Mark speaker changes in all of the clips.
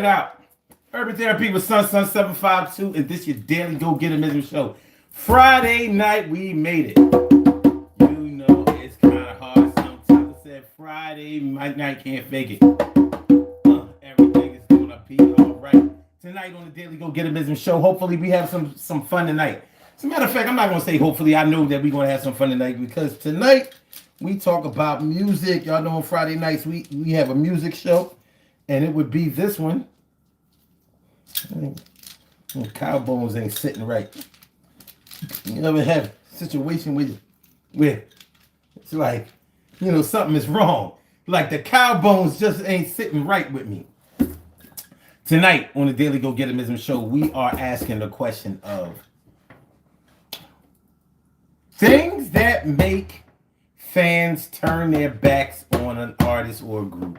Speaker 1: it out. Urban Therapy with Sun 752, and this your daily Go Get 'Em Ism show. Friday night, we made it. You know it's kind of hard sometimes. I said Friday night can't fake it. Everything is gonna be all right. Tonight on the daily Go Get 'Em Ism show, hopefully we have some fun tonight. As a matter of fact, I'm not gonna say hopefully. I know that we're gonna have some fun tonight because tonight we talk about music. Y'all know on Friday nights we have a music show, and it would be this one. Cow bones ain't sitting right. You ever have a situation where it's like, something is wrong. Like the cow bones just ain't sitting right with me. Tonight on the Daily Go Get 'Em Ism show, we are asking the question of things that make fans turn their backs on an artist or a group.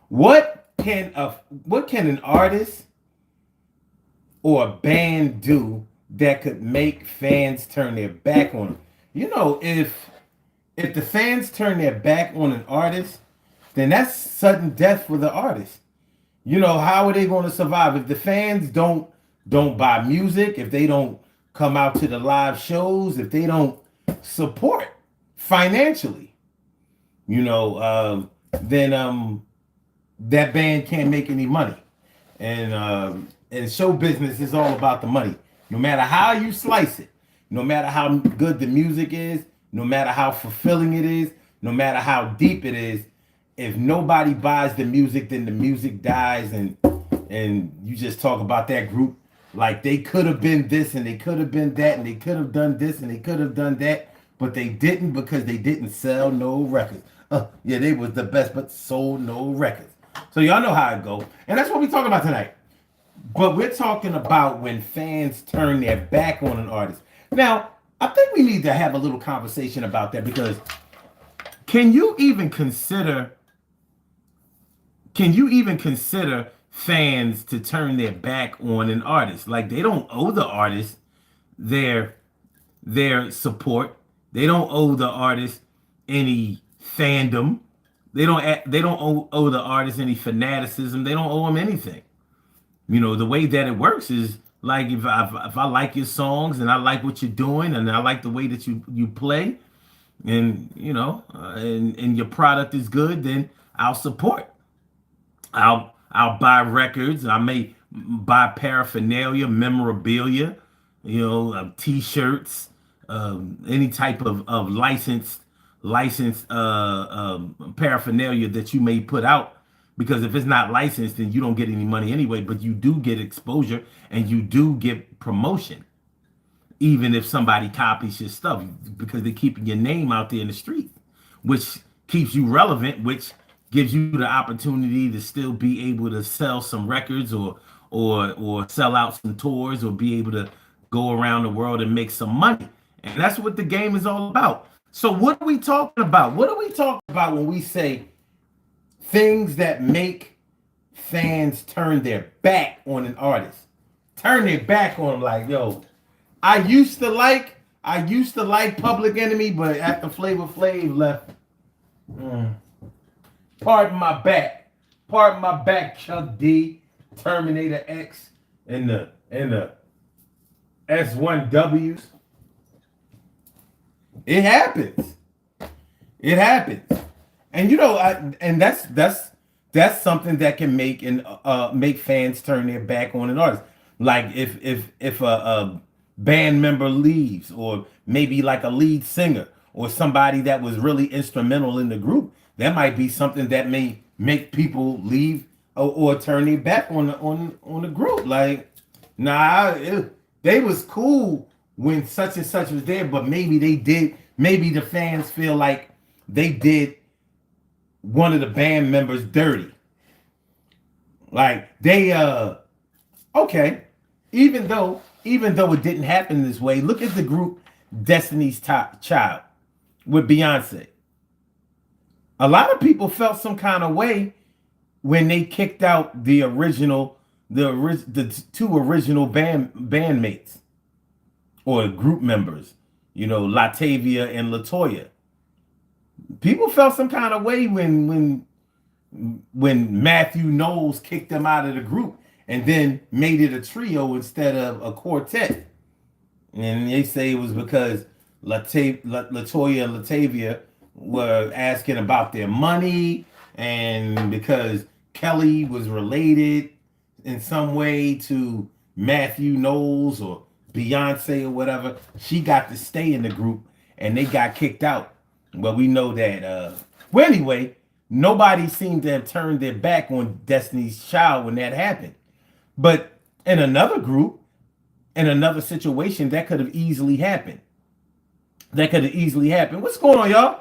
Speaker 1: What can an artist or a band do that could make fans turn their back on them? If the fans turn their back on an artist, then that's sudden death for the artist. How are they going to survive if the fans don't buy music, if they don't come out to the live shows, if they don't support financially? Then that band can't make any money. And show business is all about the money. No matter how you slice it, no matter how good the music is, no matter how fulfilling it is, no matter how deep it is, if nobody buys the music, then the music dies, and you just talk about that group like they could have been this and they could have been that and they could have done this and they could have done that, but they didn't because they didn't sell no records. Yeah, they was the best, but sold no records. So y'all know how it go. And that's what we're talking about tonight. But we're talking about when fans turn their back on an artist. Now, I think we need to have a little conversation about that, because can you even consider fans to turn their back on an artist? Like, they don't owe the artist their support. They don't owe the artist any fandom. They don't owe the artist any fanaticism. They don't owe them anything. The way that it works is like, if I like your songs and I like what you're doing and I like the way that you play, and and your product is good, then I'll support. I'll buy records. I may buy paraphernalia, memorabilia, T-shirts, any type of licensed paraphernalia that you may put out. Because if it's not licensed, then you don't get any money anyway, but you do get exposure and you do get promotion, even if somebody copies your stuff, because they're keeping your name out there in the street, which keeps you relevant, which gives you the opportunity to still be able to sell some records or sell out some tours or be able to go around the world and make some money. And that's what the game is all about. So what are we talking about? What are we talking about when we say things that make fans turn their back on an artist? Turn their back on them, like, yo, I used to like Public Enemy, but after Flavor Flav left, pardon my back, Chuck D, Terminator X, and the S1Ws. It happens. And and that's something that can make fans turn their back on an artist. Like if a band member leaves, or maybe like a lead singer or somebody that was really instrumental in the group, that might be something that may make people leave or turn their back on the group. Like, they was cool when such and such was there, but maybe the fans feel like they did one of the band members dirty. Like, they okay, even though it didn't happen this way, look at the group Destiny's Child with Beyonce. A lot of people felt some kind of way when they kicked out the two original bandmates or group members, Latavia and LaToya. People felt some kind of way when when Matthew Knowles kicked them out of the group and then made it a trio instead of a quartet. And they say it was because Latoya and Latavia were asking about their money, and because Kelly was related in some way to Matthew Knowles or Beyonce or whatever, she got to stay in the group and they got kicked out. Well, we know that. Well, anyway, nobody seemed to have turned their back on Destiny's Child when that happened. But in another group, in another situation, that could have easily happened. That could have easily happened. What's going on, y'all?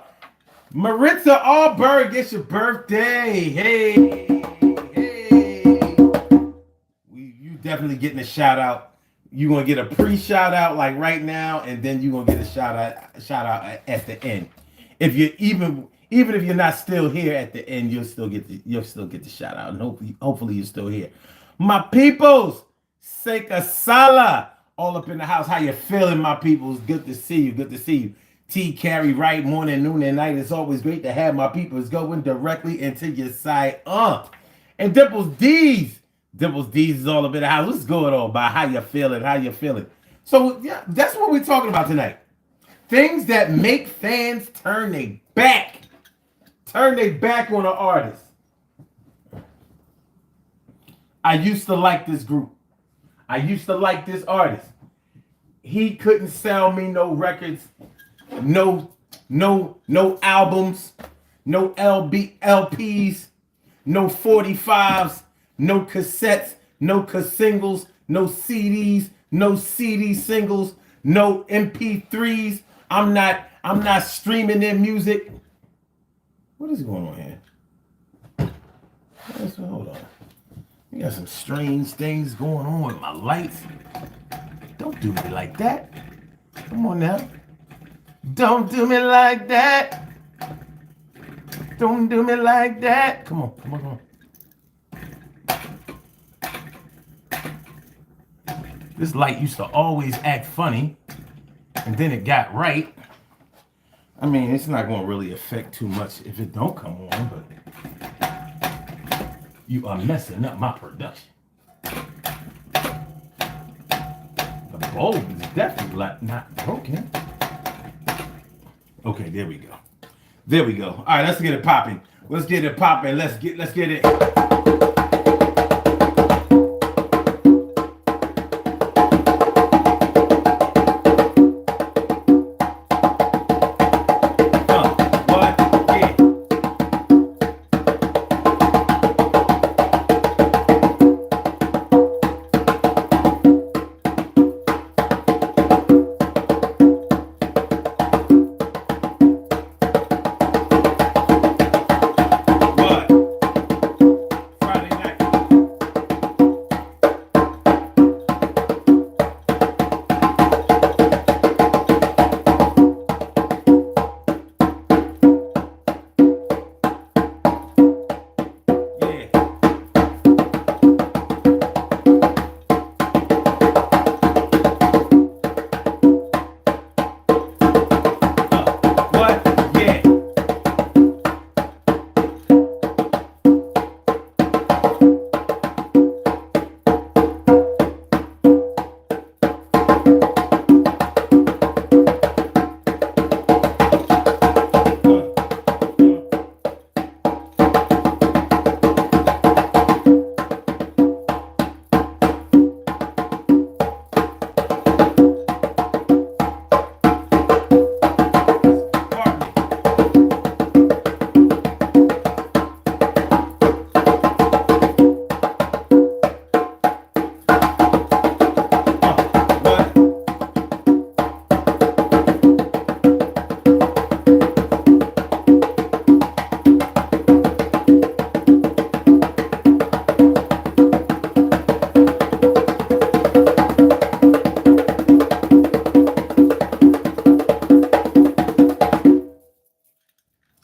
Speaker 1: Maritza Allberg, it's your birthday. Hey, hey. You definitely getting a shout out. You're gonna get a pre-shout out like right now, and then you're gonna get a shout out at the end. If you even if you're not still here at the end, you'll still get the shout out, and hopefully you're still here. My peoples, Seka Sala, all up in the house. How you feeling, my peoples? Good to see you. Good to see you. T. Carry right, morning, noon, and night. It's always great to have my peoples going directly into your side. And Dimples D's. Dimples D's is all up in the house. What's going on, by how you feeling? How you feeling? So yeah, that's what we're talking about tonight. Things that make fans turn their back on an artist. I used to like this group. I used to like this artist. He couldn't sell me no records, no albums, no LPs, no 45s, no cassettes, no singles, no CDs, no CD singles, no MP3s. I'm not streaming their music. What is going on here? Hold on. You got some strange things going on with my lights. Don't do me like that. Come on now. Don't do me like that. Don't do me like that. Come on. This light used to always act funny, and then it got right. I mean, it's not going to really affect too much if it don't come on, but you are messing up my production. The bulb is definitely not broken. Okay, there we go. All right, let's get it popping. Let's get it.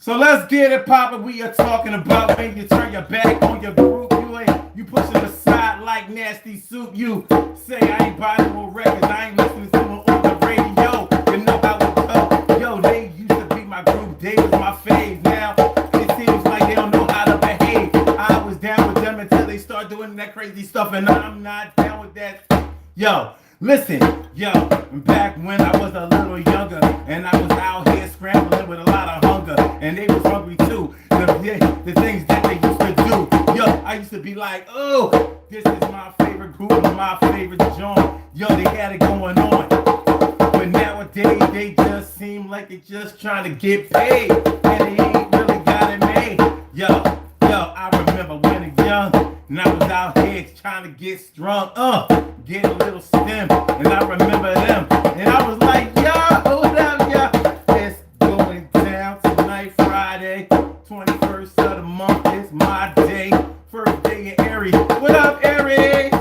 Speaker 1: So let's get it poppin'. We are talking about when you turn your back on your group. You pushing aside like nasty soup. You say I ain't buying more records. I ain't listening to them on the radio. You know how it go. Yo, they used to be my group. They was my fave. Now it seems like they don't know how to behave. that crazy stuff, and I'm not down with that. Yo, listen, back when I was a little younger, and I was out here scrambling with a lot of hunger, and they was hungry too. The things that they used to do. Yo, I used to be like, oh, this is my favorite group, my favorite genre. Yo, they had it going on. But nowadays, they just seem like they just trying to get paid, and they ain't really got it made. Yo, I remember when I was young, and I was out here trying to get strong, get a little stem, and I remember them, and I was like, yo, hold up, yo, it's going down tonight, Friday, 21st of the month, it's my day, first day in Aries. What up, Aries?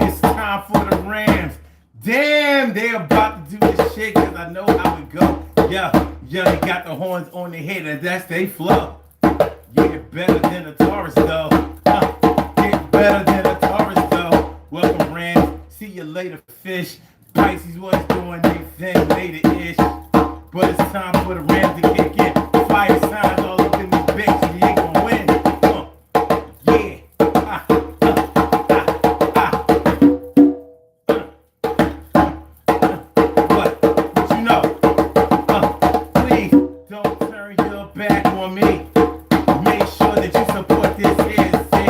Speaker 1: It's time for the Rams. Damn, they about to do this shit, because I know how it go. They got the horns on their head, and that's they flow. Yeah, better than a Taurus, though. Get better than a Taurus, though. Welcome, Rams. See you later, fish. Pisces was doing their thing later-ish. But it's time for the Rams to kick in. Fire signs all up in this bitch. You ain't gonna win. Yeah. What you know? Please don't turn your back on me. Make sure that you support this here, see?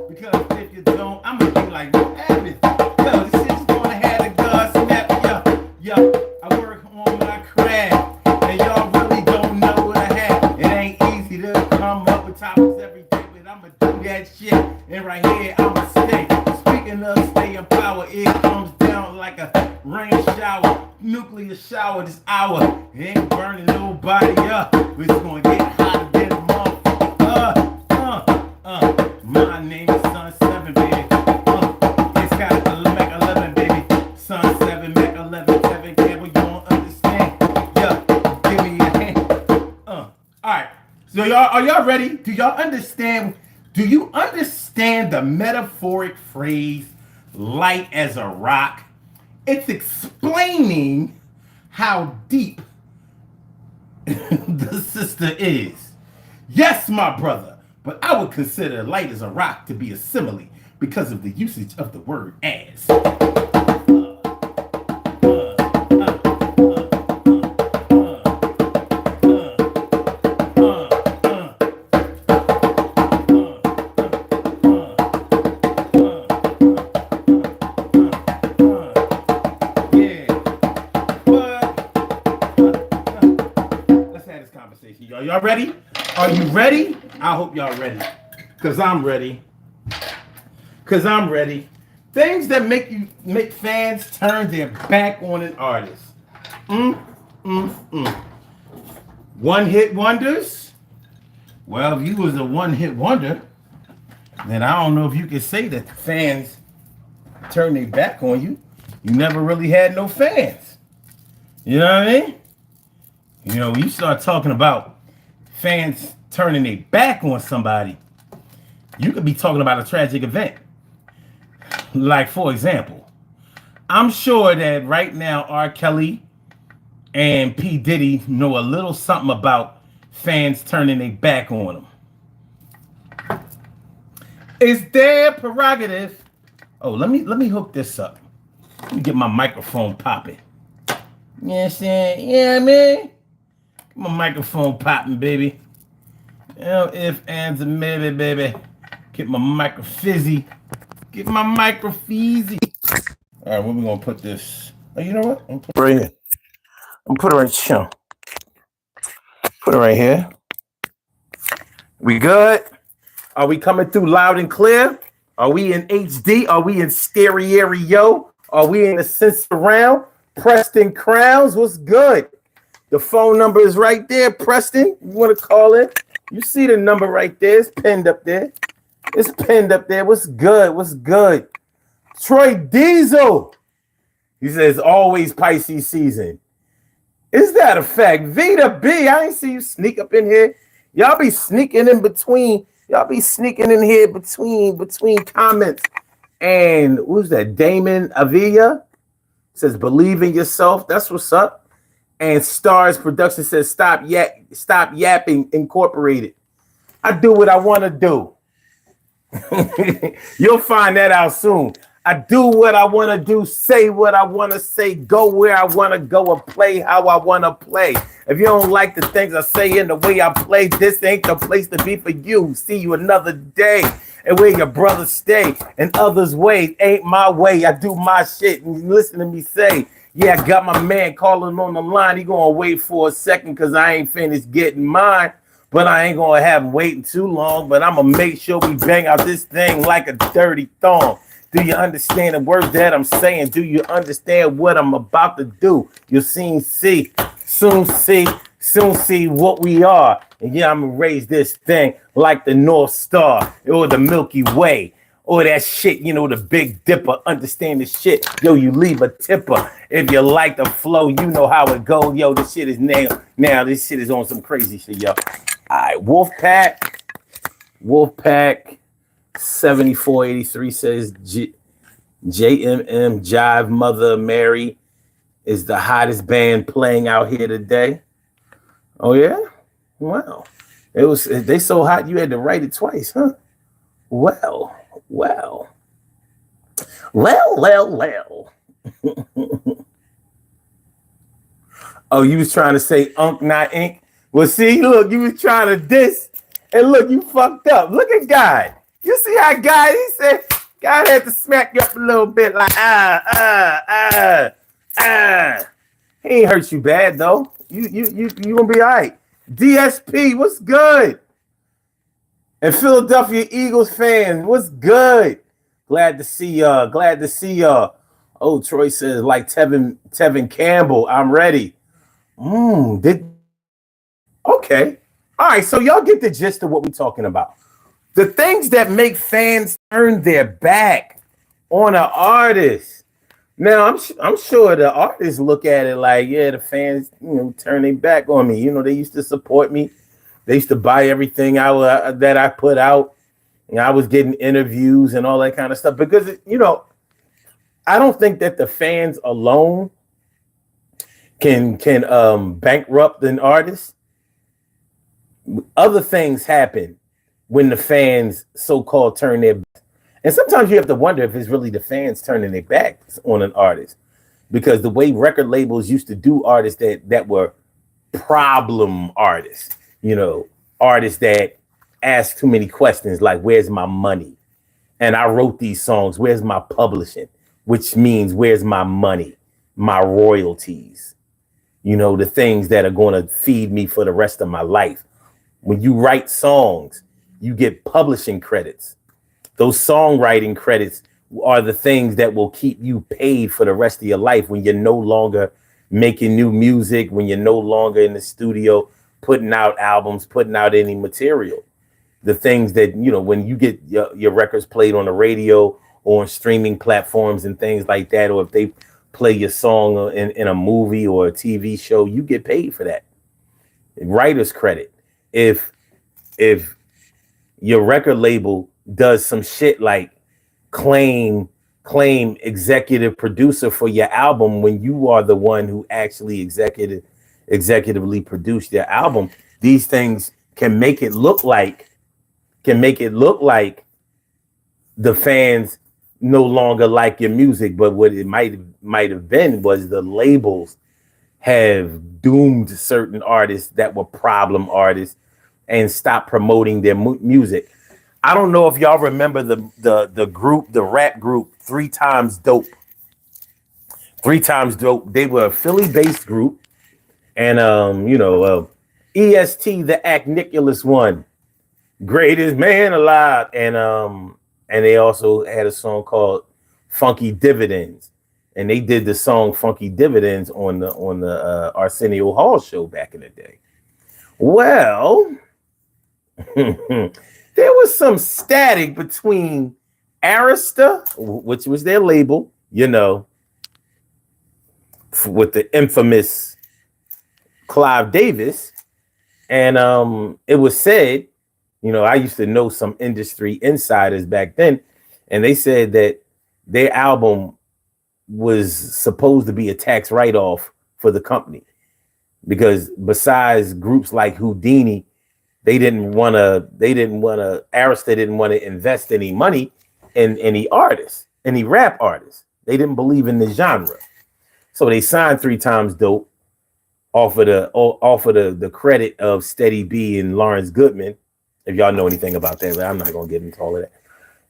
Speaker 1: Because if you don't, I'm gonna be like, what happened? Yo, this shit's gonna have the gun snap. Yo, I work on my craft, and y'all really don't know what I have. It ain't easy to come up with topics every day, but I'ma do that shit. And right here, I'ma stay. Speaking of stay in power, it comes down like a rain shower, nuclear shower this hour. It ain't burning nobody up. It's gonna get hotter than a month. My name is Sun 7, baby. It's got to Mac 11, baby. Sun 7, Mac 11, 7, Campbell, you don't understand. Give me a hand. Alright. So are y'all ready? Do y'all understand? Do you understand the metaphoric phrase, light as a rock? It's explaining how deep the sister is. Yes, my brother. But I would consider light as a rock to be a simile because of the usage of the word as. Let's have this conversation. Y'all ready? Are you ready? I hope y'all ready. Because I'm ready. Things that make fans turn their back on an artist. One-hit wonders? Well, if you was a one-hit wonder, then I don't know if you could say that fans turn their back on you. You never really had no fans. You know what I mean? You know, when you start talking about fans turning their back on somebody, you could be talking about a tragic event. Like, for example, I'm sure that right now R. Kelly and P. Diddy know a little something about fans turning their back on them. It's their prerogative. Oh, let me hook this up. Let me get my microphone popping. You know what I'm saying? Yeah, man. Get my microphone popping, baby. You know, if, ands, and maybe, baby. Get my micro-fizzy. Get my micro-fizzy. All right, where we gonna put this? Oh, you know what? I'm put it right here. I'm put it right here. Put it right here. We good? Are we coming through loud and clear? Are we in HD? Are we in stereo? Are we in the sense around? Preston Crowns, what's good? The phone number is right there, Preston. You want to call it? You see the number right there. It's pinned up there. It's pinned up there. What's good? What's good? Troy Diesel. He says, always Pisces season. Is that a fact? Vita B, I ain't see you sneak up in here. Y'all be sneaking in between. Y'all be sneaking in here between comments. And who's that? Damon Avila says, believe in yourself. That's what's up. And Stars Production says, stop yapping, Incorporated. I do what I want to do. You'll find that out soon. I do what I want to do, say what I want to say, go where I want to go, and play how I want to play. If you don't like the things I say and the way I play, this ain't the place to be for you. See you another day. And where your brothers stay and others' ways ain't my way. I do my shit, and you listen to me say, yeah, I got my man calling on the line. He gonna wait for a second because I ain't finished getting mine. But I ain't gonna have him waiting too long. But I'm gonna make sure we bang out this thing like a dirty thong. Do you understand the words that I'm saying? Do you understand what I'm about to do? You'll soon see what we are. And yeah, I'm gonna raise this thing like the North Star or the Milky Way. Or that shit, you know, the Big Dipper. Understand the shit. Yo, you leave a tipper. If you like the flow, you know how it goes. Yo, this shit is now this shit is on some crazy shit, yo. All right, Wolfpack 7483 says JMM Jive Mother Mary is the hottest band playing out here today. Oh yeah? Wow. They so hot you had to write it twice, huh? Well. Oh, you was trying to say Unk, not Ink? Well, see, look, you was trying to diss, and look, you fucked up. Look at God. You see how God, he said, God had to smack you up a little bit, like, He ain't hurt you bad, though. You gonna be all right. DSP, what's good? And Philadelphia Eagles fans, what's good? Glad to see y'all. Oh, Troy says, like Tevin Campbell, I'm ready. Okay. All right, so y'all get the gist of what we're talking about. The things that make fans turn their back on an artist. Now, I'm sure the artists look at it like, yeah, the fans, turn their back on me. They used to support me. They used to buy everything that I put out. And I was getting interviews and all that kind of stuff. Because, I don't think that the fans alone can bankrupt an artist. Other things happen when the fans so-called turn their back. And sometimes you have to wonder if it's really the fans turning their backs on an artist. Because the way record labels used to do artists that were problem artists, artists that ask too many questions like, where's my money? And I wrote these songs, where's my publishing? Which means, where's my money, my royalties? The things that are going to feed me for the rest of my life. When you write songs, you get publishing credits. Those songwriting credits are the things that will keep you paid for the rest of your life when you're no longer making new music, when you're no longer in the studio putting out albums, putting out any material. The things that, when you get your records played on the radio or on streaming platforms and things like that, or if they play your song in a movie or a TV show, you get paid for that. Writer's credit. If your record label does some shit like claim executive producer for your album when you are the one who actually executively produced your album, these things can make it look like the fans no longer like your music. But what it might have been was the labels have doomed certain artists that were problem artists and stopped promoting their music. I don't know if y'all remember the rap group 3 Times Dope. 3 Times Dope. They were a Philly-based group, and EST, the Act Nicholas one, greatest man alive, and they also had a song called Funky Dividends, and they did the song Funky Dividends on the Arsenio Hall show back in the day. Well, there was some static between Arista, which was their label, with the infamous Clive Davis, and it was said, I used to know some industry insiders back then, and they said that their album was supposed to be a tax write-off for the company, because besides groups like Houdini, Arista didn't want to invest any money in any artists, any rap artists. They didn't believe in the genre. So they signed 3 Times Dope off of the credit of Steady B and Lawrence Goodman. If y'all know anything about that, but I'm not gonna get into all of that.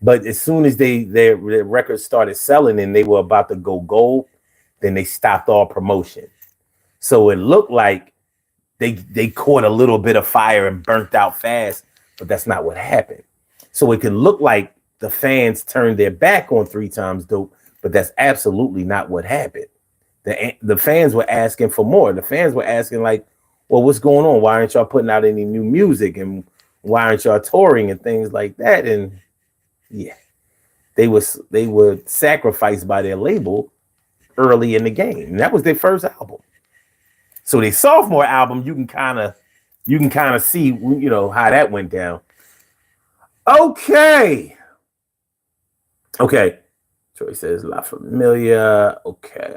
Speaker 1: But as soon as their records started selling and they were about to go gold, then they stopped all promotion. So it looked like they caught a little bit of fire and burnt out fast, but that's not what happened. So it can look like the fans turned their back on 3 Times Dope, but that's absolutely not what happened. The fans were asking for more. The fans were asking like, well, what's going on? Why aren't y'all putting out any new music? And why aren't y'all touring and things like that? And yeah, they were sacrificed by their label early in the game. And that was their first album. So their sophomore album, you can kind of see, you know, how that went down. Okay. Troy says La Familia. Okay.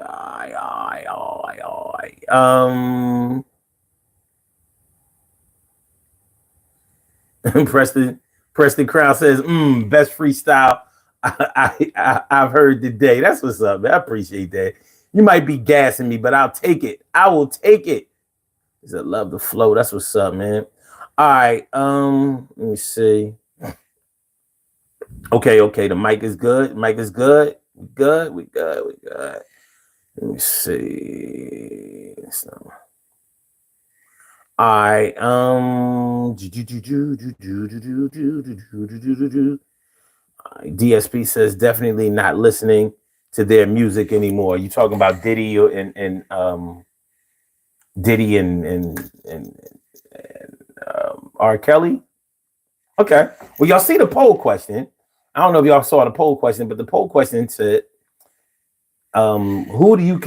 Speaker 1: Preston Crown says, best freestyle I've heard today. That's what's up, man. I appreciate that. You might be gassing me, but I'll take it. I will take it. He said, love the flow. That's what's up, man. All right. Let me see. Okay. The mic is good. We good. Let me see. So, all right. DSP says definitely not listening to their music anymore. You talking about Diddy and R. Kelly? Okay. Well, y'all see the poll question. I don't know if y'all saw the poll question, but the poll question said, what do you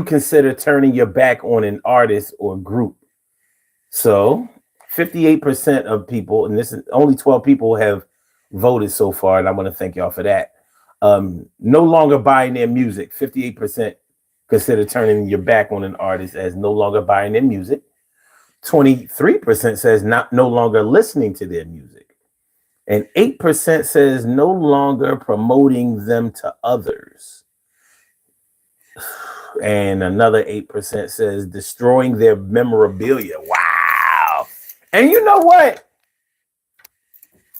Speaker 1: consider turning your back on an artist or group? So 58% of people, and this is only 12 people have voted so far, and I want to thank y'all for that. No longer buying their music. 58% consider turning your back on an artist as no longer buying their music. 23% says no longer listening to their music. And 8% says no longer promoting them to others. And another 8% says destroying their memorabilia. Wow. And you know what?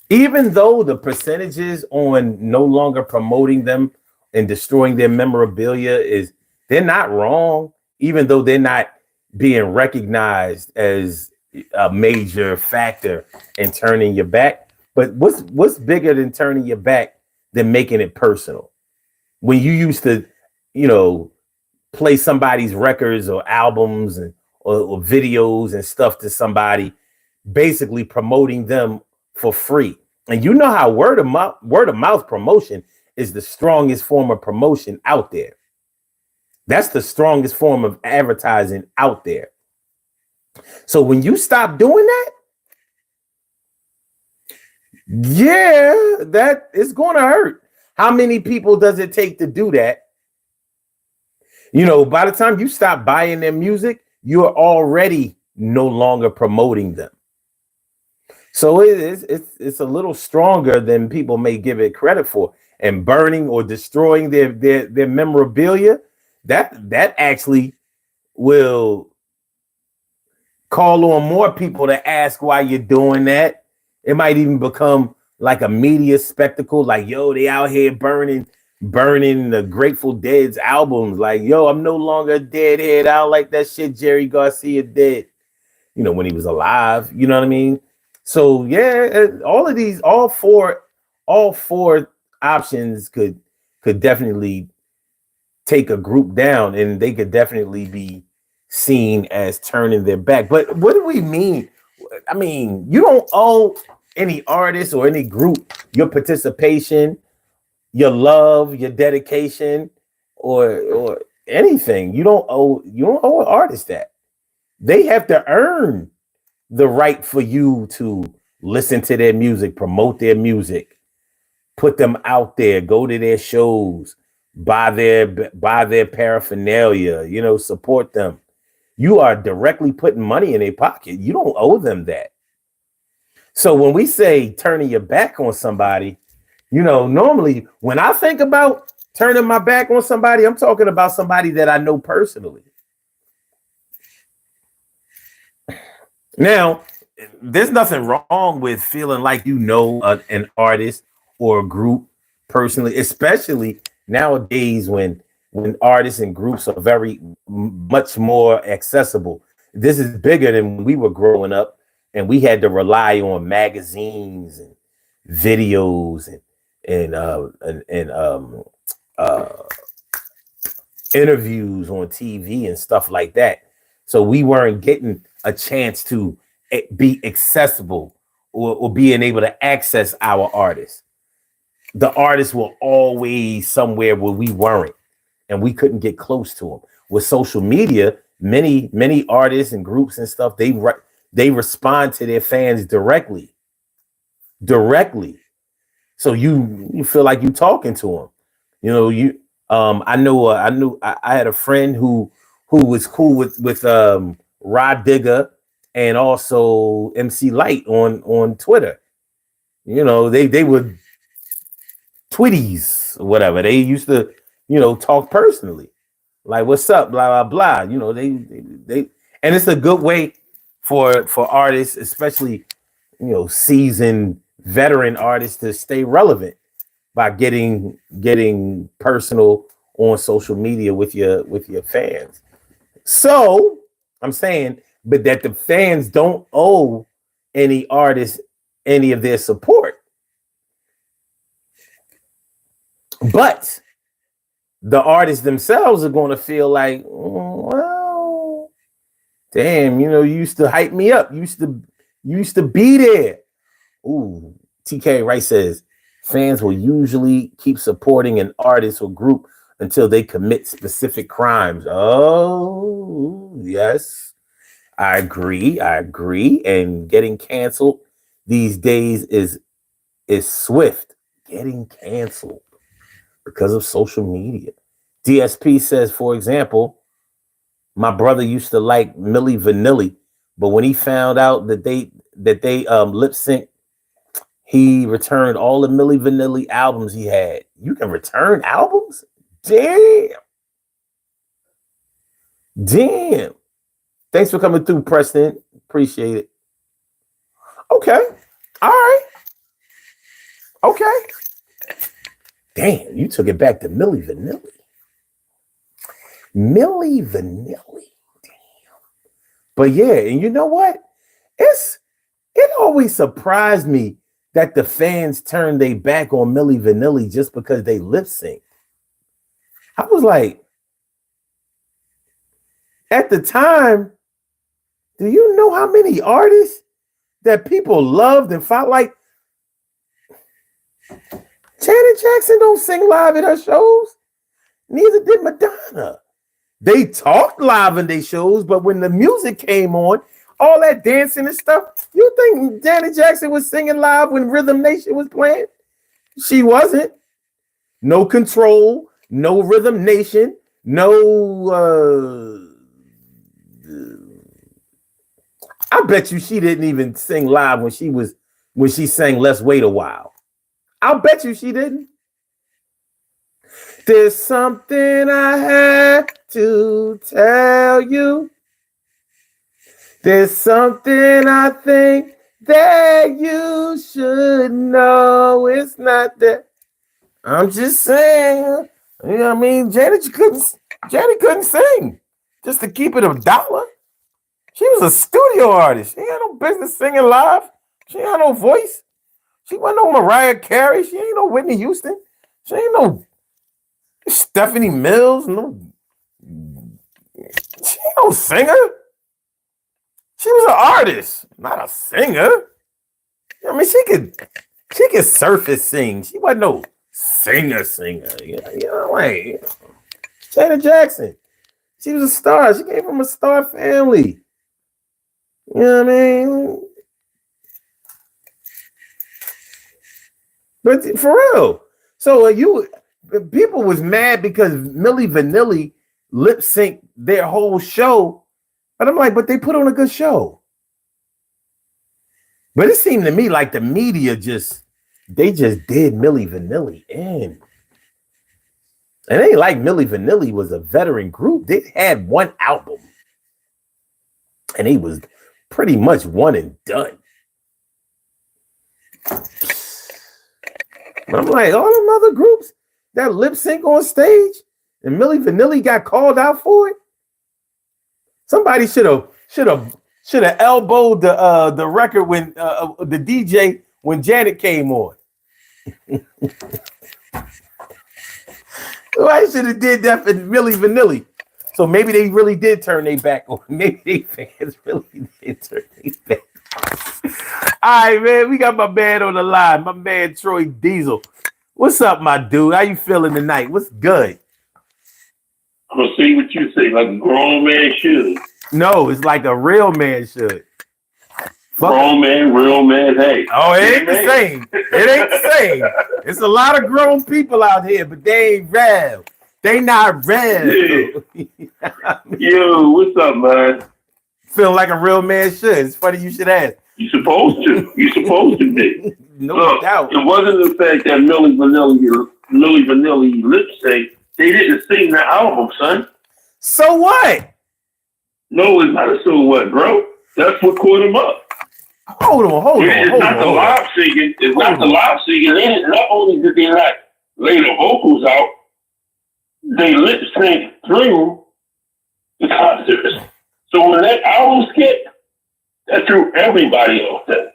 Speaker 1: Even though the percentages on no longer promoting them and destroying their memorabilia they're not wrong, even though they're not being recognized as a major factor in turning your back. But what's bigger than turning your back than making it personal? When you used to, you know, play somebody's records or albums or videos and stuff to somebody, basically promoting them for free. And you know how word of mouth promotion is the strongest form of promotion out there. That's the strongest form of advertising out there. So when you stop doing that, yeah, that is going to hurt. How many people does it take to do that? You know, by the time you stop buying their music, you're already no longer promoting them. So it's a little stronger than people may give it credit for. And burning or destroying their memorabilia, that actually will call on more people to ask why you're doing that. It might even become like a media spectacle, like, yo, they out here burning the Grateful Dead's albums. Like, yo, I'm no longer a deadhead. I don't like that shit Jerry Garcia did, you know, when he was alive. You know what I mean? So yeah, all four options could definitely take a group down, and they could definitely be seen as turning their back. But what do we mean? I mean, you don't owe any artist or any group your participation, your love, your dedication, or anything. You don't owe an artist that. They have to earn the right for you to listen to their music, promote their music, put them out there, go to their shows, buy their paraphernalia, you know, support them. You are directly putting money in their pocket. You don't owe them that. So when we say turning your back on somebody, normally when I think about turning my back on somebody, I'm talking about somebody that I know personally. Now, there's nothing wrong with feeling like an artist or a group personally, especially nowadays when artists and groups are very much more accessible. This is bigger than when we were growing up and we had to rely on magazines and videos and interviews on TV and stuff like that. So we weren't getting a chance to be accessible or being able to access our artists. The artists were always somewhere where we weren't, and we couldn't get close to them. With social media, many artists and groups and stuff, they respond to their fans directly. So you feel like you talking to them. I had a friend who was cool with Rod Digger and also MC Light on Twitter. They were Twitties or whatever. They used to, talk personally. Like, what's up, blah, blah, blah. They and it's a good way for artists, especially, seasoned veteran artists, to stay relevant by getting personal on social media with your fans. So I'm saying, but that the fans don't owe any artist any of their support. But the artists themselves are going to feel like, well, damn, you used to hype me up. You used to be there. Ooh, TK Wright says fans will usually keep supporting an artist or group until they commit specific crimes. Oh, yes, I agree. And getting canceled these days is swift. Getting canceled because of social media. DSP says, for example, my brother used to like Milli Vanilli, but when he found out that they lip sync, he returned all the Milli Vanilli albums he had. You can return albums? Damn. Thanks for coming through, Preston. Appreciate it. Okay. All right. Okay. Damn, you took it back to Milli Vanilli. Damn. But yeah, and you know what? It always surprised me that the fans turned their back on Milli Vanilli just because they lip sync. I was like, at the time, do you know how many artists that people loved and felt like? Janet Jackson don't sing live at her shows. Neither did Madonna. They talked live in their shows, but when the music came on, all that dancing and stuff, you think Janet Jackson was singing live when Rhythm Nation was playing? She wasn't. No Control, no Rhythm Nation, no... I bet you she didn't even sing live when she sang Let's Wait a While. I'll bet you she didn't. There's something I had to tell you. There's something I think that you should know. It's not that. I'm just saying. You know what I mean? Janet couldn't sing. Just to keep it $1. She was a studio artist. She had no business singing live. She had no voice. She wasn't no Mariah Carey. She ain't no Whitney Houston. She ain't no Stephanie Mills. She ain't no singer. She was an artist, not a singer. I mean, she could surface sing. She wasn't no singer. Like Janet Jackson. She was a star. She came from a star family. You know what I mean? But for real. So people was mad because Milli Vanilli lip synced their whole show. But I'm like, but they put on a good show. But it seemed to me like the media they just did Milli Vanilli in. And it ain't like Milli Vanilli was a veteran group. They had one album. And he was pretty much one and done. But I'm like, all them other groups that lip sync on stage and Milli Vanilli got called out for it. Somebody should have elbowed the record when the DJ when Janet came on. I should have did that for Milli Vanilli. So maybe they really did turn their back on. Maybe they fans really did turn their back. All right, man. We got my man on the line. My man Troy Diesel. What's up, my dude? How you feeling tonight? What's good?
Speaker 2: I'm gonna say what you say, like a grown man should.
Speaker 1: No, it's like a real man should.
Speaker 2: Grown man, real man, hey.
Speaker 1: Oh, it ain't the same. It ain't the same. It's a lot of grown people out here, but they ain't real. They not real.
Speaker 2: Yeah. Yo, what's up, man?
Speaker 1: Feel like a real man should. It's funny you should ask.
Speaker 2: You supposed to. You supposed to be.
Speaker 1: No doubt.
Speaker 2: It wasn't the fact that Milli Vanilli lip sync. They didn't sing the album, son.
Speaker 1: So what?
Speaker 2: No, it's not a so what, bro. That's what caught him up.
Speaker 1: Hold on.
Speaker 2: It's not the live singing. It's not the live singing. Not only did they not lay the vocals out, they lip sync through the concerts. So when that album skipped, that threw everybody off that.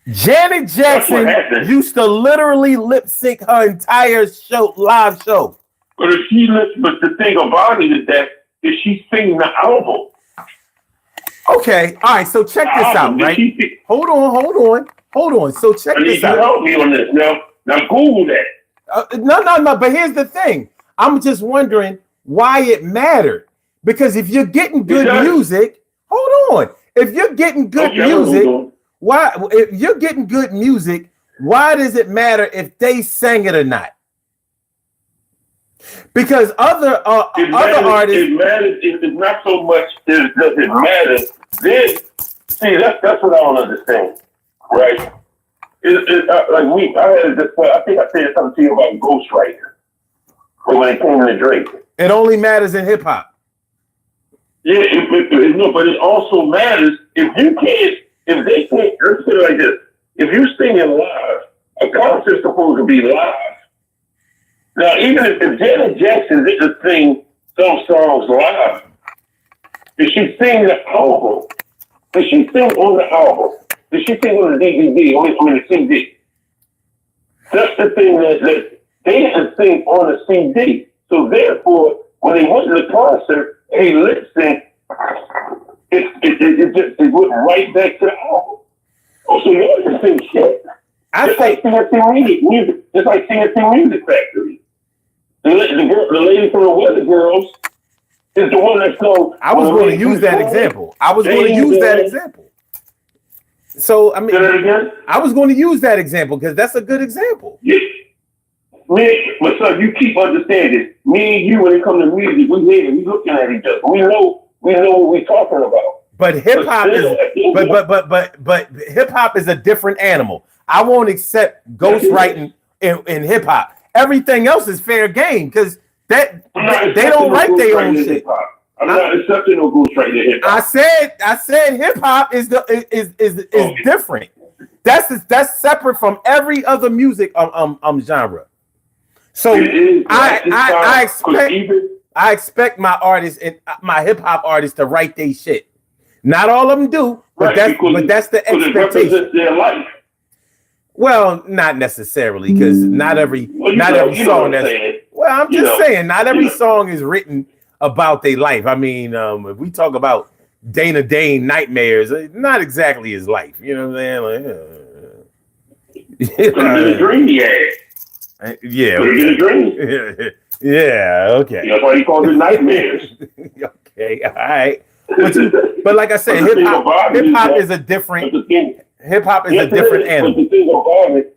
Speaker 1: Janet Jackson used to literally lip sync her entire live show.
Speaker 2: But the thing about it is that if she's singing the album.
Speaker 1: Okay, all right. So check this out, right? Hold on. So check this out.
Speaker 2: You help me on this now. Now Google that.
Speaker 1: No. But here's the thing. I'm just wondering why it mattered. Because if you're getting good music, hold on. If you're getting good music, why? If you're getting good music, why does it matter if they sang it or not? Because other artists,
Speaker 2: it matters. It's not so much. Does it matter? Then see, that's what I don't understand, right? I think I said something to you about ghostwriting when it came to Drake.
Speaker 1: It only matters in hip hop.
Speaker 2: Yeah, but it also matters if they can't. Let's put it like this: if you sing it live, a concert's supposed to be live. Now, even if Janet Jackson didn't sing some songs live, did she sing the album? Did she sing on the album? Did she sing on the DVD? The CD? That's the thing that they didn't sing on the CD. So therefore, when they went to the concert, they lip sync. It went right back to the album. Oh, so you don't just sing shit. It's like CNC Music. It's like CNC Music Factory. The lady from the Weather Girls is the one that's called.
Speaker 1: I was going to use that example. So, I mean, I was going to use that example because that's a good example.
Speaker 2: Yeah. But son, you keep understanding. Me and you, when it comes to music, we looking at each other. We know what we're talking about.
Speaker 1: But hip hop but hip hop is a different animal. I won't accept ghostwriting in hip hop. Everything else is fair game because they don't write their own shit.
Speaker 2: I'm not accepting no ghostwriting in hip hop.
Speaker 1: I said hip hop is different. That's separate from every other music genre. So I expect my artists and my hip hop artists to write their shit. Not all of them do, but that's the expectation.
Speaker 2: It represents their life.
Speaker 1: Well, not necessarily, because not every song that's. Well, I'm just saying, not every song is written about their life. I mean, if we talk about Dana Dane nightmares, not exactly his life. You know what I'm saying?
Speaker 2: Like, a dream he had.
Speaker 1: Yeah.
Speaker 2: A dream.
Speaker 1: Yeah. Okay.
Speaker 2: That's why he calls it nightmares.
Speaker 1: Okay. All right. But like I said, hip hop is a different. Hip hop is a different animal.
Speaker 2: But the thing about it,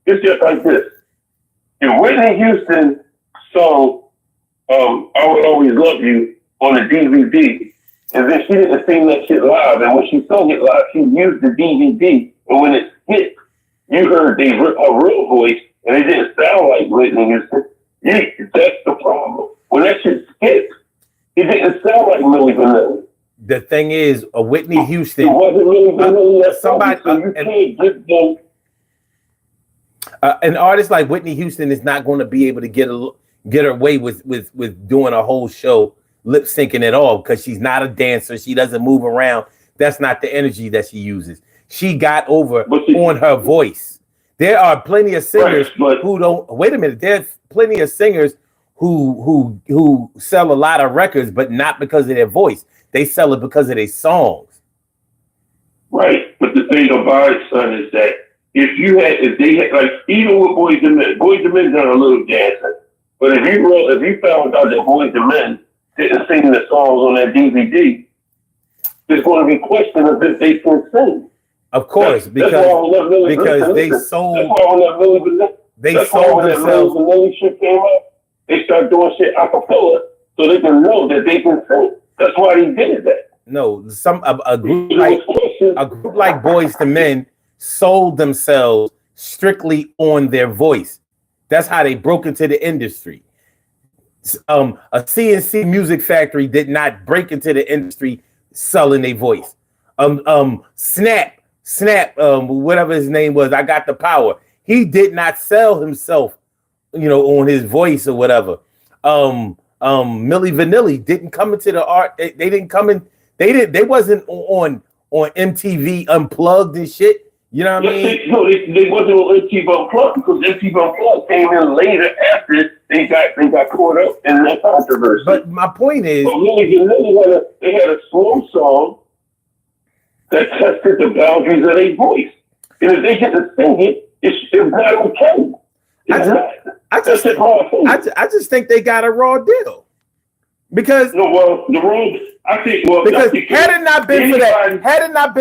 Speaker 2: it's just like this. If Whitney Houston song "I Will Always Love You" on the DVD, And then she didn't sing that shit live. And when she sung it live, she used the DVD. And when it hit, you heard her real voice, and it didn't sound like Whitney Houston. Yeah, that's the problem. When that shit hit, it didn't sound like Milli Vanilli.
Speaker 1: The thing is, Whitney Houston.
Speaker 2: It wasn't Milli Vanilli.
Speaker 1: Somebody,
Speaker 2: so you can't just go.
Speaker 1: An artist like Whitney Houston is not going to be able to get away with doing a whole show lip syncing at all, because she's not a dancer. She doesn't move around. That's not the energy that she uses. She got over on her voice. There are plenty of singers who don't. Wait a minute. There's plenty of singers who sell a lot of records, but not because of their voice. They sell it because of their songs.
Speaker 2: Right, but the thing about it, son, is that if they had, like, even with Boyz II Men done a little dancing, but if you found out that Boyz II Men didn't sing the songs on that DVD, there's going to be questions of if they can sing.
Speaker 1: Of course, because they sold.
Speaker 2: That's why when that Milli Vanilli shit came up, they started doing shit a cappella so they can know that they can sing. That's why they did that.
Speaker 1: No, a group like Boyz II Men sold themselves strictly on their voice. That's how they broke into the industry. A CNC Music Factory did not break into the industry selling their voice. Snap, whatever his name was, I Got the Power. He did not sell himself, on his voice or whatever. Milli Vanilli didn't come into the art. They didn't come in. They wasn't on MTV Unplugged and shit. You know what I mean?
Speaker 2: They wasn't on MTV Unplugged because MTV Unplugged came in later after they got caught up in that controversy.
Speaker 1: But my point is,
Speaker 2: Milli Vanilli had a slow song that tested the boundaries of their voice. And if they get to sing it, it's not okay.
Speaker 1: I just think they got a raw deal. Because
Speaker 2: the road, I think,
Speaker 1: because had it not been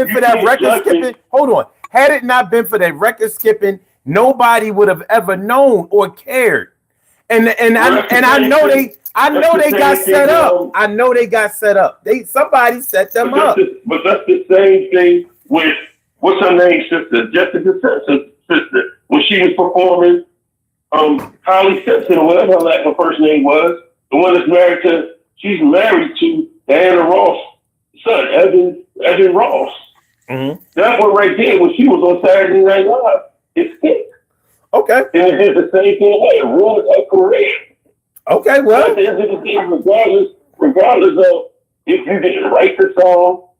Speaker 1: for that record skipping, hold on. Had it not been for that record skipping, nobody would have ever known or cared. And I know they got set up. I know they got set up. Somebody set them up.
Speaker 2: But that's the same thing with what's her name, sister, Jessica Simpson's sister, when she was performing Holly Simpson or whatever her first name was, the one that's married to Diana Ross' son, Evan Ross.
Speaker 1: Mm-hmm.
Speaker 2: That one right there, when she was on Saturday Night Live, it skipped.
Speaker 1: Okay.
Speaker 2: And it did the same thing. It ruined her career.
Speaker 1: Okay, well.
Speaker 2: At the end of the day, regardless of if you didn't write the song,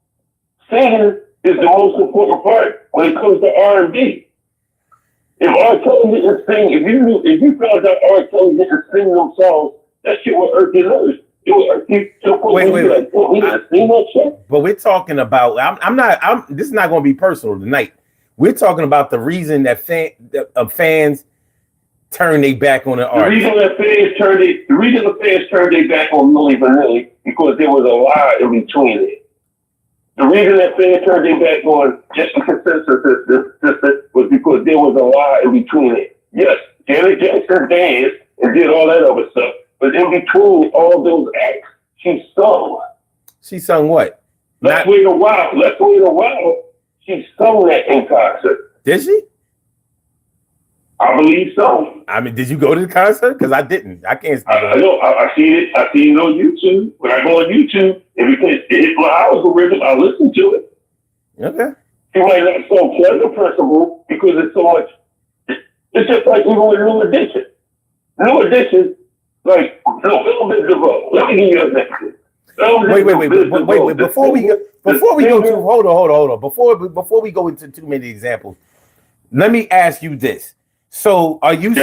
Speaker 2: singing is the most important part when it comes to R&B. If R. Kelly didn't sing, if you found out R. Kelly didn't sing them songs, that shit would hurt your nerves. It would hurt you to the point where you're like, we didn't sing that shit.
Speaker 1: But we're talking about, this is not going to be personal tonight. We're talking about the reason that fans turn their back on the artist.
Speaker 2: The reason the fans turned their back on Milli Vanilli because there was a lie in between it. The reason that fans turned their back on Jessica Simpson's sister was because there was a lie in between it. Yes, Janet Jackson danced and did all that other stuff, but in between all those acts, she sung.
Speaker 1: She sung what?
Speaker 2: Let's Wait a While. She sung that in concert.
Speaker 1: Did she?
Speaker 2: I believe so.
Speaker 1: I mean, did you go to the concert? Because I didn't. I can't.
Speaker 2: I know. I seen it. I seen it on YouTube. When I go on YouTube, and because it's my algorithm, I listen to it.
Speaker 1: Okay.
Speaker 2: It might not so pleasure principle because it's so much. It's just like even with New Edition. New Edition, like a little bit DeVoe. Let me give you an example. Wait.
Speaker 1: Before we go to hold on. Before we go into too many examples, let me ask you this. So are you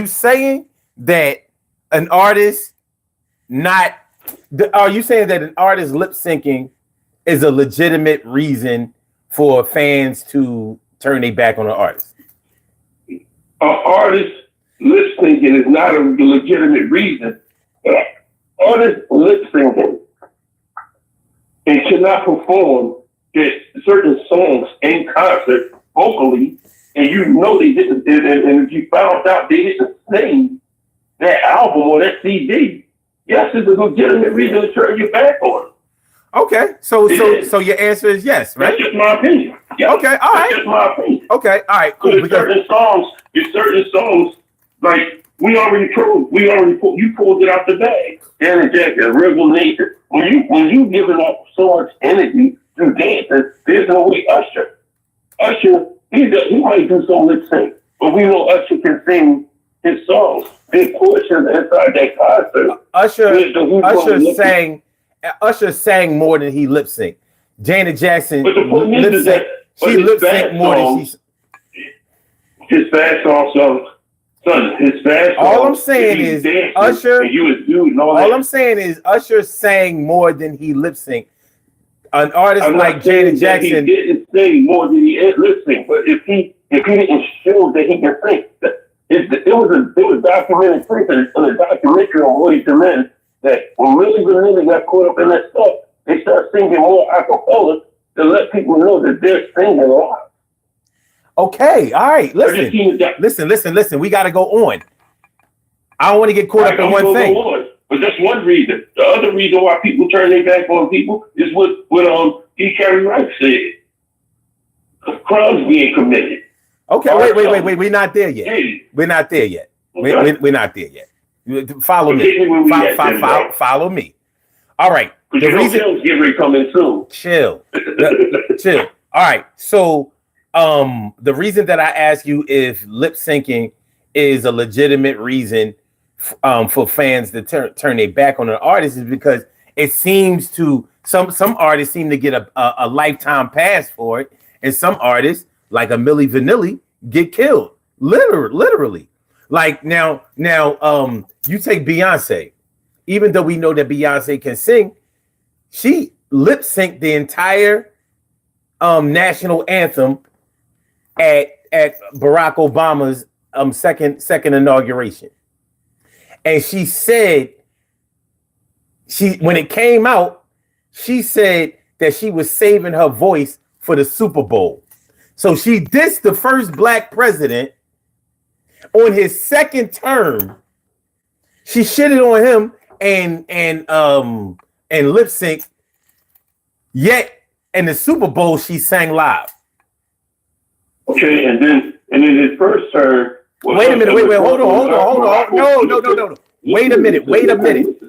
Speaker 1: saying that an artist are you saying that an artist lip syncing is a legitimate reason for fans to turn their back on an artist?
Speaker 2: An artist lip syncing is not a legitimate reason. Artist lip syncing and cannot perform certain songs in concert vocally, and you know they didn't, and if you found out they didn't sing that album or that CD, yes, it's a legitimate reason to turn your back on them.
Speaker 1: Okay, so your answer is yes, right?
Speaker 2: That's just my opinion. Yeah.
Speaker 1: Okay, all right.
Speaker 2: That's just my opinion.
Speaker 1: Okay, all right, cool.
Speaker 2: There's certain songs, like you pulled it out the bag. Janet Jackson, Rebel Nation. When you giving up so much energy to dancing, there's no way Usher, he might do some lip sync, but we know Usher can sing his songs. Big portions inside that concert.
Speaker 1: Usher sang more than he lip synced. Janet Jackson
Speaker 2: lip synced.
Speaker 1: She lip synced more than she.
Speaker 2: His fast songs, son. His fast songs.
Speaker 1: All I'm saying is Usher.
Speaker 2: And you was dude. All
Speaker 1: I'm saying is Usher sang more than he lip synced. An artist like Janet Jackson
Speaker 2: he didn't sing more than he lip synced. But if he didn't show that he can sing, it was documented in a documentary on Roy DeMen that when Milli Vanilli got caught up in that stuff, they started singing more a cappella to let people know that they're singing live.
Speaker 1: Okay, all right. Listen. We got to go on. I don't want to get caught up in one thing.
Speaker 2: But that's one reason. The other reason why people turn their back on people is what E. Carey Wright said. Crimes being committed.
Speaker 1: Okay, wait. We're not there yet. We're not there yet. Okay. We're not there yet. Follow me. Follow me. All right.
Speaker 2: The reason getting coming soon.
Speaker 1: Chill. Chill. All right. So the reason that I ask you if lip syncing is a legitimate reason for fans to turn their back on an artist is because it seems to some artists seem to get a lifetime pass for it, and some artists like a Milli Vanilli get killed literally. Like now you take Beyonce. Even though we know that Beyonce can sing, she lip synced the entire national anthem at Barack Obama's second inauguration. And she said, when it came out, she said that she was saving her voice for the Super Bowl. So she dissed the first black president on his second term. She shitted on him and lip synced. Yet in the Super Bowl, she sang live.
Speaker 2: Okay, and then his first term.
Speaker 1: Wait a minute. Hold on. No. Wait a minute.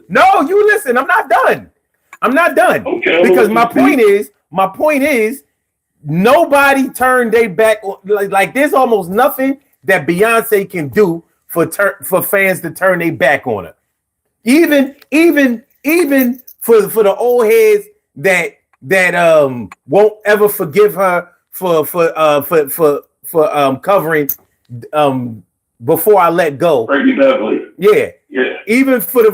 Speaker 1: No, you listen. I'm not done. Okay. Because my point is, nobody turned their back. Like there's almost nothing that Beyonce can do for fans to turn their back on her. Even for the old heads that won't ever forgive her for covering Before I Let Go.
Speaker 2: Frankie Beverly.
Speaker 1: Yeah. Even for the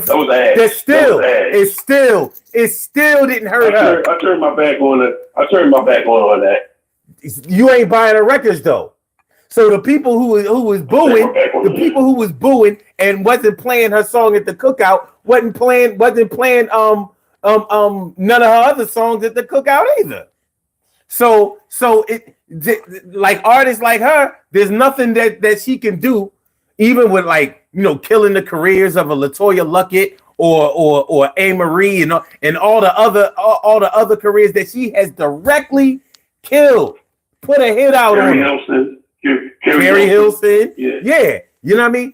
Speaker 1: it still didn't hurt her.
Speaker 2: I turned my back on it. I turned my back on that.
Speaker 1: You ain't buying her records though. So the people who was booing and wasn't playing her song at the cookout wasn't playing none of her other songs at the cookout either. So it like artists like her, there's nothing that she can do, even with killing the careers of a LaToya Luckett or A. Marie and all the other careers that she has directly killed. Put a hit out on her. Carrie Hilson. Yeah. You know what I mean?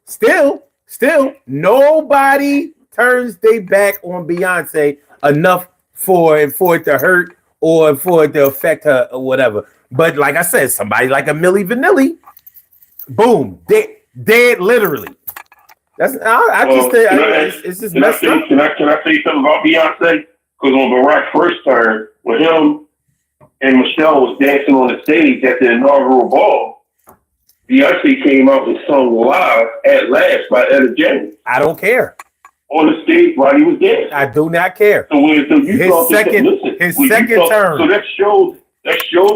Speaker 1: Still, nobody turns their back on Beyonce enough for it to hurt or for it to affect her or whatever. But like I said, somebody like a Milli Vanilli, boom, dead literally. That's it's just messed up.
Speaker 2: Can I say something about Beyonce? Because on Barack's first term, with him and Michelle was dancing on the stage at the inaugural ball, Beyonce came out and sung live at last by Etta James.
Speaker 1: I don't care.
Speaker 2: On the stage while he was dancing.
Speaker 1: I do not care.
Speaker 2: So his second term. So that shows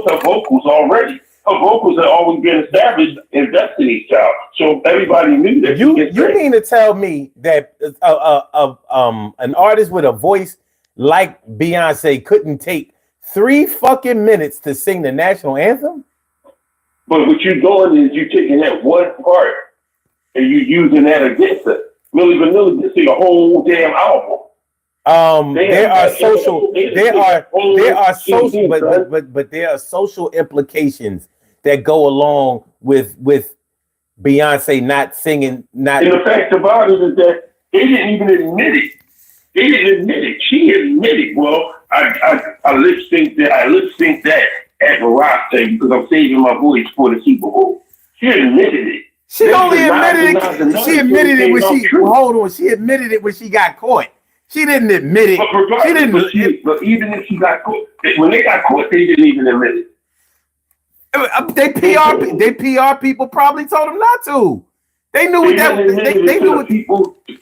Speaker 2: her vocals already. Her vocals have always been established in Destiny's Child. So everybody knew that.
Speaker 1: You mean to tell me that an artist with a voice like Beyonce couldn't take 3 fucking minutes to sing the national anthem?
Speaker 2: But what you're doing is you're taking that one part and you're using that against it. Milli Vanilli can sing a whole damn album.
Speaker 1: There are social, but there are social implications that go along with Beyonce not singing, not.
Speaker 2: And the fact about it is that they didn't even admit it. They didn't admit it. She admitted, well, I lip sync that at the rock thing because I'm saving my voice for the Super Bowl. She admitted it.
Speaker 1: She only admitted it. She admitted it when she hold on. She admitted it when she got caught. She didn't admit it. She didn't.
Speaker 2: But even if she got caught, when they got caught, they didn't even admit it.
Speaker 1: They PR people probably told them not to. They knew what that. They knew what
Speaker 2: the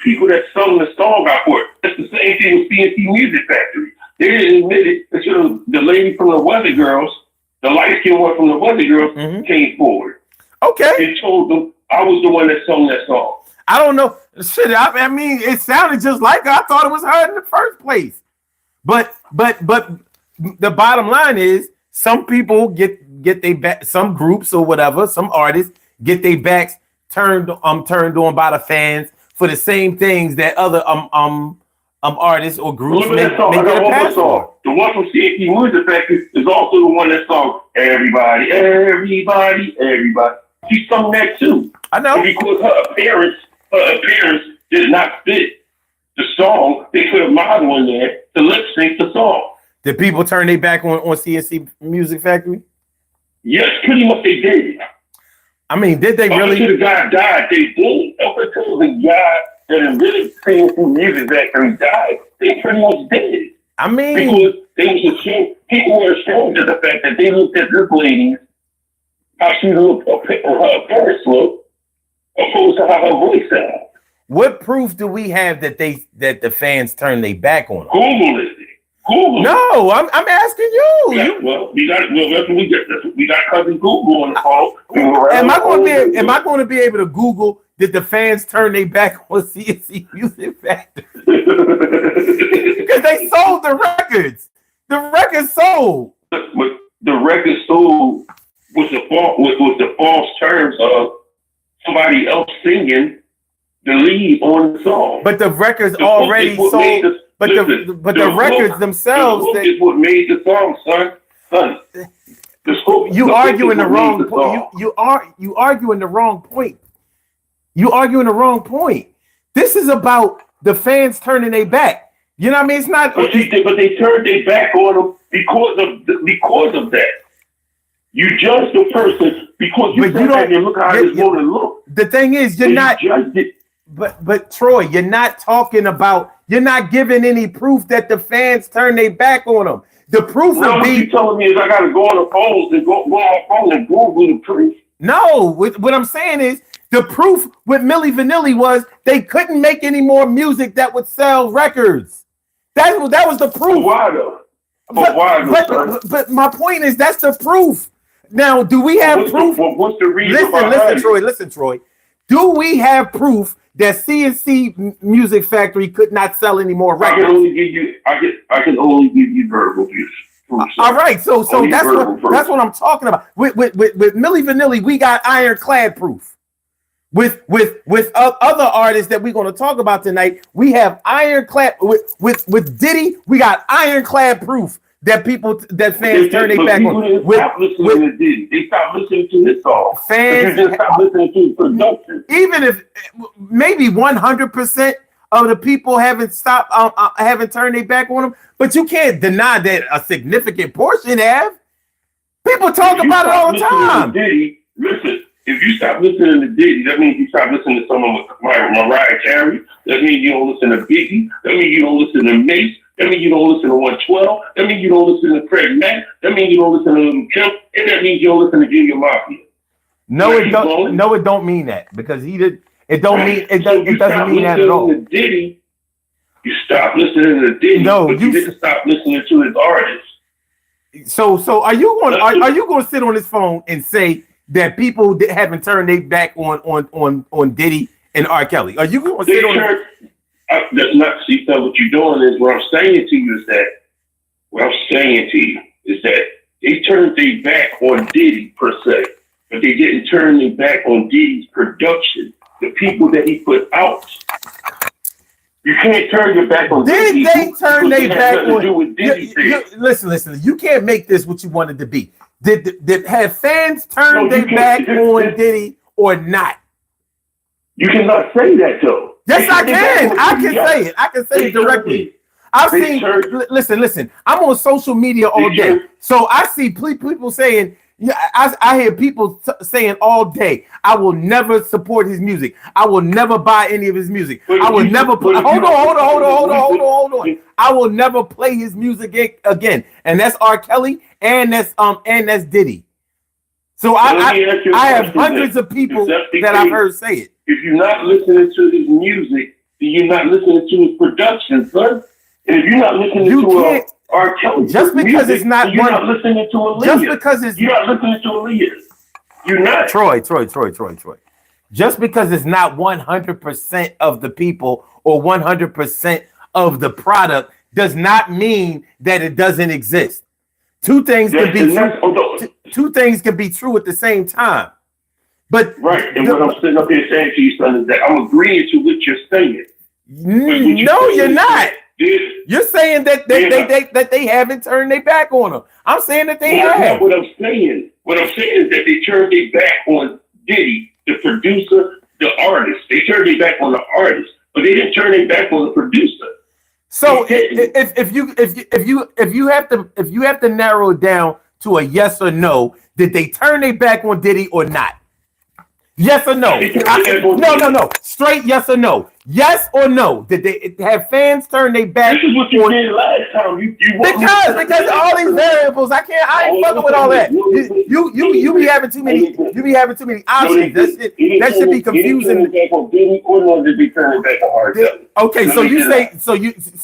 Speaker 2: people that sung the song got caught. That's the same thing with CNC Music Factory. They didn't admit it until the lady from the Weather Girls, the light skinned one from the Weather Girls, came forward.
Speaker 1: Okay.
Speaker 2: And told them I was the one that sung that song.
Speaker 1: I don't know. Shit, I mean, it sounded just like her. I thought it was her in the first place. But the bottom line is some people get their back, some groups or whatever, some artists get their backs turned on by the fans for the same things that other artists or groups may get a pass for.
Speaker 2: The one from CNC Music Factory is also the one that sung Everybody, Everybody, Everybody. She sung that too.
Speaker 1: I know.
Speaker 2: And because her appearance did not fit the song, they put a model in there to lip sync the song.
Speaker 1: Did people turn their back on CNC Music Factory?
Speaker 2: Yes, pretty much they did.
Speaker 1: I mean, did they really?
Speaker 2: Until the guy died, they did. Up until the guy that really CNC Music Factory died, they pretty much did.
Speaker 1: I mean,
Speaker 2: because they was ashamed. People were ashamed of the fact that they looked at this lady, how she looked, her appearance looked, opposed to how her voice sounded.
Speaker 1: What proof do we have that the fans turned their back on them?
Speaker 2: Google it. Google.
Speaker 1: No, I'm asking you.
Speaker 2: Yeah, well, that's what we get. We got cousin Google on the phone.
Speaker 1: Am I going to be able to Google did the fans turn their back on CNC Music Factory? Because they sold the records. The records sold.
Speaker 2: The record sold with the false terms of somebody else singing the lead on the song.
Speaker 1: But the records already sold. But the records themselves.
Speaker 2: The is what made the song, son.
Speaker 1: You arguing the wrong point. You arguing the wrong point. You arguing the wrong point. This is about the fans turning their back. You know what I mean? It's not.
Speaker 2: But they turned their back on them because of that. You judge the person because you look how this woman look.
Speaker 1: The thing is, you're not. But Troy, you're not talking about. You're not giving any proof that the fans turn their back on them. The proof would be.
Speaker 2: What you telling me is I got to go on the phone and go on the phone and Google the proof.
Speaker 1: No, what I'm saying is the proof with Milli Vanilli was they couldn't make any more music that would sell records. That was the proof.
Speaker 2: Why though?
Speaker 1: But my point is that's the proof. Now, do we have proof?
Speaker 2: What's the reason?
Speaker 1: Listen, Troy. Do we have proof that CNC Music Factory could not sell any more records?
Speaker 2: I can only give you verbal proof.
Speaker 1: All right, so that's what I'm talking about. With Milli Vanilli, we got ironclad proof. With other artists that we're going to talk about tonight, we have ironclad. With Diddy, we got ironclad proof that fans turn their back on.
Speaker 2: Stop listening to Diddy. They stopped listening to his song.
Speaker 1: Fans
Speaker 2: just stop listening to his production.
Speaker 1: Even if maybe 100% of the people haven't turned their back on him, but you can't deny that a significant portion have. People talk about it all the time.
Speaker 2: Diddy, listen. If you stop listening to Diddy, that means you stop listening to someone like Mariah Carey. That means you don't listen to Biggie. That means you don't listen to Mace. That means you don't listen to 112. That means you don't listen to Craig Mack. That means you don't listen to Kim. And that means you don't listen to Junior Mafia.
Speaker 1: No, it don't mean that because he did. It don't mean it doesn't mean that at all.
Speaker 2: To Diddy, you stop listening to Diddy. No, you didn't stop listening to his artists.
Speaker 1: So are you going to sit on this phone and say that people haven't turned their back on Diddy and R. Kelly? Are you going to sit on?
Speaker 2: That's not. See, so what you're doing is what I'm saying to you is that they turned their back on Diddy per se, but they didn't turn their back on Diddy's production. The people that he put out, You can't turn your back on
Speaker 1: Did
Speaker 2: Diddy.
Speaker 1: they turn their back on?
Speaker 2: Do with Diddy
Speaker 1: Listen. You can't make this what you wanted to be. Did have fans turn their back on Diddy or not?
Speaker 2: You cannot say that though.
Speaker 1: Yes, I can. I can say it. I can say it directly. I've seen. Listen. I'm on social media all day, so I see people saying. Yeah, I hear people saying all day, I will never support his music. I will never buy any of his music. I will never hold on. I will never play his music again. And that's R. Kelly and that's Diddy. So I have hundreds of people that I've heard say it.
Speaker 2: If you're not listening to his music, then you're not listening to his production, son. And if you're not listening to R. Kelly,
Speaker 1: just because it's not
Speaker 2: you're not listening to Aaliyah.
Speaker 1: Just because it's
Speaker 2: you're not listening to Aaliyah. You're not.
Speaker 1: Troy. Just because it's not 100% of the people or 100% of the product does not mean that it doesn't exist. Two things can be true at the same time. But
Speaker 2: right, and what I'm sitting up here saying to you, son, is that I'm agreeing to what you're saying.
Speaker 1: No, you're not. You're saying that they haven't turned their back on him. I'm saying that they have.
Speaker 2: That's not what I'm saying. What I'm saying is that they turned their back on Diddy, the producer, the artist. They turned their back on the artist, but they didn't turn their back on the producer.
Speaker 1: So if you have to narrow it down to a yes or no, did they turn their back on Diddy or not? Yes or no? No. Straight yes or no. Yes or no? Did they have fans turn their back?
Speaker 2: This is what you did last time.
Speaker 1: Because all these variables, I ain't fucking with all that. You be having too many. You be having too many options. That should be confusing. Okay, so you say so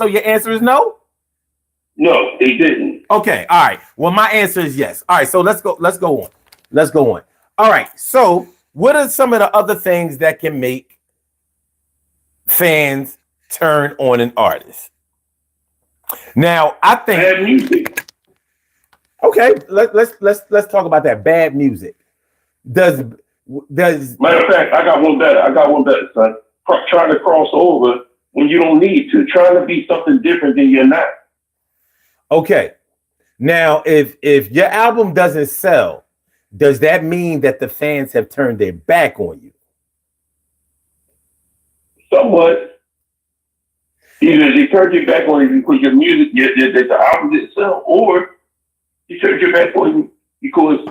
Speaker 1: your answer is no?
Speaker 2: No, they didn't.
Speaker 1: Okay, all right. Well, my answer is yes. All right, so let's go on. All right, so what are some of the other things that can make fans turn on an artist? Now, I think
Speaker 2: bad music.
Speaker 1: Okay, let's talk about that. Bad music. Does
Speaker 2: matter of fact, I got one better, son. Trying to cross over when you don't need to. Trying to be something different than you're not.
Speaker 1: Okay. Now, if your album doesn't sell, does that mean that the fans have turned their back on you?
Speaker 2: Somewhat. Either they turned your back on you because your music, the album didn't sell, or you turned your back on you because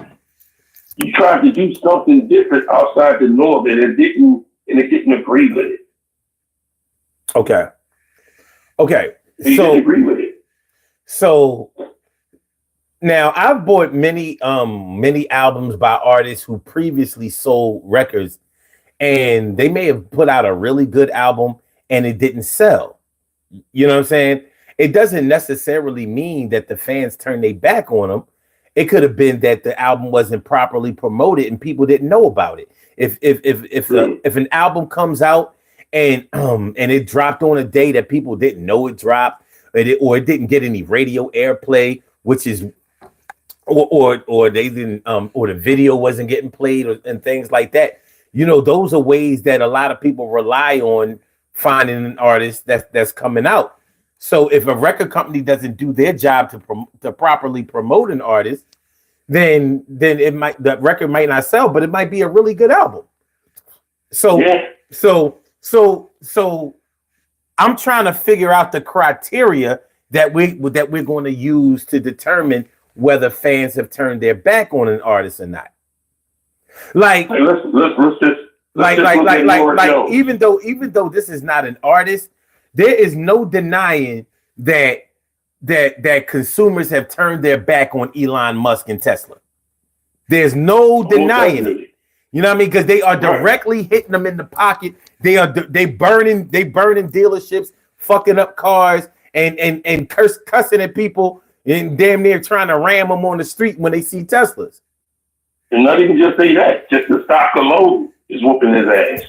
Speaker 2: you tried to do something different outside the norm and it didn't agree with it.
Speaker 1: Okay.
Speaker 2: You didn't agree with it.
Speaker 1: So now I've bought many albums by artists who previously sold records, and they may have put out a really good album and it didn't sell. You know what I'm saying? It doesn't necessarily mean that the fans turned their back on them. It could have been that the album wasn't properly promoted and people didn't know about it. If an album comes out and it dropped on a day that people didn't know it dropped, or it didn't get any radio airplay, which is or they didn't or the video wasn't getting played and things like that. You know, those are ways that a lot of people rely on finding an artist that's coming out. So if a record company doesn't do their job to properly promote an artist, then the record might not sell, but it might be a really good album. So I'm trying to figure out the criteria that we're going to use to determine whether fans have turned their back on an artist or not. Like,
Speaker 2: let's just
Speaker 1: even though this is not an artist, there is no denying that consumers have turned their back on Elon Musk and Tesla. There's no denying it. You know what I mean? Because they are directly hitting them in the pocket. They burning dealerships, fucking up cars, and cussing at people, and damn near trying to ram them on the street when they see Teslas.
Speaker 2: And not even just say that, just the stock alone is whooping his ass.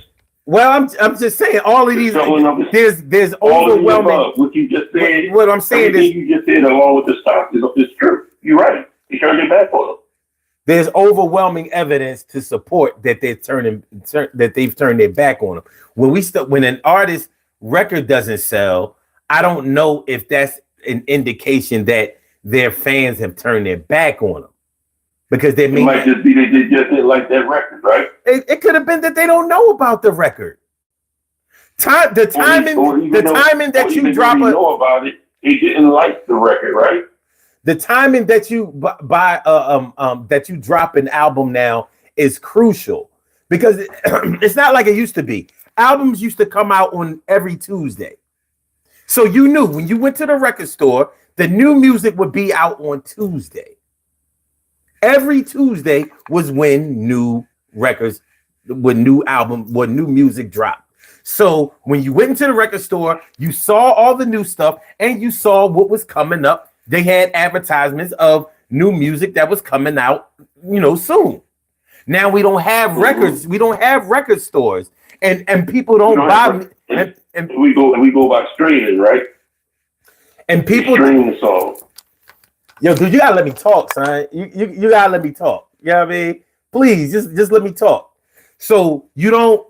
Speaker 1: Well, I'm just saying all of these. There's overwhelming.
Speaker 2: What you just said.
Speaker 1: What I'm saying is
Speaker 2: you just said along with the stock is true. You're right. You turned your back on them.
Speaker 1: There's overwhelming evidence to support that they've turned their back on them. When an artist record doesn't sell, I don't know if that's an indication that their fans have turned their back on them. Because they
Speaker 2: might just be they just didn't like that record, right?
Speaker 1: It could have been that they don't know about the record. The timing that you drop
Speaker 2: know about it, he didn't like the record, right?
Speaker 1: The timing that you buy that you drop an album now is crucial because it's not like it used to be. Albums used to come out on every Tuesday. So you knew when you went to the record store, the new music would be out on Tuesday. Every Tuesday was when new records, when new music dropped. So when you went into the record store, you saw all the new stuff and you saw what was coming up. They had advertisements of new music that was coming out, soon. Now we don't have records. We don't have record stores, and people don't buy. And
Speaker 2: we go by streaming, right?
Speaker 1: And people
Speaker 2: stream the song.
Speaker 1: Yo, dude, you gotta let me talk, son. You gotta let me talk. You know what I mean? Please, just let me talk. So we don't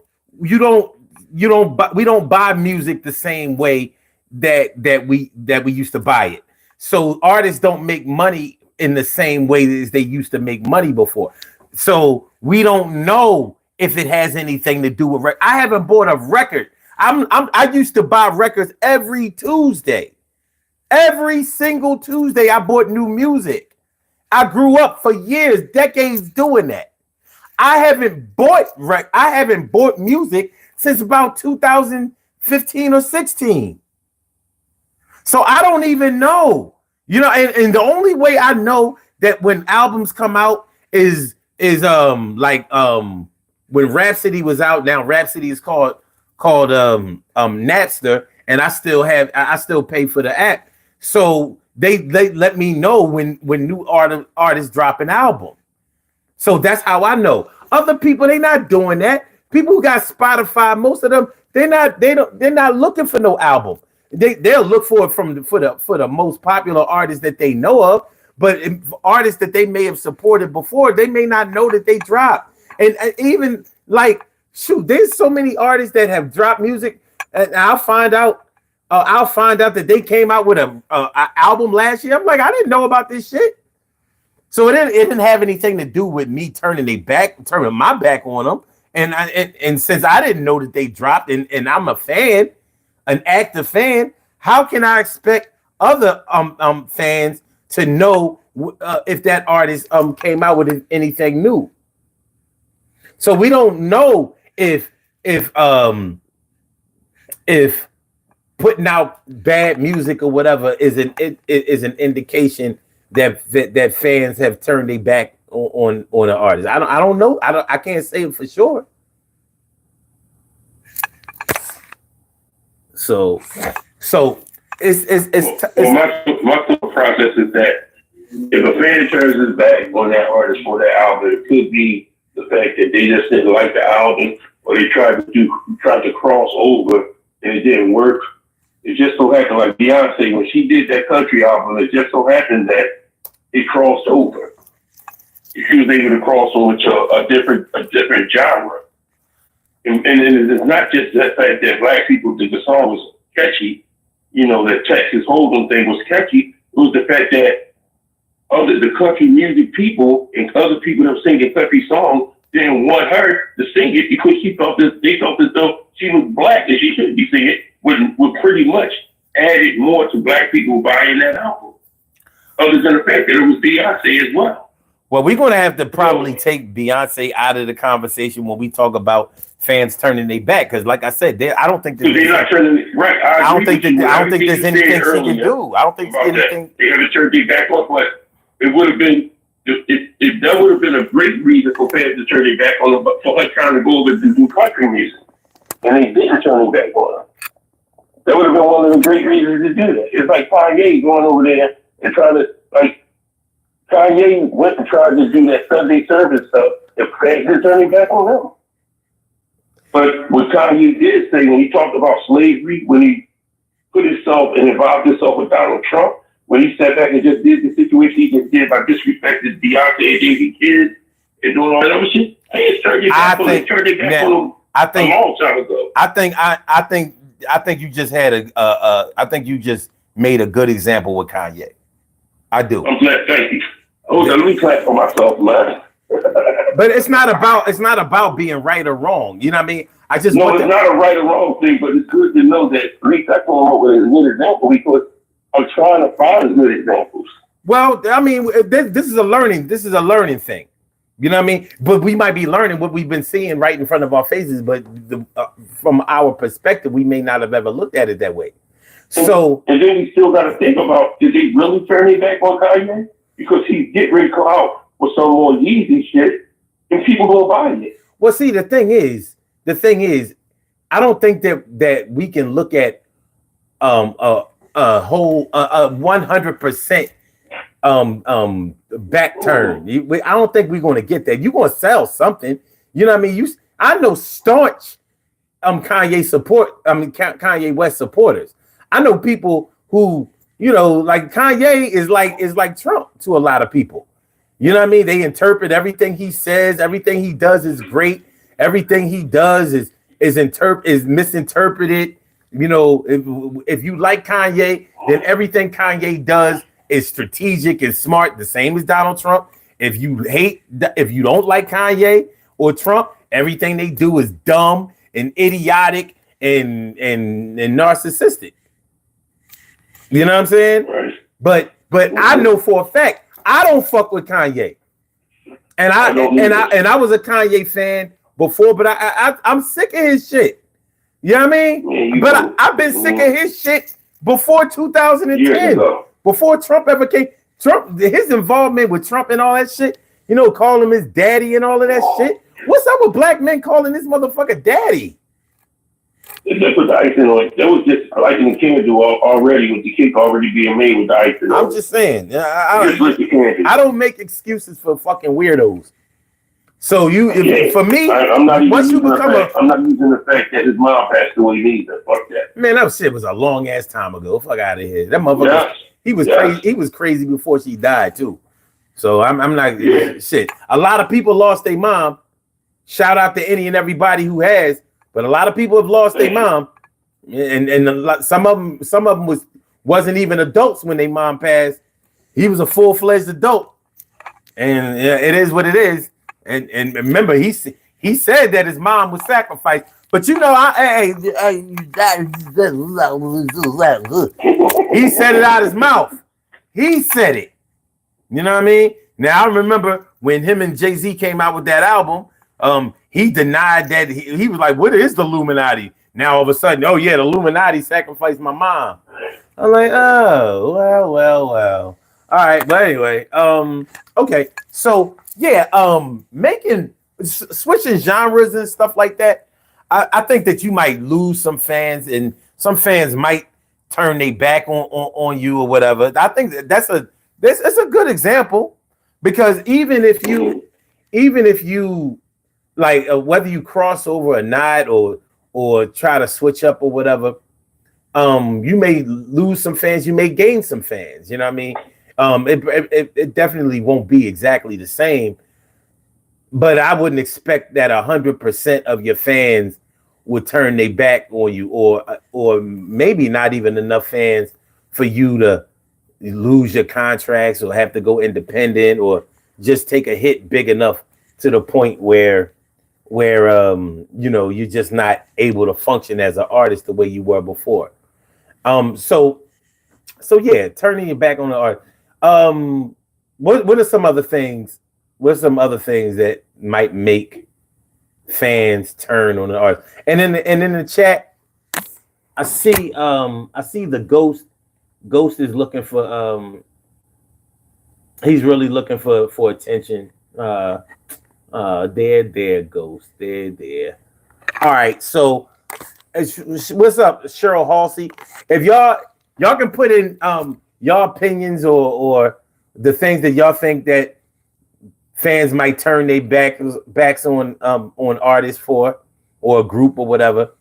Speaker 1: buy music the same way that we used to buy it. So artists don't make money in the same way as they used to make money before. So we don't know if it has anything to do with record. I haven't bought a record. I used to buy records every Tuesday. Every single Tuesday, I bought new music. I grew up for years, decades doing that. I haven't bought music since about 2015 or 16. So I don't even know, and the only way I know that when albums come out is when Rhapsody was out. Now Rhapsody is called Napster, and I still pay for the app. So they let me know when new artists drop an album. So that's how I know. Other people, they're not doing that. People who got Spotify, most of them, they're not looking for no album. They'll look for it for the most popular artists that they know of, but artists that they may have supported before, they may not know that they dropped. And even there's so many artists that have dropped music, and I'll find out that they came out with a album last year. I'm like, I didn't know about this shit. So it didn't have anything to do with me turning my back on them. And since I didn't know that they dropped, and I'm a fan, an active fan, how can I expect other fans to know if that artist came out with anything new? So we don't know if putting out bad music or whatever is an indication that fans have turned their back on an artist. I don't know. I can't say it for sure. So it's
Speaker 2: my thought process is that if a fan turns his back on that artist for that album, it could be the fact that they just didn't like the album, or they tried to cross over and it didn't work. It just so happened, like Beyonce, when she did that country album, it just so happened that it crossed over. She was able to cross over to a different genre. And it's not just the fact that black people did the song was catchy, that Texas Hold'em thing was catchy. It was the fact that the country music people and other people that were singing country songs didn't want her to sing it because they felt as though she was black and she shouldn't be singing it. Would pretty much added more to black people buying that album, other than the fact that it was Beyonce as well.
Speaker 1: Well, we're going to have to probably take Beyonce out of the conversation when we talk about fans turning their back, because, like I said, I don't think they're
Speaker 2: not turning right. I don't think
Speaker 1: there's anything she can do. I don't think there's anything
Speaker 2: they haven't turned their back on. But it would have been that would have been a great reason for fans to turn their back on them, but for her trying to go over to do country music, and they didn't turn their back on her. That would have been one of the great reasons to do that. It's like Kanye going over there and trying to, Kanye went and tried to do that Sunday service stuff. The fans didn't turn their back on him. But what Kanye did say when he talked about slavery, when he put himself and involved himself with Donald Trump, when he sat back and just did the situation he just did by disrespecting Beyonce and Jay-Z kids and doing all that other shit, they turned their back on him. Turned their back on him a long time ago.
Speaker 1: I think I think you just had I think you just made a good example with Kanye. I do.
Speaker 2: I'm glad. Thank you. Oh, let me clap for myself, man.
Speaker 1: But it's not about being right or wrong. You know what I mean? I just
Speaker 2: no, it's not a right or wrong thing, but it's good to know that at least I come up with a good example because I'm trying to find good examples.
Speaker 1: Well, I mean, this is a learning thing. You know what I mean? But we might be learning what we've been seeing right in front of our faces, but from our perspective, we may not have ever looked at it that way. So,
Speaker 2: and then we still got to think about, did they really turn their back on Kanye? Because he's getting ready to come out with some more Yeezy shit, and people gonna buy it.
Speaker 1: Well, see, the thing is, I don't think that we can look at a whole 100% back turn. I don't think we're going to get that. You're going to sell something. You know what I mean? I know staunch Kanye West supporters. I know people who, you know, like Kanye is like Trump to a lot of people. You know what I mean? They interpret everything he says, everything he does is great. Everything he does is misinterpreted. You know, if you like Kanye, then everything Kanye does is strategic and smart, the same as Donald Trump. If you don't like Kanye or Trump, everything they do is dumb and idiotic and narcissistic. You know what I'm saying?
Speaker 2: Right.
Speaker 1: But I know for a fact I don't fuck with Kanye, and I was a Kanye fan before, but I'm sick of his shit. You know what I mean? But I've been sick of his shit before 2010, before Trump ever came. Trump, his involvement with Trump and all that shit. You know, calling him his daddy and all of that shit. What's up with black men calling this motherfucker daddy?
Speaker 2: It's just with the icing on it. That was just like in the King do already, with the cake already being made with the icing on it.
Speaker 1: I'm just saying. I don't make excuses for fucking weirdos. So for me,
Speaker 2: I'm not using the fact that his mom passed away either. Fuck that.
Speaker 1: Man, that shit was a long ass time ago. Fuck out of here. That motherfucker, he was crazy. He was crazy before she died too. So I'm not shit. A lot of people lost their mom. Shout out to any and everybody who has. But a lot of people have lost their mom, and some of them wasn't even adults when their mom passed. He was a full-fledged adult, and it is what it is. And remember, he said that his mom was sacrificed. But you know, he said it out his mouth. He said it. You know what I mean? Now I remember when him and Jay-Z came out with that album. He denied that he was like, "What is the Illuminati?" Now all of a sudden, oh yeah, the Illuminati sacrificed my mom. I'm like, oh well. All right, but anyway, okay, so yeah, switching genres and stuff like that. I think that you might lose some fans, and some fans might turn their back on you or whatever. I think that's a good example, because even if you like whether you cross over or not, or try to switch up or whatever, you may lose some fans, you may gain some fans. You know what I mean? It definitely won't be exactly the same, but I wouldn't expect that 100% of your fans would turn their back on you, or maybe not even enough fans for you to lose your contracts or have to go independent or just take a hit big enough to the point where you know, you're just not able to function as an artist the way you were before. So yeah, turning your back on the art. What are some other things? What are some other things that might make fans turn on the art? And in the chat, I see the Ghost. Ghost is looking for he's really looking for attention. There, Ghost. There. All right, so what's up, Cheryl Halsey? If y'all can put in y'all opinions or the things that y'all think that fans might turn their backs on artists for, or a group or whatever.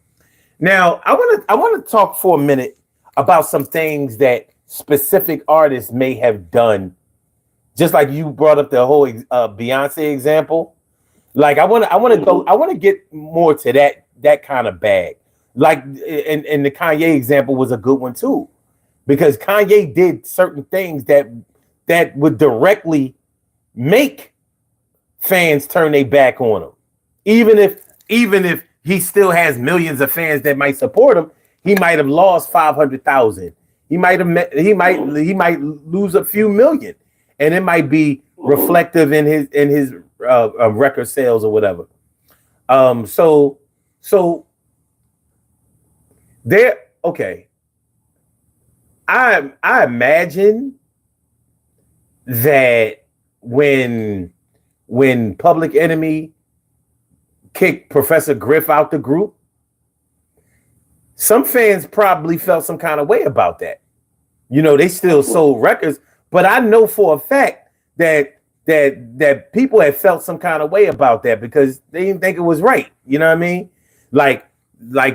Speaker 1: Now, I want to talk for a minute about some things that specific artists may have done. Just like you brought up the whole Beyonce example. Like I want to get more to that kind of bag. Like, and the Kanye example was a good one too, because Kanye did certain things that would directly make fans turn their back on him. Even if he still has millions of fans that might support him, he might have lost 500,000. He might lose a few million, and it might be reflective in his record sales or whatever. So there. Okay, I imagine that when Public Enemy kicked Professor Griff out the group, some fans probably felt some kind of way about that. You know, they still sold records, but I know for a fact that people had felt some kind of way about that because they didn't think it was right. You know what I mean? Like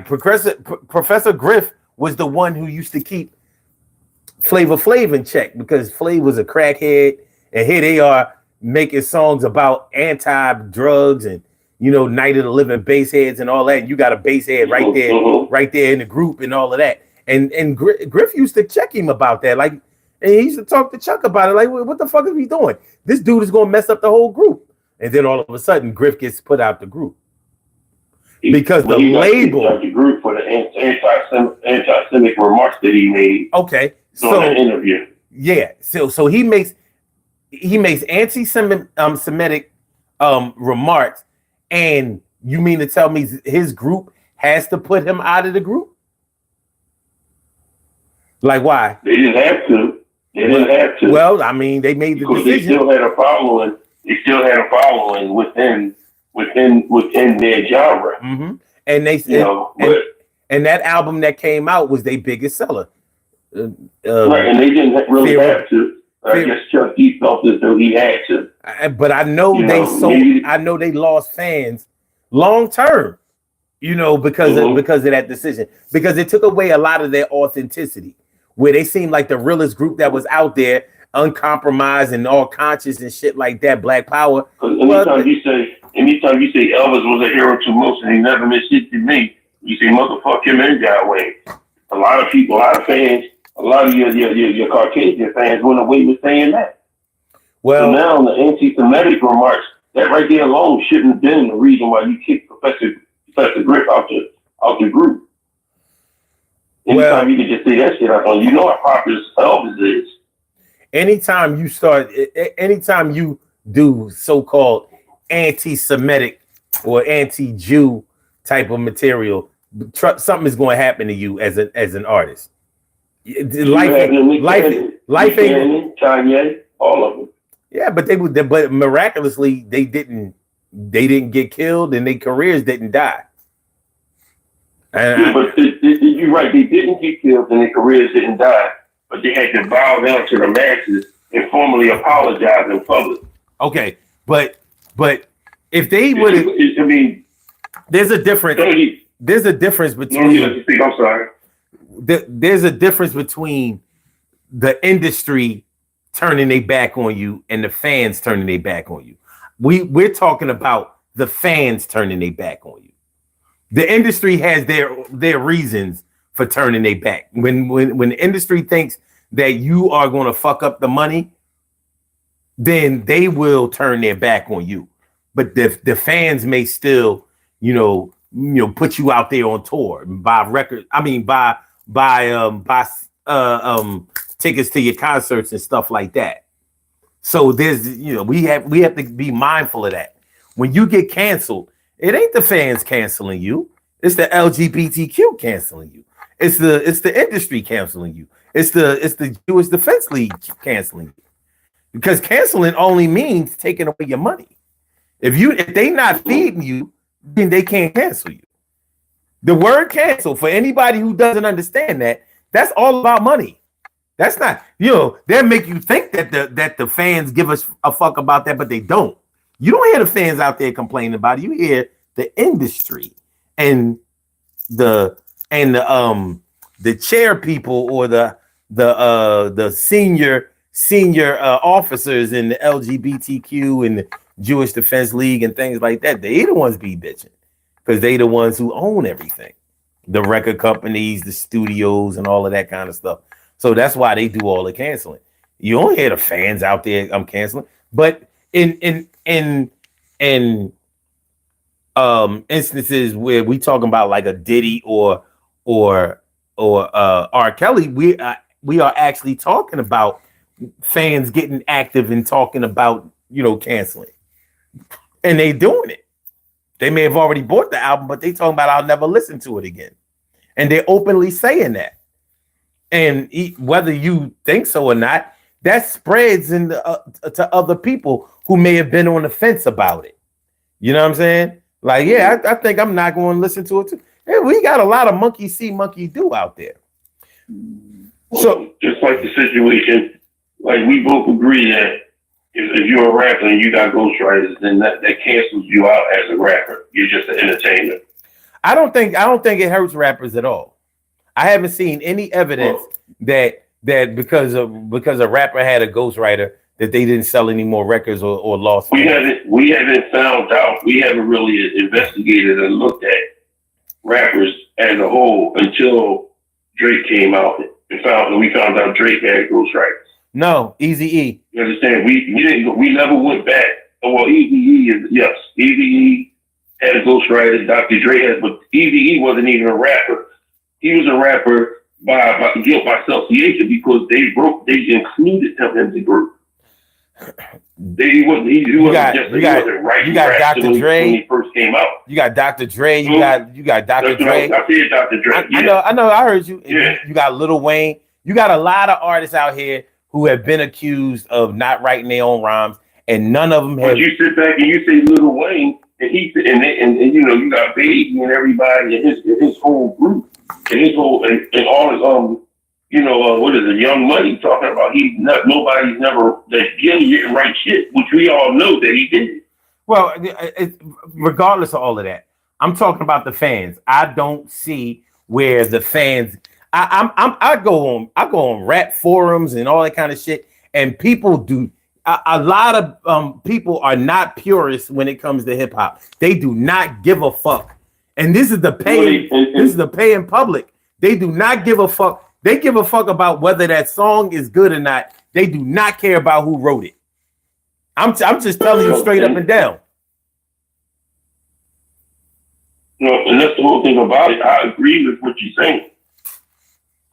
Speaker 1: Professor Griff was the one who used to keep Flavor Flav in check because Flav was a crackhead, and here they are making songs about anti-drugs and, you know, Night of the Living Bassheads and all that. And you got a basshead right there in the group and all of that. And Griff used to check him about that. Like, and he used to talk to Chuck about it. Like, what the fuck is he doing? This dude is going to mess up the whole group. And then all of a sudden, Griff gets put out the group because the label,
Speaker 2: the group for the anti-Semitic remarks that he made.
Speaker 1: Okay,
Speaker 2: so the interview.
Speaker 1: Yeah, so he makes anti-Semitic remarks, and you mean to tell me his group has to put him out of the group? Like, why?
Speaker 2: They didn't have to.
Speaker 1: Well, I mean, they made the decision.
Speaker 2: They still had a following. They still had a following within their genre.
Speaker 1: Mm-hmm. And they and that album that came out was their biggest seller.
Speaker 2: Right, and they didn't really have to. I guess Chuck D felt as though he had to.
Speaker 1: But I know I know they lost fans long term. You know, because of that decision, because it took away a lot of their authenticity, where they seemed like the realest group that was out there, uncompromised and all conscious and shit like that. Black Power.
Speaker 2: Anytime you say Elvis was a hero to most and he never missed shit to me, you say motherfuck him any that way. A lot of people, a lot of fans, a lot of your Caucasian fans went away with saying that. Well, so now the anti-Semitic remarks, that right there alone shouldn't have been the reason why you kicked Professor Griff out the group. Anytime you can just say that shit out on, you know how popular Elvis is.
Speaker 1: Anytime you do so-called anti-Semitic or anti-Jew type of material, something is going to happen to you as an artist. Life ain't
Speaker 2: Kanye, all of them.
Speaker 1: Yeah, but but miraculously they didn't get killed and their careers didn't die.
Speaker 2: But you're right, they didn't get killed and their careers didn't die, but they had to bow down to the masses and formally apologize in public.
Speaker 1: Okay, but if they would have, I mean, there's a difference. There's a difference between.
Speaker 2: I'm sorry.
Speaker 1: There's a difference between the industry turning their back on you and the fans turning their back on you. We're talking about the fans turning their back on you. The industry has their reasons for turning their back. When the industry thinks that you are going to fuck up the money, then they will turn their back on you. But the fans may still, put you out there on tour, buy records. I mean, buy tickets to your concerts and stuff like that. So there's, we have to be mindful of that. When you get canceled, it ain't the fans canceling you. It's the LGBTQ canceling you. It's the industry canceling you. It's the Jewish Defense League canceling you. Because canceling only means taking away your money. If they not feeding you, then they can't cancel you. The word cancel, for anybody who doesn't understand that, that's all about money. That's not, they'll make you think that the fans give us a fuck about that, but they don't. You don't hear the fans out there complaining about it. You hear the industry and the chair people or the senior officers in the LGBTQ and the Jewish Defense League and things like that. They the ones be bitching because they the ones who own everything. the record companies, the studios, and all of that kind of stuff. So that's why they do all the canceling. You don't hear the fans out there, I'm canceling. But in instances where we talking about like a Diddy or R. Kelly, we are actually talking about fans getting active and talking about, you know, canceling, and they doing it. They may have already bought the album, but they talking about I'll never listen to it again, and they're openly saying that. And whether you think so or not, that spreads to other people who may have been on the fence about it. You know what I'm saying? Like, yeah, I think I'm not going to listen to it too. Hey, we got a lot of monkey see, monkey do out there.
Speaker 2: So just like the situation, like we both agree that if you're a rapper and you got ghostwriters, then that cancels you out as a rapper. You're just an entertainer.
Speaker 1: I don't think it hurts rappers at all. I haven't seen any evidence that because a rapper had a ghostwriter that they didn't sell any more records or lost.
Speaker 2: We haven't found out. We haven't really investigated and looked at rappers as a whole until Drake came out and we found out Drake had ghostwriters.
Speaker 1: No, Eazy-E. You
Speaker 2: understand? We never went back. Well, Eazy-E is, yes, Eazy-E had a ghostwriter. Dr. Dre had, but Eazy-E wasn't even a rapper. He was a rapper by guilt by association because they included him in the group. He wasn't
Speaker 1: Dr. Dre
Speaker 2: when he first came out.
Speaker 1: You got Dr. Dre. You got Dr. Dre.
Speaker 2: I said Dr. Dre.
Speaker 1: I know. I heard you.
Speaker 2: Yeah.
Speaker 1: You got Lil Wayne. You got a lot of artists out here who have been accused of not writing their own rhymes, and none of them have.
Speaker 2: But you sit back and you say Lil Wayne, and you know you got Baby and everybody and his whole group and his whole and all his what is it, Young Money talking about nobody's never that Gilly didn't write shit, which we all know that he did.
Speaker 1: Well, regardless of all of that, I'm talking about the fans. I don't see where the fans. I go on rap forums and all that kind of shit, and people do. A lot of people are not purists when it comes to hip hop. They do not give a fuck, and this is the paying public. They do not give a fuck. They give a fuck about whether that song is good or not. They do not care about who wrote it. I'm just telling you straight up and down.
Speaker 2: No, and that's the whole thing about it. I agree with what you're saying.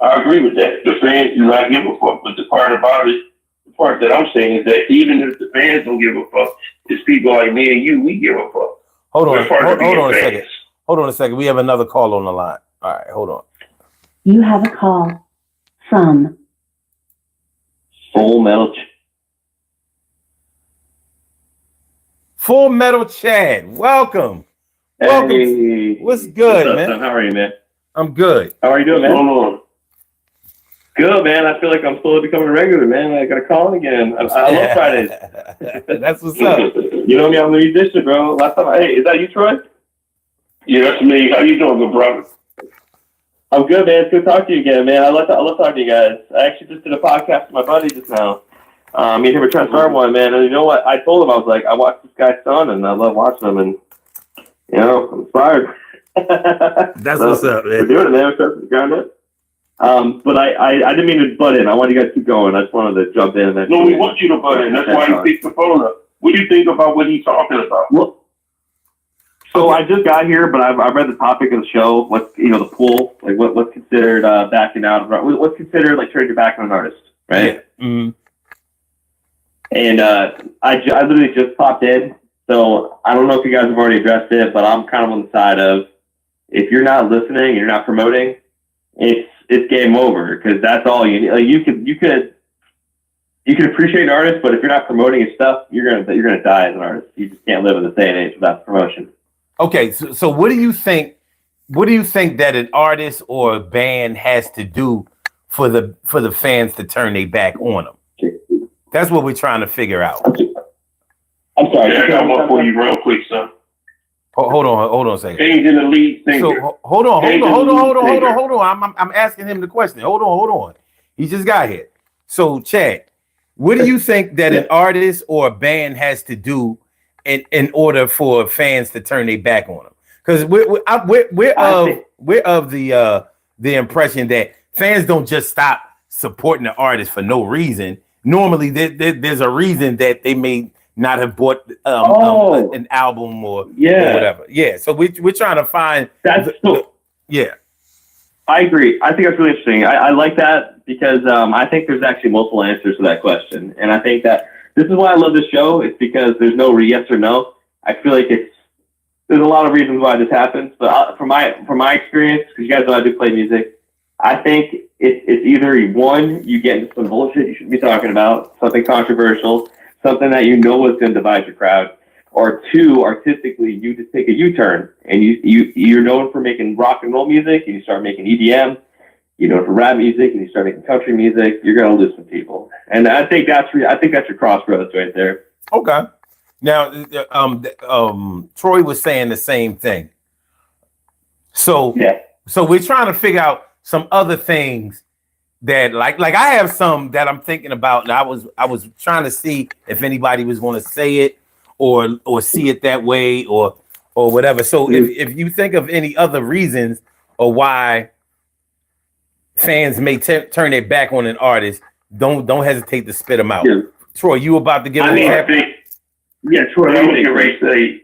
Speaker 2: I agree with that. The fans do not give a fuck. But the part about it, the part that I'm saying is that even if the fans don't give a fuck, it's people like me and you, we give a fuck.
Speaker 1: Hold on a second. Hold on a second. We have another call on the line. All right, hold on.
Speaker 3: You have a call from
Speaker 2: Full Metal.
Speaker 1: Full Metal Chad. Welcome.
Speaker 2: Hey.
Speaker 1: What's good, man?
Speaker 2: How are you, man?
Speaker 1: I'm good.
Speaker 2: How are you doing, man? Good, man. I feel like I'm slowly becoming a regular, man. I got to call in again. I love Fridays.
Speaker 1: That's what's up.
Speaker 2: You know me, I'm a musician, bro. Hey, is that you, Troy? Yeah, that's me. How you doing, good brother? I'm good, man. It's good to talk to you again, man. I love talking to you guys. I actually just did a podcast with my buddy just now. Me and him were trying to start one, man. And you know what? I told him, I was like, I watched this guy's son, and I love watching him, and, you know, I'm inspired.
Speaker 1: That's what's up, man.
Speaker 2: We're doing it, man. We're ground it. But I didn't mean to butt in. I wanted you guys to keep going. I just wanted to jump in. No, we want you to butt in. That's why you picked the phone up. What do you think about what he's talking about? Well, so I just got here, but I've read the topic of the show. What's, the pool, like what's considered backing out, what's considered like turning your back on an artist, right?
Speaker 1: Yeah. Mm-hmm.
Speaker 2: And I literally just popped in, so I don't know if you guys have already addressed it, but I'm kind of on the side of if you're not listening and you're not promoting, it's game over, because that's all you need. Like you could appreciate an artist, but if you're not promoting his stuff, you're gonna die as an artist. You just can't live in this day and age without promotion. Okay, so what do you think? What do you think that an artist or a band has to do for the fans to turn their back on them? That's what we're trying to figure out. I'm sorry. I got one for you real quick, son. Hold on a second. Change in the lead singer.
Speaker 1: So hold on. I'm asking him the question. Hold on. He just got here. So Chad, what do you think that an artist or a band has to do in order for fans to turn their back on them? because we're of the impression that fans don't just stop supporting the artist for no reason. Normally, there's a reason that they may not have bought an album or whatever. Yeah, so we're trying to find yeah.
Speaker 4: I agree. I think that's really interesting. I like that because I think there's actually multiple answers to that question, and I think that this is why I love this show. It's because there's no yes or no. I feel like there's a lot of reasons why this happens, but from my experience, because you guys know I do play music, I think it's either one, you get into some bullshit you shouldn't be talking about, something controversial, something that you know is going to divide your crowd, or two, artistically, you just take a U-turn and you're known for making rock and roll music, and you start making EDM. You're known for rap music, and you start making country music. You're going to lose some people, and I think that's your crossroads right there.
Speaker 1: Okay. Now, Troy was saying the same thing. So we're trying to figure out some other things that like I have some that I'm thinking about, and I was trying to see if anybody was going to say it or see it that way or whatever. So if you think of any other reasons or why fans may turn their back on an artist, don't hesitate to spit them out. Yeah. Troy, you about to give an example?
Speaker 2: Troy, I was going to say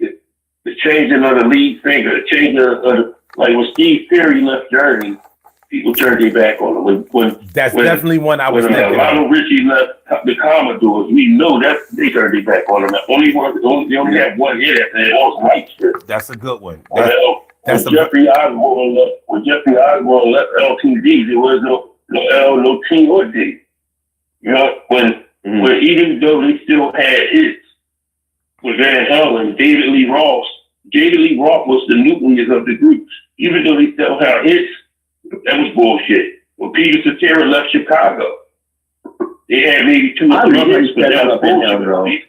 Speaker 2: the changing of the lead singer, the changing of like when Steve Perry left Journey, people turned their back on him. When
Speaker 1: definitely one I was thinking.
Speaker 2: Lionel Richie left the Commodores, we know that they turned their back on him. They only had one hit after that. Was White Strip.
Speaker 1: That's a good one.
Speaker 2: When Jeffrey Osborne left LTD, there was no L, no T or D. You know, when even though they still had hits with Van Halen, David Lee Roth was the nucleus of the group. Even though they still had hits, that was bullshit. When Peter Cetera left Chicago, they had maybe 2 or 3 hits, but that was bullshit.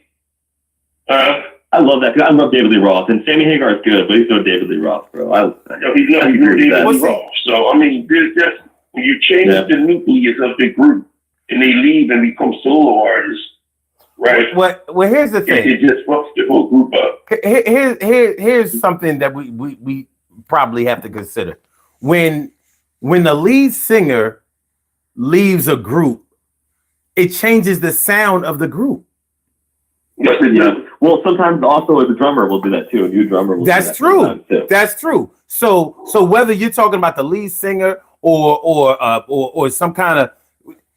Speaker 4: I love that. I love David Lee Roth, and Sammy Hagar is good, but he's no David Lee Roth, bro.
Speaker 2: He's not David Lee Roth. So I mean, there's just when you change the nucleus of the group and they leave and become solo artists, right?
Speaker 1: Well, here's the thing.
Speaker 2: It just fucks the whole group up.
Speaker 1: Here's something that we probably have to consider. When the lead singer leaves a group, it changes the sound of the group.
Speaker 2: Yes, it does.
Speaker 4: Well, sometimes also as a drummer will do that too. A new drummer will do that too.
Speaker 1: That's true. So whether you're talking about the lead singer or some kind of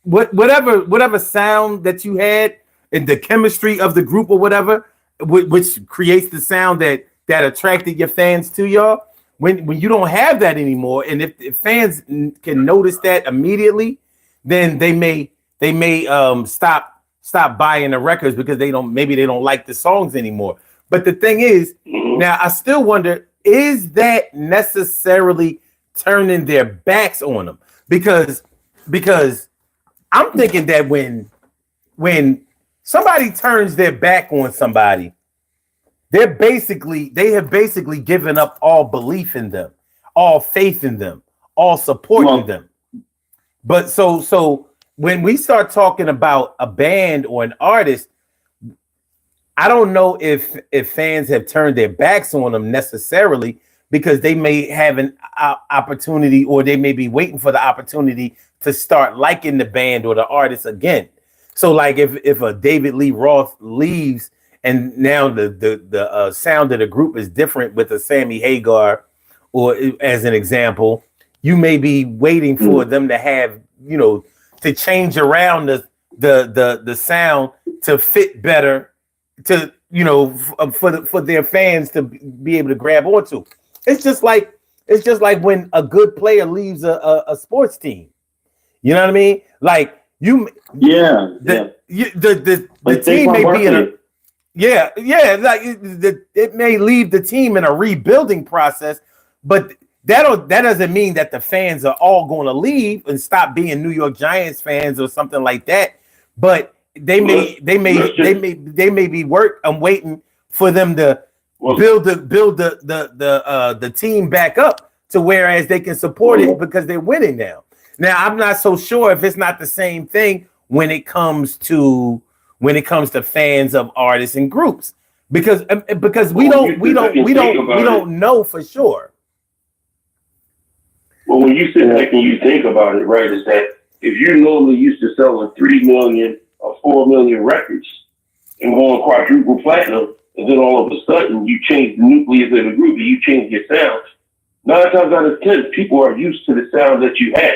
Speaker 1: whatever sound that you had in the chemistry of the group or whatever, which creates the sound that attracted your fans to y'all. When you don't have that anymore, and if fans can notice that immediately, then they may stop buying the records because they don't like the songs anymore. But the thing is, now I still wonder, is that necessarily turning their backs on them? Because I'm thinking that when somebody turns their back on somebody, they have basically given up all belief in them, all faith in them, all support in them. But so when we start talking about a band or an artist, I don't know if fans have turned their backs on them necessarily, because they may have an opportunity, or they may be waiting for the opportunity to start liking the band or the artist again. So like if a David Lee Roth leaves, and now the sound of the group is different with a Sammy Hagar, or as an example, you may be waiting for them to have, to change around the sound to fit better, to for their fans to be able to grab onto. It's just like when a good player leaves a sports team. You know what I mean? Like the team may be in a like it may leave the team in a rebuilding process, but that doesn't mean that the fans are all going to leave and stop being New York Giants fans or something like that. But they may be waiting for them to build the team back up to whereas they can support it because they're winning now. Now I'm not so sure if it's not the same thing when it comes to fans of artists and groups, because we don't know for sure.
Speaker 2: Well, when you sit back and you think about it, right, is that if you're normally used to selling 3 million or 4 million records and going quadruple platinum, and then all of a sudden you change the nucleus of the group and you change your sound, 9 times out of 10, people are used to the sound that you have.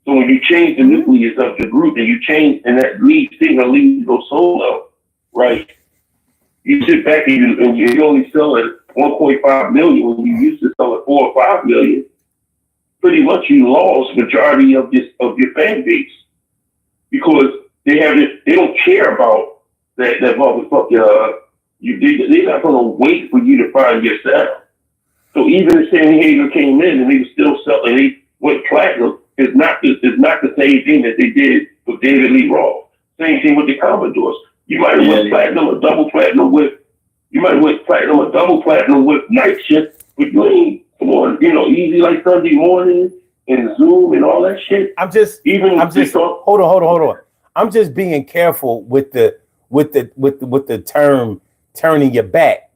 Speaker 2: So when you change the nucleus of the group and you change, and that lead singer leads goes solo, right? You sit back and you only sell at 1.5 million when you used to sell at 4 or 5 million. Pretty much you lost majority of your fan base because they don't care about that motherfucker. They're not gonna wait for you to find your sound. So even if San Diego came in and they were still selling, they went platinum. It's not the same thing that they did with David Lee Roth. Same thing with the Commodores. You might have went platinum or double platinum with. You might have went platinum or double platinum with Night Shift, but you ain't. Come on, Easy Like Sunday Morning and Zoom and all that shit.
Speaker 1: Hold on. I'm just being careful with the term turning your back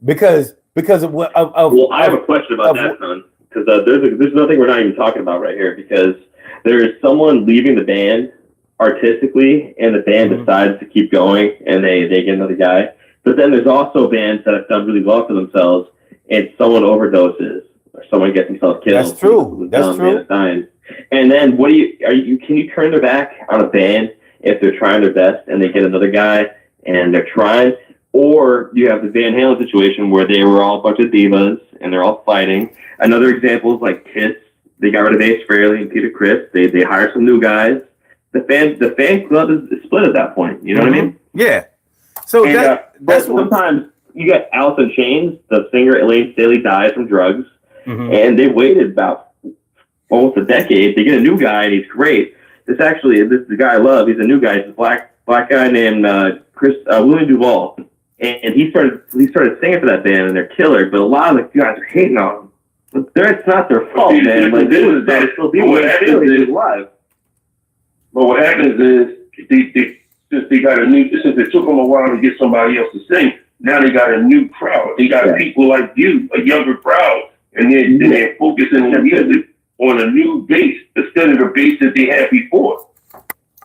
Speaker 1: because of what.
Speaker 4: Well, I have a question about that, son. Because there's nothing we're not even talking about right here. Because there is someone leaving the band artistically, and the band decides to keep going, and they get another guy. But then there's also bands that have done really well for themselves, and someone overdoses or someone gets themselves killed.
Speaker 1: That's true. That's true.
Speaker 4: And then can you turn their back on a band if they're trying their best and they get another guy and they're trying? Or you have the Van Halen situation where they were all a bunch of divas and they're all fighting. Another example is like Kiss. They got rid of Ace Frehley and Peter Criss. They hired some new guys. The fan club is split at that point. You know what I mean?
Speaker 1: Yeah. So that's
Speaker 4: sometimes you got Alice in Chains. The singer Elaine Staley died from drugs, and they waited about almost a decade to get a new guy, and he's great. This is the guy I love. He's a new guy. He's a black guy named William Duvall, and he started singing for that band, and they're killer. But a lot of the guys are hating on him. But it's not their fault, man. Like they would still be live.
Speaker 2: But what happens is since they took them a while to get somebody else to sing, now they got a new crowd. They got people like you, a younger crowd, and they're focusing on music on a new base instead of the base that they had before.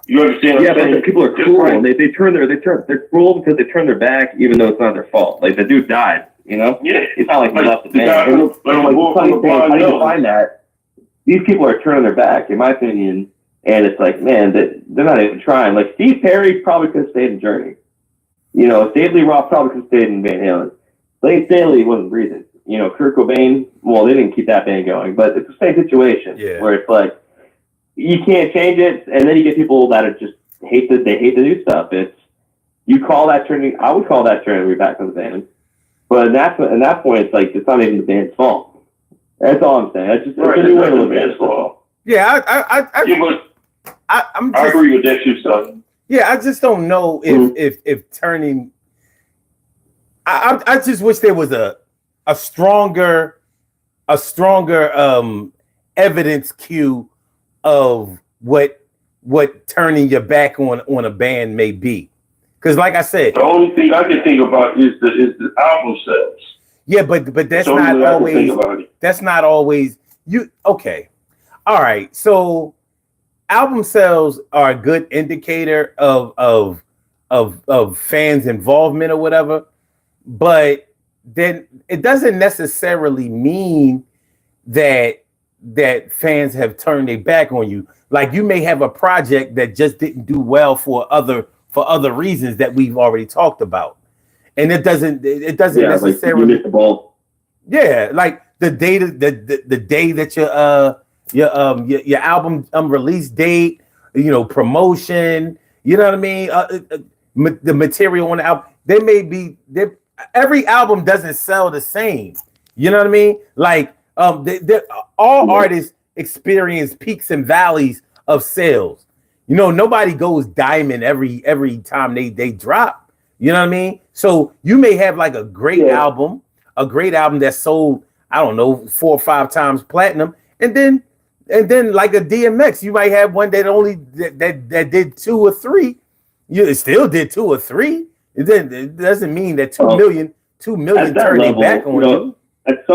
Speaker 2: You understand what I'm saying?
Speaker 4: But people are cruel. Right. They're cruel because they turn their back even though it's not their fault. Like the dude died, Yeah. It's not like he left the band. How do you find that? These people are turning their back, in my opinion, and it's like, man, they're not even trying. Like Steve Perry probably could have stayed in Journey. David Lee Roth probably could have stayed in Van Halen. Lane Staley wasn't breathing. Kurt Cobain, well, they didn't keep that band going, but it's the same situation where it's like, you can't change it, and then you get people that are just hate the new stuff. You call that turning. I would call that turning back to the band, but at that point, it's like it's not even the band's fault. That's all I'm saying. It's just a new way to look at it.
Speaker 1: Yeah,
Speaker 2: I agree with that too, son.
Speaker 1: Yeah, I just don't know if turning. I just wish there was a stronger evidence cue of what turning your back on a band may be, because like I said,
Speaker 2: the only thing I can think about is the album sales.
Speaker 1: Yeah, but that's not always. That's not always you. Okay, all right. So album sales are a good indicator of fans' involvement or whatever, but then it doesn't necessarily mean that fans have turned their back on you. Like you may have a project that just didn't do well for other reasons that we've already talked about, and it doesn't necessarily. Like you missed the ball. Yeah, like the day that your album release date, promotion. You know what I mean? The material on the album. Every album doesn't sell the same. You know what I mean? Like all artists experience peaks and valleys of sales. Nobody goes diamond every time they drop. You know what I mean? So you may have like a great album that sold, I don't know, 4 or 5 times platinum, and then like a DMX, you might have one that only that did 2 or 3. You still did 2 or 3. It doesn't mean that 2
Speaker 4: Well,
Speaker 1: million
Speaker 4: at that
Speaker 1: turn their
Speaker 4: level,
Speaker 1: back on
Speaker 4: you
Speaker 1: you.
Speaker 4: know, at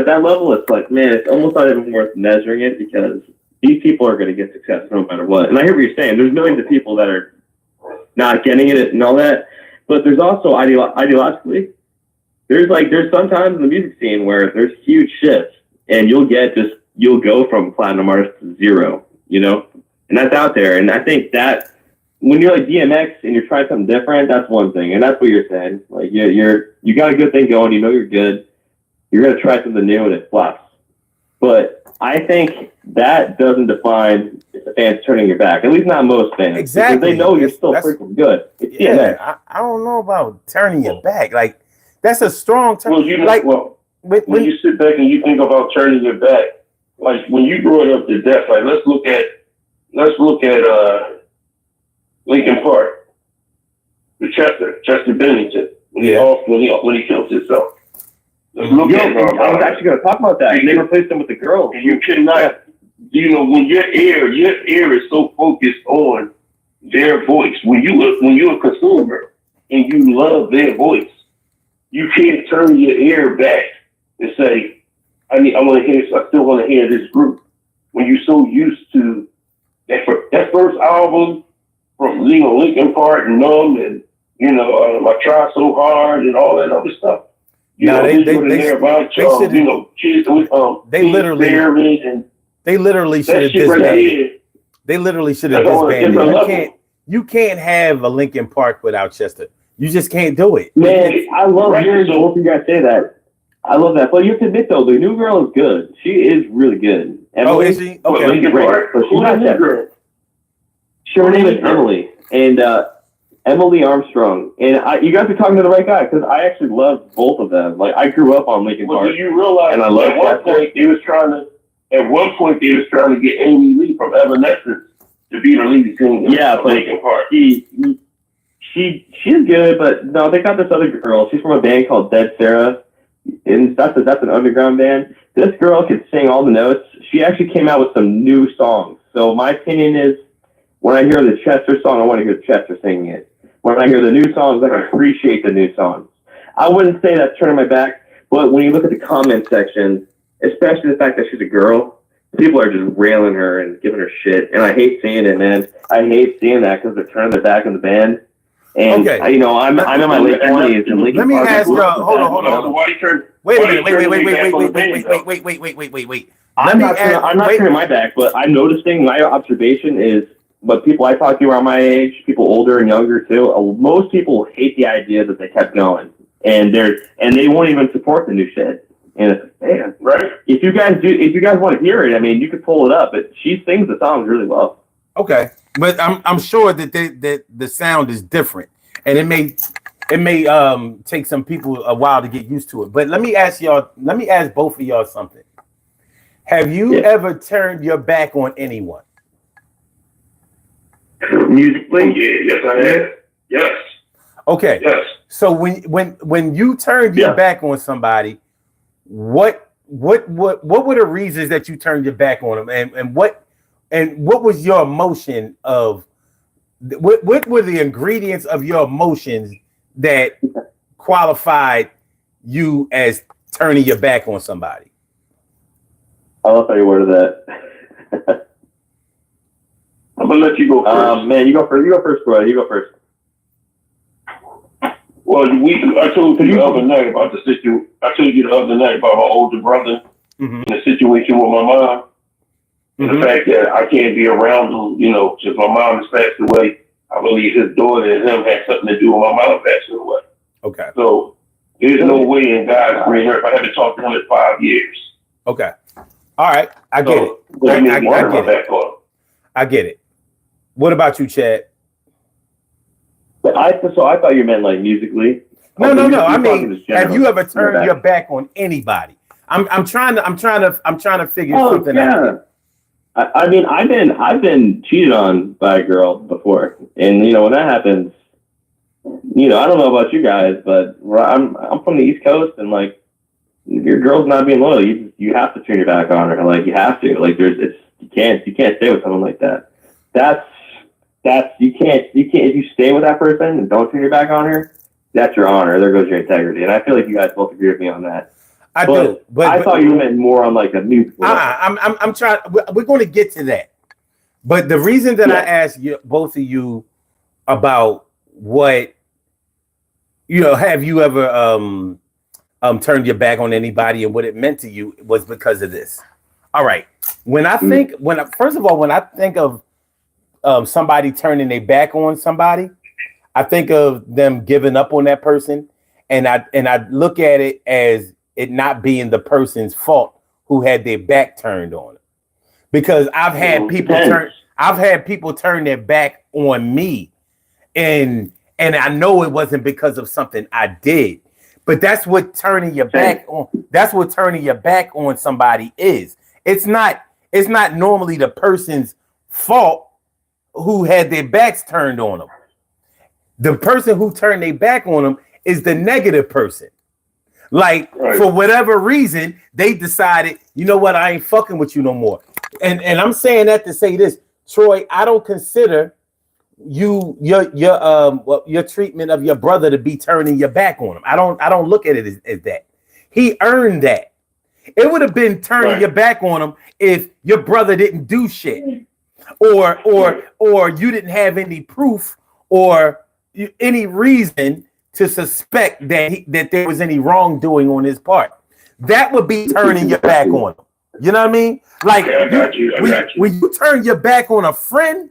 Speaker 4: that level, it's like, man, it's almost not even worth measuring it because these people are going to get success no matter what. And I hear what you're saying. There's millions of people that are not getting it and all that, but there's also ideologically, there's sometimes in the music scene where there's huge shifts, and you'll go from platinum artist to zero, you know, and that's out there. And I think that when you're like DMX and you're trying something different, that's one thing, and that's what you're saying. Like you got a good thing going, you know you're good. You're gonna try something new and it flops. But I think that doesn't define if the fans turning your back. At least not most fans.
Speaker 1: Exactly.
Speaker 4: Because they know you're still freaking good. It's
Speaker 1: Yeah, I don't know about turning your back. Like that's a strong term.
Speaker 2: Well, you know,
Speaker 1: like
Speaker 2: when you sit back and you think about turning your back, like when you brought up the death, like let's look at Lincoln Park, the Chester Bennington when he killed himself. Let's look at
Speaker 4: I was actually going to talk about that. They replaced him with the girl.
Speaker 2: And you cannot, you know, when your ear is so focused on their voice. When you're a consumer and you love their voice, you can't turn your ear back and say, I still want to hear this group. When you're so used to that first album from Linkin Park and Numb and I Try So Hard and all that other stuff. They literally should have disbanded.
Speaker 1: They literally should have disbanded. You can't have a Linkin Park without Chester. You just can't do it.
Speaker 4: Man, I love hearing both of you guys say that. I love that. But you have to admit though, the new girl is good. She is really good. Emily,
Speaker 1: is she? Okay.
Speaker 4: Linkin Park. But she's not Chester. Her name is Emily. And Emily Armstrong, and you guys are talking to the right guy because I actually love both of them. Like I grew up on Linkin Park.
Speaker 2: Do you realize?
Speaker 4: And I love
Speaker 2: at one point they was trying to get Amy Lee from Evanescence to be the lead singer.
Speaker 4: Yeah, but
Speaker 2: Linkin Park.
Speaker 4: She's good, but no, they got this other girl. She's from a band called Dead Sarah, and that's an underground band. This girl could sing all the notes. She actually came out with some new songs. So my opinion is, when I hear the Chester song, I want to hear Chester singing it. When I hear the new songs, I can appreciate the new songs. I wouldn't say that's turning my back, but when you look at the comment section, especially the fact that she's a girl, people are just railing her and giving her shit, and I hate seeing it, man. I hate seeing that because they're turning their back on the band. And I'm in my late 20s, and
Speaker 1: let me ask you. Hold on. Wait.
Speaker 4: I'm not turning my back, but I'm noticing. My observation is, but people I talk to around my age, people older and younger too, most people hate the idea that they kept going, and they won't even support the new shit. And it's, man, right? If you guys want to hear it, I mean, you could pull it up. But she sings the songs really well.
Speaker 1: Okay, but I'm sure that the sound is different, and it may take some people a while to get used to it. But let me ask both of y'all something. Have you ever turned your back on anyone?
Speaker 2: Musically? Yes, I have. Yes.
Speaker 1: Okay.
Speaker 2: Yes.
Speaker 1: So when you turned your back on somebody, what were the reasons that you turned your back on them, and what was your emotion of what were the ingredients of your emotions that qualified you as turning your back on somebody?
Speaker 4: I'll tell you word of that.
Speaker 2: I'm gonna let you go first.
Speaker 4: Man, you go first, bro. You go first.
Speaker 2: Well, I told you the other night about the situation. I told you the other night about my older brother and the situation with my mom. And the fact that I can't be around him, since my mom has passed away. I believe his daughter and him had something to do with my mom passing away.
Speaker 1: Okay.
Speaker 2: So there's no way in God's green earth I haven't talked to him in 5 years.
Speaker 1: Okay. All right. I get it. I get it. What about you, Chad?
Speaker 4: I thought you meant like musically.
Speaker 1: No. I mean, have you ever turned your back on anybody? I'm trying to figure something out.
Speaker 4: I mean, I've been cheated on by a girl before, and when that happens, I don't know about you guys, but I'm from the East Coast, and like, if your girl's not being loyal, you have to turn your back on her. Like, you have to. Like, you can't stay with someone like that. That's you can't if you stay with that person and don't turn your back on her, that's your honor. There goes your integrity. And I feel like you guys both agree with me on that.
Speaker 1: I do, but
Speaker 4: I thought you meant more on like a musical.
Speaker 1: I'm trying. We're going to get to that. But the reason that I asked you, both of you, about what, have you ever turned your back on anybody and what it meant to you was because of this. All right. When I think, first of all, when I think of somebody turning their back on somebody, I think of them giving up on that person, and I look at it as it not being the person's fault who had their back turned on them. Because I've had people turn their back on me, and I know it wasn't because of something I did. But that's what turning your back on. That's what turning your back on somebody is. It's not normally the person's fault who had their backs turned on them. The person who turned their back on them is the negative person. Like, for whatever reason, they decided, you know what, I ain't fucking with you no more. And I'm saying that to say this, Troy, I don't consider your treatment of your brother to be turning your back on him. I don't look at it as that. He earned that. It would have been turning your back on him if your brother didn't do shit, or you didn't have any proof or any reason to suspect that there was any wrongdoing on his part. That would be turning your back on him. You know what I mean? Like, I got you. When you turn your back on a friend,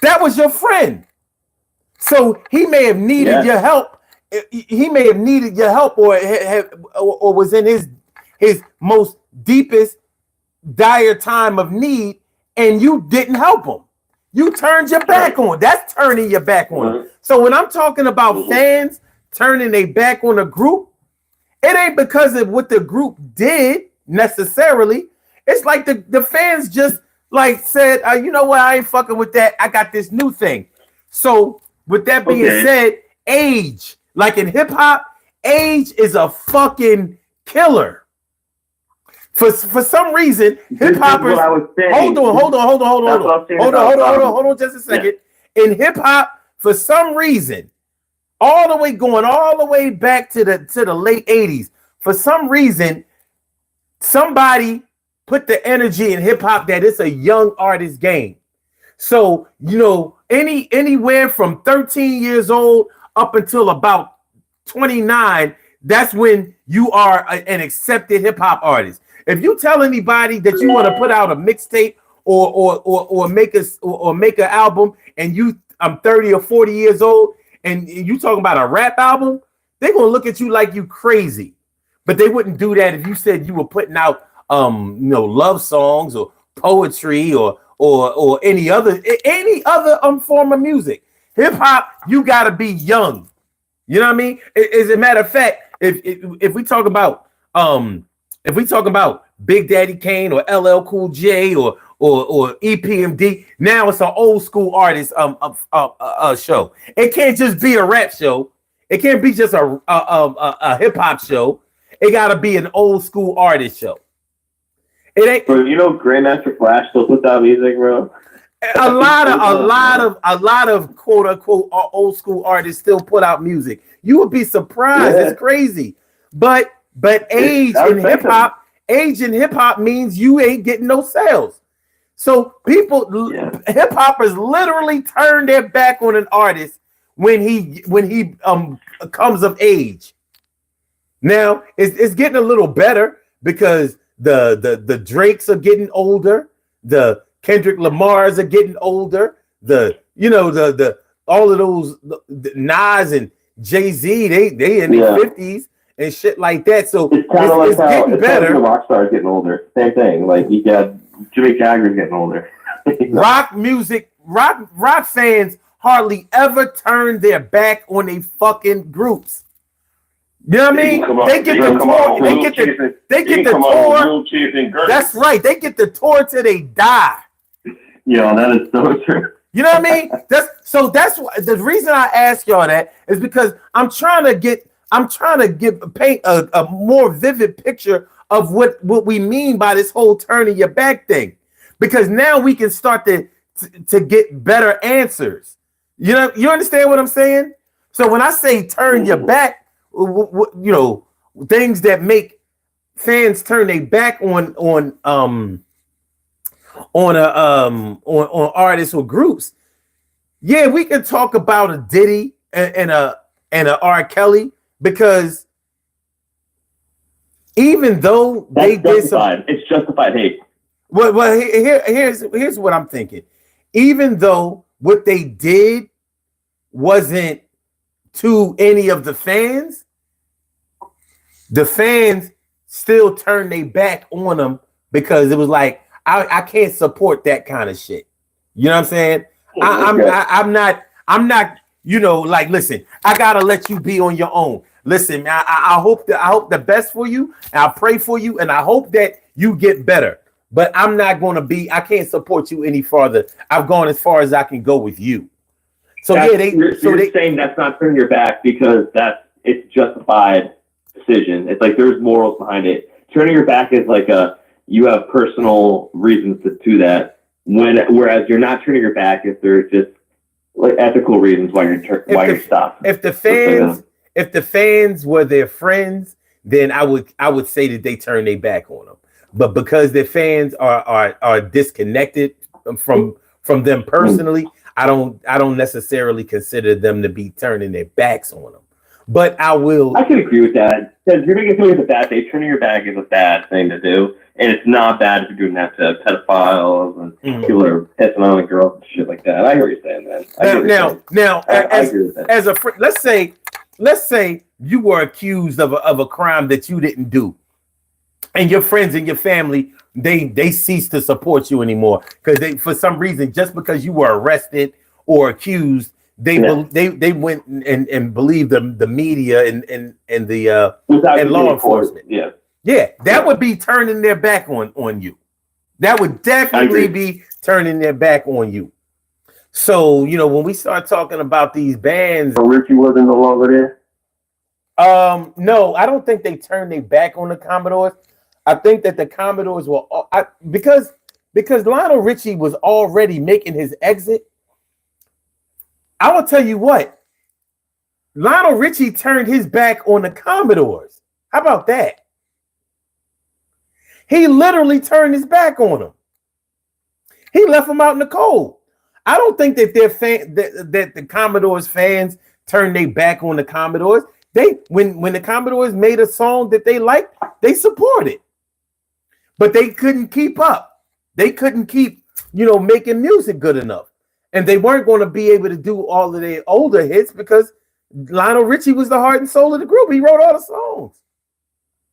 Speaker 1: that was your friend. So he may have needed your help. He may have needed your help, or was in his most deepest, dire time of need, and you didn't help him. You turned your back on. That's turning your back on him. So when I'm talking about fans turning their back on a group, it ain't because of what the group did necessarily. It's like the fans just like said, you know what, I ain't fucking with that. I got this new thing. So with that being said, age, like in hip hop, age is a fucking killer. For some reason, hip hoppers. Hold on, just a second. In hip hop, for some reason, all the way back to the late 80s, for some reason, somebody put the energy in hip hop that it's a young artist game. So, anywhere from 13 years old up until about 29, that's when you are an accepted hip hop artist. If you tell anybody that you want to put out a mixtape or make an album, and I'm 30 or 40 years old, and you talking about a rap album, they're gonna look at you like you crazy. But they wouldn't do that if you said you were putting out love songs or poetry or any other form of music. Hip hop, you gotta be young. You know what I mean? As a matter of fact, if we talk about Big Daddy Kane or LL Cool J or EPMD, now it's an old school artist show. It can't just be a rap show. It can't be just a hip hop show. It gotta be an old school artist show. It ain't.
Speaker 4: Bro, Grandmaster Flash still puts out music, bro.
Speaker 1: A lot of quote unquote old school artists still put out music. You would be surprised. Yeah. It's crazy. But age in hip hop means you ain't getting no sales. So hip hoppers literally turn their back on an artist when he comes of age. Now it's getting a little better because the Drakes are getting older, the Kendrick Lamars are getting older, the all of those the Nas and Jay-Z, they in their 50s and shit like that. So it's getting better.
Speaker 4: The rock stars getting older. Same thing. Like you got Jimmy Jagger's getting older.
Speaker 1: Rock music, rock fans hardly ever turn their back on their fucking groups. You know what I mean? They get the tour. They get the tour. That's right. They get the tour till they die.
Speaker 4: Yo, that is so true.
Speaker 1: You know what I mean? That's why the reason I ask y'all that is because I'm trying to paint a more vivid picture of what we mean by this whole turning your back thing, because now we can start to get better answers. You understand what I'm saying? So when I say turn your back, things that make fans turn their back on artists or groups. Yeah, we can talk about a Diddy and a R. Kelly, because even though they did
Speaker 4: it's justified hate.
Speaker 1: Well, here's what I'm thinking. Even though what they did wasn't to any of the fans still turned their back on them, because it was like, I can't support that kind of shit. You know what I'm saying? I'm not, like, listen, I gotta let you be on your own. Listen, I hope the best for you, and I pray for you, and I hope that you get better. But I'm not gonna I can't support you any farther. I've gone as far as I can go with you. So you're
Speaker 4: saying that's not turning your back because it's justified decision. It's like there's morals behind it. Turning your back is like you have personal reasons to that. Whereas you're not turning your back if there's just like ethical reasons why you're stopped.
Speaker 1: If the fans were their friends, then I would say that they turn their back on them. But because their fans are disconnected from them personally, I don't necessarily consider them to be turning their backs on them. But I
Speaker 4: can agree with that, because you're making something a bad thing. Turning your back is a bad thing to do, and it's not bad if you're doing that to pedophiles and people are pissing on a girl and shit like that. I hear what you're saying, man. I agree with that.
Speaker 1: As a friend, let's say you were accused of a crime that you didn't do, and your friends and your family they cease to support you anymore because they, for some reason, just because you were arrested or accused, they went and believed the media and law enforcement. That would be turning their back on you. That would definitely be turning their back on you. So when we start talking about these bands,
Speaker 2: so Richie wasn't no longer
Speaker 1: there. No, I don't think they turned their back on the Commodores. I think that the Commodores were because Lionel Richie was already making his exit. I will tell you what, Lionel Richie turned his back on the Commodores. How about that? He literally turned his back on them. He left them out in the cold. I don't think that that the Commodores fans turned their back on the Commodores. When the Commodores made a song that they liked, they supported. But they couldn't keep up. They couldn't keep, making music good enough. And they weren't going to be able to do all of their older hits because Lionel Richie was the heart and soul of the group. He wrote all the songs.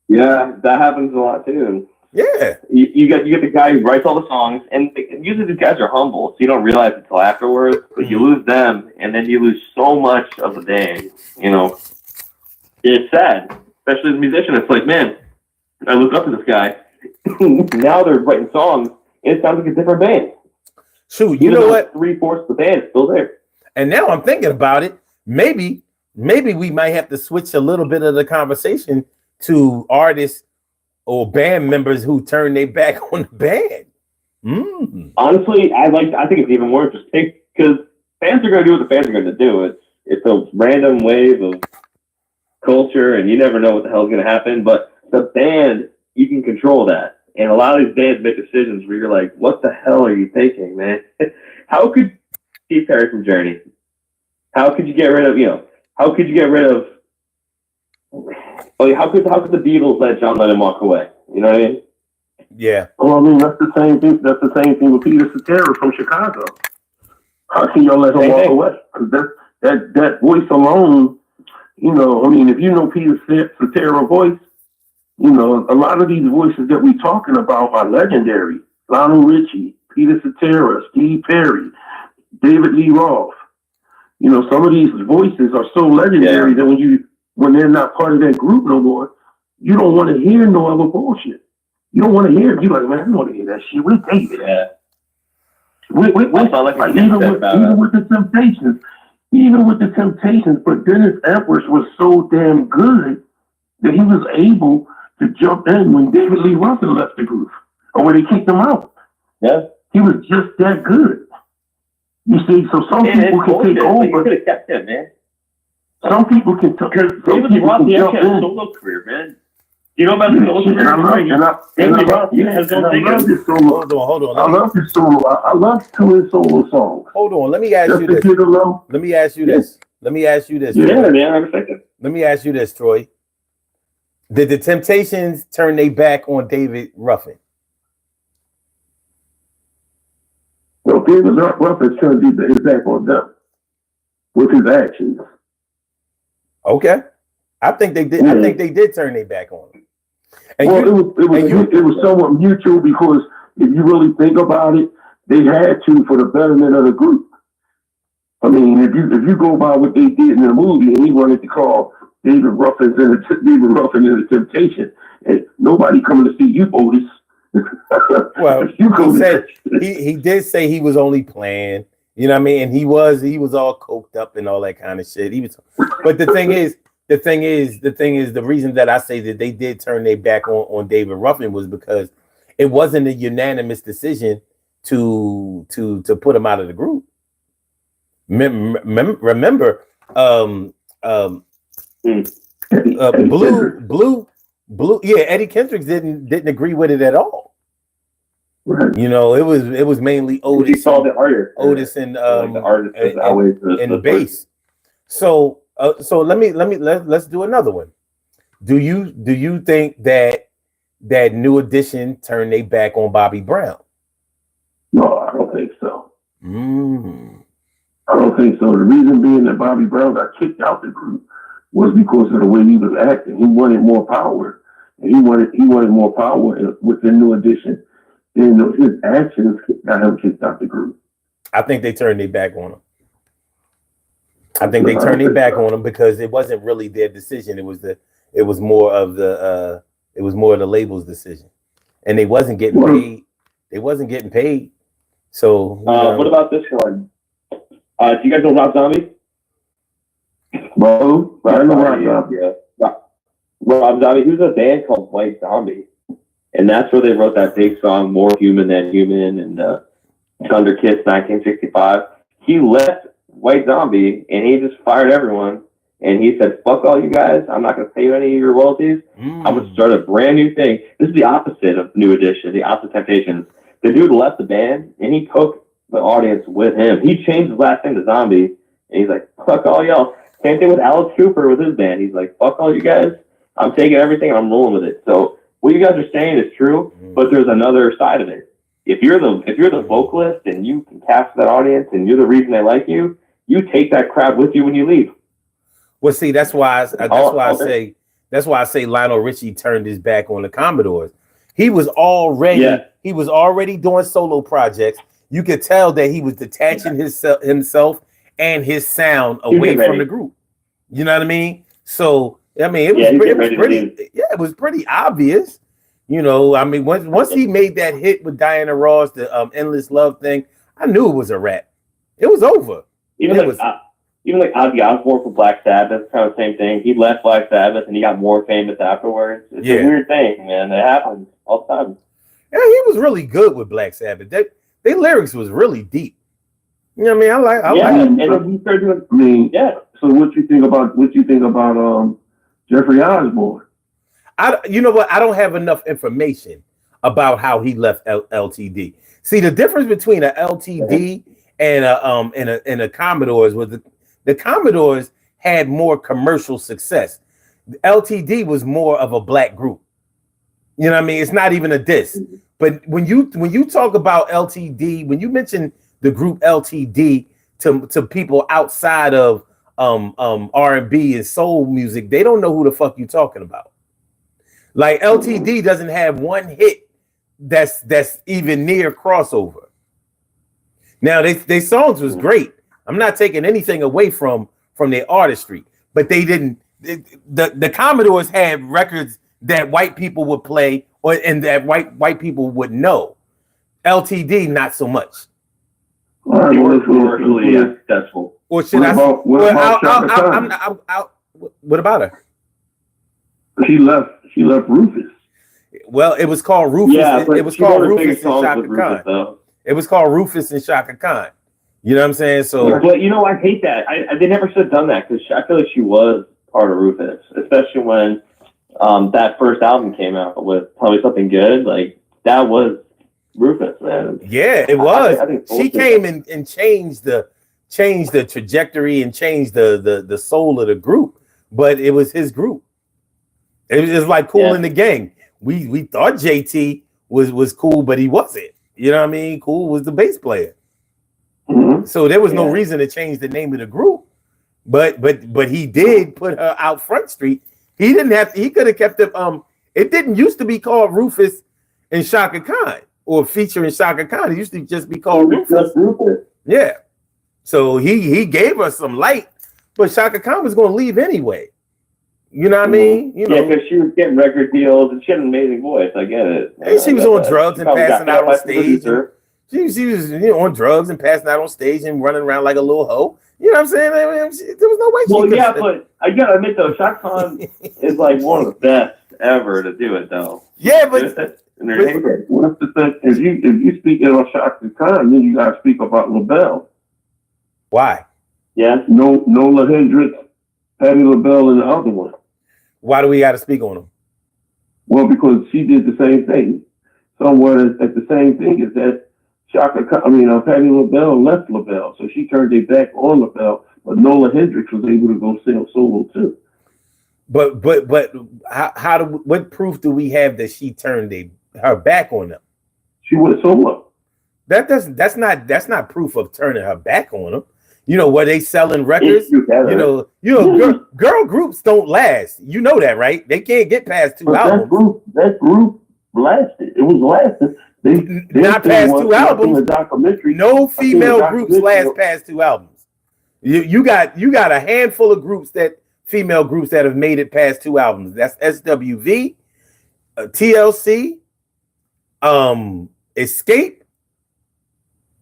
Speaker 4: Yeah, that happens a lot too.
Speaker 1: Yeah.
Speaker 4: You get the guy who writes all the songs, and usually these guys are humble, so you don't realize it until afterwards. But you lose them, and then you lose so much of the band. It's sad, especially as a musician. It's like, man, I look up to this guy. Now they're writing songs, and it sounds like a different band.
Speaker 1: Shoot, you know what?
Speaker 4: 3/4 of the band is still there.
Speaker 1: And now I'm thinking about it. Maybe we might have to switch a little bit of the conversation to artists or band members who turn their back on the band.
Speaker 4: Honestly, I think it's even more interesting because fans are going to do what the fans are going to do. It's a random wave of culture, and you never know what the hell is going to happen. But the band, you can control that. And a lot of these bands make decisions where you're like, what the hell are you thinking, man? How could Steve Perry from Journey? How could you get rid of, how could the Beatles let John Lennon walk away? You know what I mean?
Speaker 1: Yeah.
Speaker 2: Well, I mean, that's the same thing. That's the same thing with Peter Cetera from Chicago. How can y'all let him walk away? Because that voice alone, if you know Peter Cetera's voice, a lot of these voices that we're talking about are legendary. Lionel Richie, Peter Cetera, Steve Perry, David Lee Roth. Some of these voices are so legendary that when they're not part of that group no more, you don't want to hear no other bullshit. You don't want to hear it. You're like, man, I don't want to hear that shit. We're David.
Speaker 4: Yeah.
Speaker 2: Even with the Temptations, but Dennis Edwards was so damn good that he was able to jump in when David Lee Russell left the group or when they kicked him out.
Speaker 4: Yeah.
Speaker 2: He was just that good. You see, so some people can take over.
Speaker 4: You could have kept him, man.
Speaker 2: Some people can because
Speaker 4: David Roth had a solo career, man. You know about the solo career? David Roth has no
Speaker 1: Hold on.
Speaker 2: I love his solo. I love two solo songs.
Speaker 1: Hold on. Let me ask you this. Let me ask you this.
Speaker 2: Yeah, man, I respect it.
Speaker 1: Let me ask you this, Troy. Did the Temptations turn their back on David Ruffin?
Speaker 2: No, David Ruffin turned his back on them with his actions.
Speaker 1: Okay, I think they did.
Speaker 2: Yeah.
Speaker 1: I think they did turn their back on him. And
Speaker 2: Well, it was somewhat mutual because if you really think about it, they had to for the betterment of the group. I mean, if you go by what they did in the movie, and he wanted to call David Ruffin and the Temptation, and nobody coming to see you, Otis.
Speaker 1: Well, he did say he was only playing. You know what I mean? And he was all coked up and all that kind of shit. But the thing is, the reason that I say that they did turn their back on David Ruffin was because it wasn't a unanimous decision to put him out of the group. Remember, Blue, yeah, Eddie Kendricks didn't agree with it at all.
Speaker 2: Right.
Speaker 1: You know, it was mainly Otis.
Speaker 4: He saw the artist.
Speaker 1: Otis and
Speaker 4: the artist is always
Speaker 1: the bass. So let's do another one. Do you think that New Edition turned their back on Bobby Brown?
Speaker 2: No, I don't think so.
Speaker 1: I
Speaker 2: don't think so. The reason being that Bobby Brown got kicked out the group was because of the way he was acting. He wanted more power, and he wanted more power within New Edition. And his actions got him kicked out the group.
Speaker 1: I think they turned their back on him. I think they turned their back on him because it wasn't really their decision. It was more of the label's decision, and they wasn't getting paid. They wasn't getting paid. So
Speaker 4: what about this one? Do you guys know Rob Zombie?
Speaker 2: Well, I know Rob Zombie.
Speaker 4: Yeah. Rob Zombie. He was a band called White Zombie, and that's where they wrote that big song "More Human Than Human" and "Thunder Kiss" 1965. He left White Zombie and he just fired everyone. And he said, "Fuck all you guys. I'm not going to pay you any of your royalties. I'm going to start a brand new thing." This is the opposite of New Edition, the opposite Temptations. The dude left the band and he took the audience with him. He changed his last name to Zombie, and he's like, "Fuck all y'all." Same thing with Alice Cooper with his band. He's like, "Fuck all you guys. I'm taking everything and I'm rolling with it." So what you guys are saying is true, but there's another side of it. If you're the vocalist and you can capture that audience and you're the reason they like you, you take that crowd with you when you leave.
Speaker 1: Well, see, that's why I say Lionel Richie turned his back on the Commodores. He was already doing solo projects. You could tell that he was detaching himself and his sound away from the group. You know what I mean? So I mean, it was pretty obvious. You know, I mean, once he made that hit with Diana Ross, the Endless Love thing, I knew it was a wrap. It was over.
Speaker 4: Even like Ozzy Osbourne from Black Sabbath, kind of the same thing. He left Black Sabbath and he got more famous afterwards. It's a weird thing, man. It happens all the time.
Speaker 1: Yeah, he was really good with Black Sabbath. Their lyrics was really deep. You know what I mean? I like it.
Speaker 4: And then he started doing,
Speaker 2: So what you think about Jeffrey Osborne?
Speaker 1: You know what? I don't have enough information about how he left LTD. See, the difference between a LTD and a Commodores was the Commodores had more commercial success. LTD was more of a black group. You know what I mean? It's not even a diss. But when you talk about LTD, when you mention the group LTD to people outside of R&B and soul music, they don't know who the fuck you talking about. Like LTD doesn't have one hit that's even near crossover. Now they songs was great. I'm not taking anything away from their artistry, but they didn't. The Commodores had records that white people would play and that white people would know. LTD not so much.
Speaker 2: All right, well,
Speaker 4: commercially successful.
Speaker 1: Or should what about her?
Speaker 2: She left Rufus.
Speaker 1: Well, it was called Rufus.
Speaker 4: Yeah,
Speaker 1: it was called Rufus and Shaka Khan. It was called Rufus and Shaka Khan. You know what I'm saying? So,
Speaker 4: but I hate that. They never should have done that because I feel like she was part of Rufus, especially when that first album came out with Tell Me Something Good. Like that was Rufus, man.
Speaker 1: yeah, it was.
Speaker 4: I think
Speaker 1: she came and changed the trajectory and changed the soul of the group. But it was his group. It was like Cool in the Gang. We thought JT was cool, but he wasn't. You know what I mean? Cool was the bass player.
Speaker 2: Mm-hmm.
Speaker 1: So there was no reason to change the name of the group. But he did put her out Front Street. He didn't have to, he could have kept it. It didn't used to be called Rufus and Shaka Khan or featuring Shaka Khan. It used to just be called Rufus. Yeah. So he gave us some light, but Shaka Khan was going to leave anyway. You know what I mean? You know,
Speaker 4: because she was getting record deals and she had an amazing voice. I get it.
Speaker 1: And she was on drugs and passing out on stage. She was on drugs and passing out on stage and running around like a little hoe. You know what I'm saying? I mean, there was no way.
Speaker 4: But I gotta admit though, Shaka Khan is like one of the best ever to do it though.
Speaker 1: Yeah, but
Speaker 2: what's the thing? If you speak on Shaka Khan, then you gotta speak about LaBelle.
Speaker 1: Why?
Speaker 4: Yeah.
Speaker 2: Nola Hendricks, Patti LaBelle, and the other one.
Speaker 1: Why do we got to speak on them?
Speaker 2: Well, because she did the same thing. Somewhere at the same thing is that Patti LaBelle left LaBelle, so she turned it back on LaBelle. But Nola Hendricks was able to go sell solo too.
Speaker 1: But what proof do we have that she turned her back on them?
Speaker 2: She went solo.
Speaker 1: That's not proof of turning her back on them. You know, were they selling records? Girl groups don't last. You know that, right? They can't get past two albums.
Speaker 2: That group lasted. It was lasting. They
Speaker 1: not past two albums.
Speaker 2: The documentary.
Speaker 1: No female groups last past two albums. You got a handful of female groups that have made it past two albums. That's SWV, TLC, Escape,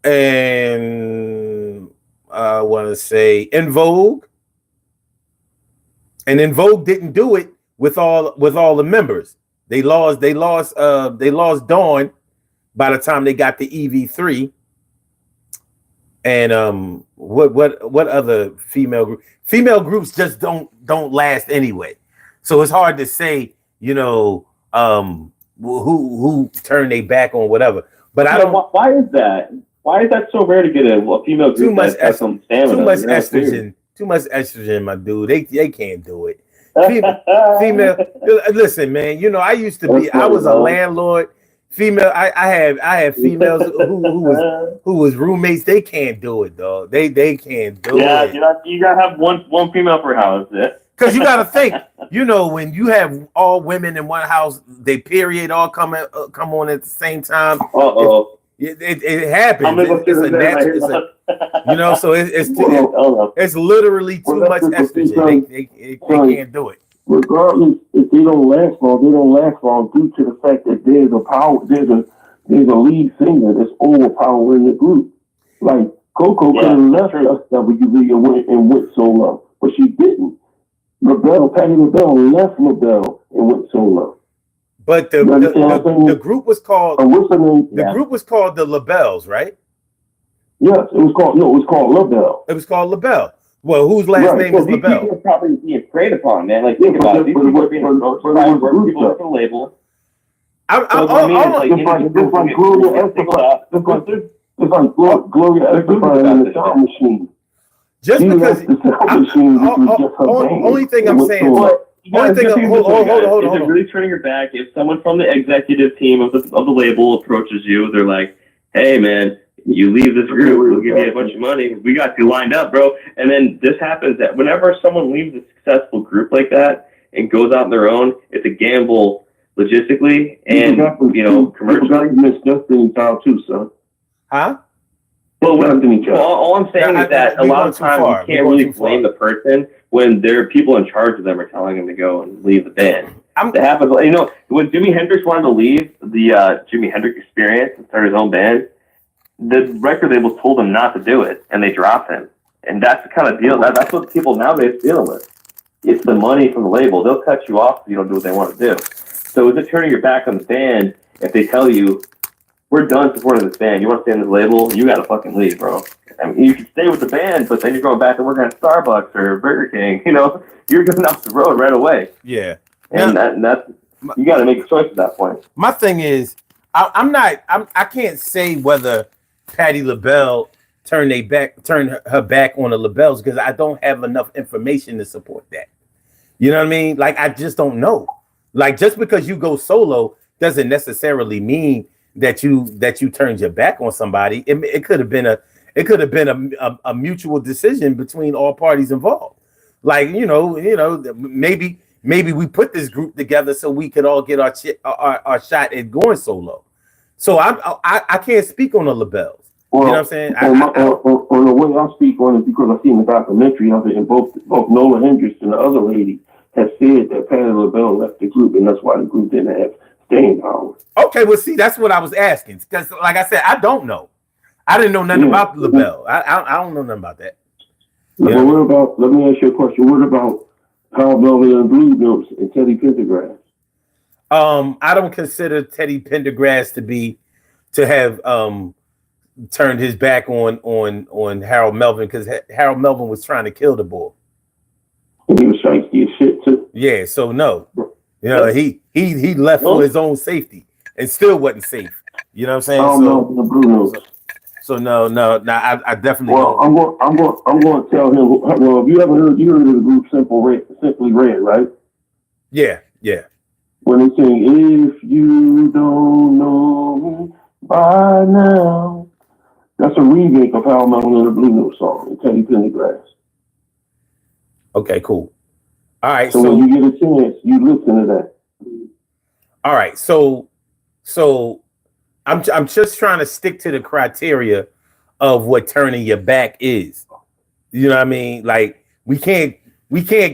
Speaker 1: and I want to say In Vogue. And In Vogue didn't do it with all the members. They lost Dawn by the time they got the EV3. And what other female groups just don't last anyway. So it's hard to say, who turned their back on whatever. But I don't.
Speaker 4: Why is that? Why is that so rare to get a female group? Too much
Speaker 1: estrogen. Too much estrogen, my dude. They can't do it. Female. Listen, man. I used to be. I was a landlord. Female. I had females who was roommates. They can't do it, dog. They can't do it.
Speaker 4: Yeah, you gotta have one female per house.
Speaker 1: Because you gotta think. When you have all women in one house, they period all come on at the same time. It happens. It's a natural. So it's literally too much estrogen. They can't do it.
Speaker 2: Regardless, if they don't last long due to the fact that there's a lead singer that's overpowering the group. Like Coco could have left SWV and went solo, but she didn't. Patti LaBelle left LaBelle and went solo.
Speaker 1: But the group was called the group was called the LaBelles, right?
Speaker 2: Yes, it was called LaBelle.
Speaker 1: It was called LaBelle. Well, whose last name is LaBelle?
Speaker 4: People are probably being preyed upon, man. Like think about it. These people are being approached by people with a label.
Speaker 2: It's like Gloria Estefan in the sound machine.
Speaker 1: Just because only thing I'm saying. Hold on.
Speaker 4: Is it really turning your back if someone from the executive team of the label approaches you? They're like, "Hey, man, you leave this group, we'll give you a bunch of money. We got you lined up, bro." And then this happens that whenever someone leaves a successful group like that and goes out on their own, it's a gamble logistically and commercially.
Speaker 2: Miss Destiny's Child too, son.
Speaker 1: Huh?
Speaker 4: Well, all I'm saying is that a lot of times you can't really blame the person when there are people in charge of them are telling them to go and leave the band. That happens. When Jimi Hendrix wanted to leave the Jimi Hendrix Experience and start his own band, the record labels told him not to do it, and they dropped him. And that's the kind of deal. That's what people nowadays deal with. It's the money from the label. They'll cut you off if you don't do what they want to do. So is it turning your back on the band if they tell you, "We're done supporting this band. You want to stay in this label? You got to fucking leave, bro." I mean, you can stay with the band, but then you're going back to work at Starbucks or Burger King. You're going off the road right away.
Speaker 1: Yeah,
Speaker 4: and that's you got to make a choice at that point.
Speaker 1: My thing is, I can't say whether Patti LaBelle turned her back on the LaBelles because I don't have enough information to support that. You know what I mean? Like, I just don't know. Like, just because you go solo doesn't necessarily mean that you turned your back on somebody. It could have been a mutual decision between all parties involved. Like, maybe we put this group together so we could all get our shot at going solo. So I can't speak on the LaBelles.
Speaker 2: Well,
Speaker 1: you know what I'm saying?
Speaker 2: On the way I speak on it, because I've seen the documentary of it, and both Nola Hendricks and the other lady have said that Patti LaBelle left the group, and that's why the group didn't have staying power.
Speaker 1: Okay, well, see, that's what I was asking, because, like I said, I don't know. I didn't know nothing about LaBelle. I don't know nothing about that.
Speaker 2: But what about? Let me ask you a question. What about Harold Melvin and Blue Notes and Teddy Pendergrass?
Speaker 1: I don't consider Teddy Pendergrass to have turned his back on Harold Melvin, because Harold Melvin was trying to kill the boy.
Speaker 2: And he was shiesty as shit too.
Speaker 1: Yeah, so no. He left for his own safety and still wasn't safe. You know what I'm saying?
Speaker 2: The Blue Notes.
Speaker 1: So no, I definitely.
Speaker 2: Well,
Speaker 1: don't.
Speaker 2: I'm going to tell him. Well, have you ever heard of the group Simply Red, right?
Speaker 1: Yeah.
Speaker 2: When they sing, "If you don't know me by now," that's a remake of Harold Melvin and the Blue Note song, and Teddy Pendergrass.
Speaker 1: Okay, cool. All right.
Speaker 2: So when you get a chance, you listen to that.
Speaker 1: All right. So I'm just trying to stick to the criteria of what turning your back is. You know what I mean? Like, we can't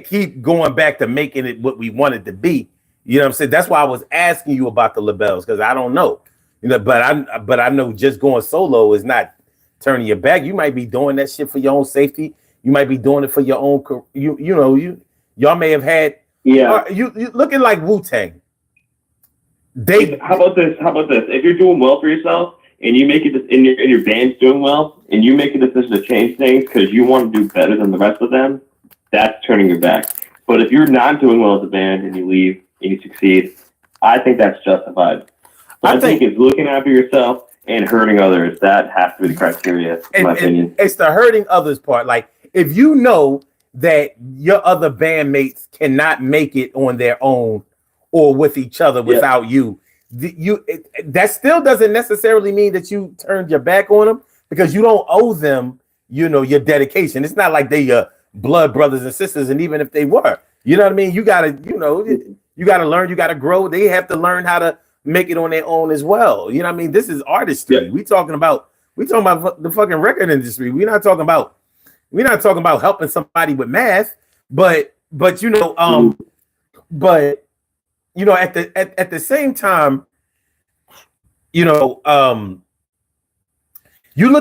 Speaker 1: keep going back to making it what we want it to be. You know what I'm saying? That's why I was asking you about the LaBelles, because I don't know. But I know just going solo is not turning your back. You might be doing that shit for your own safety. You might be doing it for your own. Y'all may have had. Yeah. You looking like Wu-Tang.
Speaker 4: How about this? If you're doing well for yourself and you make it, and your band's doing well, and you make a decision to change things because you want to do better than the rest of them, that's turning your back. But if you're not doing well as a band and you leave and you succeed, I think that's justified. I think it's looking after yourself and hurting others. That has to be the criteria, in my opinion.
Speaker 1: It's the hurting others part. Like, if you know that your other bandmates cannot make it on their own or with each other without you, that still doesn't necessarily mean that you turned your back on them, because you don't owe them, your dedication. It's not like they your blood brothers and sisters, and even if they were, you know what I mean? You gotta learn, you gotta grow. They have to learn how to make it on their own as well. You know what I mean? This is artistry. Yeah. We talking about the fucking record industry. We're not talking about helping somebody with math, but at the same time, you look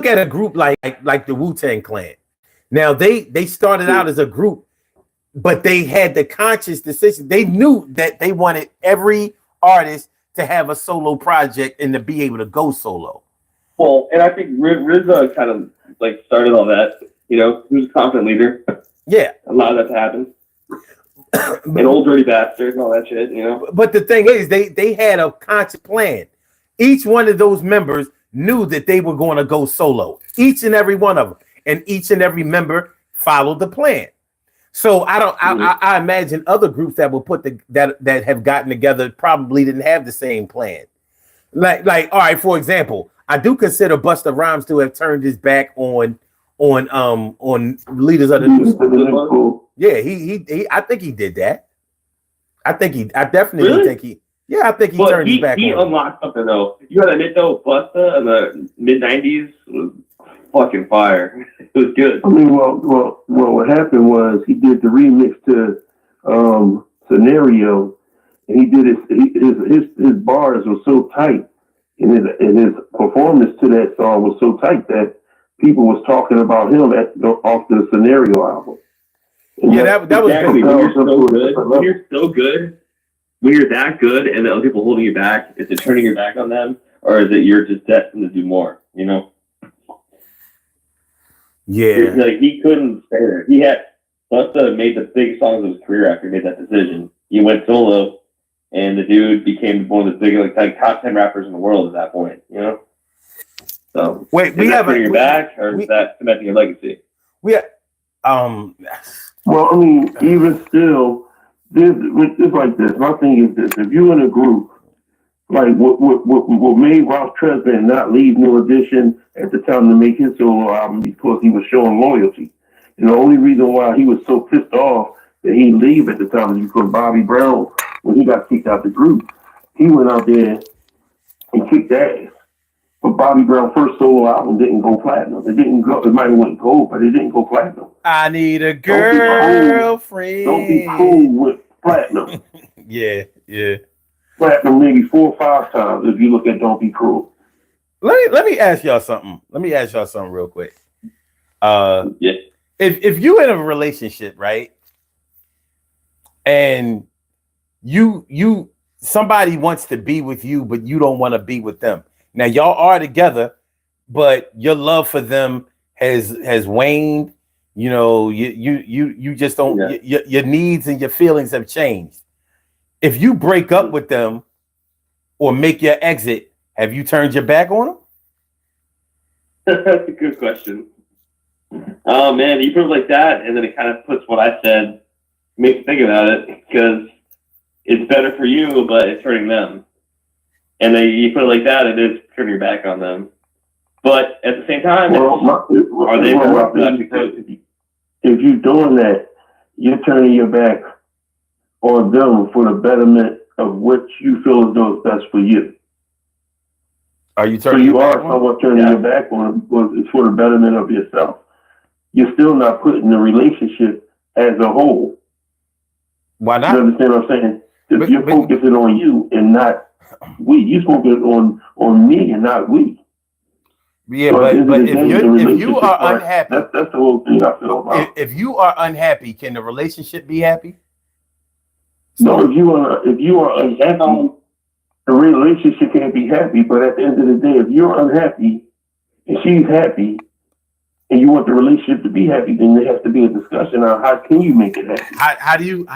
Speaker 1: at a group like the Wu-Tang Clan. Now they started out as a group, but they had the conscious decision. They knew that they wanted every artist to have a solo project and to be able to go solo.
Speaker 4: Well, and I think RZA kind of like started all that. He was a confident leader.
Speaker 1: Yeah,
Speaker 4: a lot of that happened. An old dirty bastard and all that shit,
Speaker 1: But the thing is, they had a conscious plan. Each one of those members knew that they were going to go solo. Each and every one of them, and each and every member followed the plan. So I imagine other groups that will that have gotten together probably didn't have the same plan. Like all right, for example, I do consider Busta Rhymes to have turned his back on leaders of the new school. Yeah, he I think he did that. I definitely think he turned his back on. He
Speaker 4: unlocked something though. You gotta admit though, Busta in the mid-90s was fucking fire. It was good.
Speaker 2: I mean, well, what happened was he did the remix to Scenario, and he did his bars were so tight, and his performance to that song was so tight that people was talking about him off the Scenario album. And
Speaker 1: that was
Speaker 4: exactly. When you're so good, when you're that good, and the other people holding you back, is it turning your back on them, or is it you're just destined to do more?
Speaker 1: Yeah.
Speaker 4: Like he couldn't stay there. He had Busta made the big songs of his career after he made that decision. He went solo, and the dude became one of the big like top 10 rappers in the world at that point. You know. So
Speaker 1: wait, we have
Speaker 4: your back, or is that cementing your legacy?
Speaker 1: We have,
Speaker 2: Well, I mean, even still, it's like this. My thing is this: if you're in a group, like what made Ralph Tresvant not leave New Edition at the time to make his solo album because he was showing loyalty. And the only reason why he was so pissed off that he leave at the time is because Bobby Brown, when he got kicked out the group, he went out there and kicked ass. But Bobby Brown's first solo album didn't go platinum. It didn't go. It might have went gold, but it didn't go platinum.
Speaker 1: I need a girlfriend.
Speaker 2: Don't be cool with platinum.
Speaker 1: Yeah.
Speaker 2: Platinum maybe 4 or 5 times if you look at Don't Be Cruel.
Speaker 1: Let me ask y'all something. Real quick.
Speaker 4: Yeah.
Speaker 1: If you in a relationship, right, and you somebody wants to be with you, but you don't want to be with them. Now y'all are together, but your love for them has waned. You know, you just don't. Yeah. Your needs and your feelings have changed. If you break up with them or make your exit, have you turned your back on them?
Speaker 4: That's a good question. Oh man, you put it like that, and then it kind of puts what I said, makes me think about it, because it's better for you, but it's hurting them. And then you put it like that, it is turning your back on them. But at the same time, are they more productive?
Speaker 2: If you're doing that, you're turning your back on them for the betterment of what you feel as though is best for you.
Speaker 1: Are you
Speaker 2: so
Speaker 1: turning?
Speaker 2: You are somewhat turning your back on them because it's for the betterment of yourself. You're still not putting the relationship as a whole.
Speaker 1: Why not?
Speaker 2: You understand what I'm saying? If you're focusing on you and not we. You focus on me and not we.
Speaker 1: Yeah, but if you are unhappy,
Speaker 2: that's the whole thing I feel about.
Speaker 1: If you are unhappy, can the relationship be happy?
Speaker 2: No, if you are unhappy, the relationship can't be happy. But at the end of the day, if you're unhappy and she's happy, and you want the relationship to be happy, then there has to be a discussion on how can you make it happy.
Speaker 1: How do you?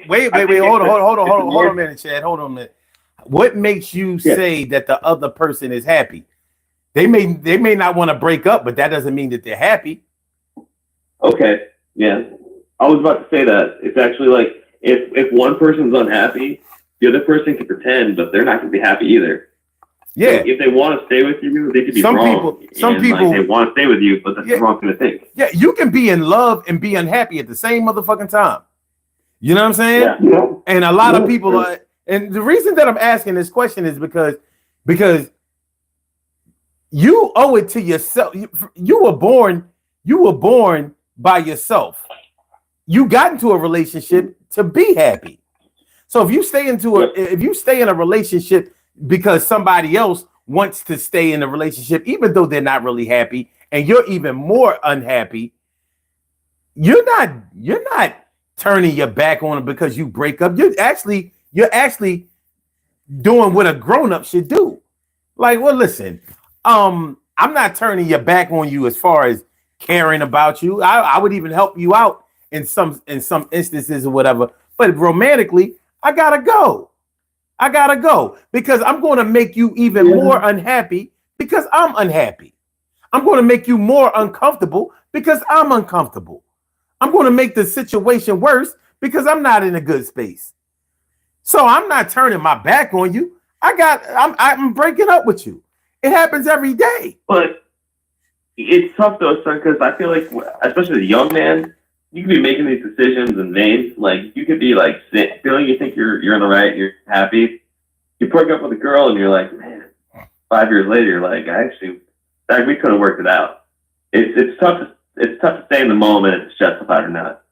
Speaker 1: Wait, hold on a minute, Chad. Hold on a minute. What makes you say that the other person is happy? They may not want to break up, but that doesn't mean that they're happy.
Speaker 4: Okay, yeah. I was about to say that. It's actually like if one person's unhappy, the other person can pretend, but they're not going to be happy either.
Speaker 1: Yeah.
Speaker 4: So if they want to stay with you, they could be wrong. Some people they want to stay with you, but that's the wrong thing to think.
Speaker 1: Yeah, you can be in love and be unhappy at the same motherfucking time. You know what I'm saying?
Speaker 2: Yeah.
Speaker 1: And a lot of people are. And the reason that I'm asking this question is because you owe it to yourself. You were born by yourself. You got into a relationship to be happy. So if you stay in a relationship because somebody else wants to stay in a relationship, even though they're not really happy, and you're even more unhappy, you're not turning your back on them because you break up. You're actually doing what a grown-up should do. Like, well, listen, I'm not turning your back on you as far as caring about you. I would even help you out in some instances or whatever. But romantically, I gotta go because I'm going to make you even more unhappy because I'm unhappy. I'm going to make you more uncomfortable because I'm uncomfortable. I'm going to make the situation worse because I'm not in a good space. So I'm not turning my back on you. I'm breaking up with you. It happens every day.
Speaker 4: But it's tough though, son, because I feel like, especially as a young man, you could be making these decisions in vain. Like you could be like feeling you think you're in the right, you're happy. You break up with a girl and you're like, man, 5 years later, you're like, we could have worked it out. It's tough to say in the moment if it's justified or not.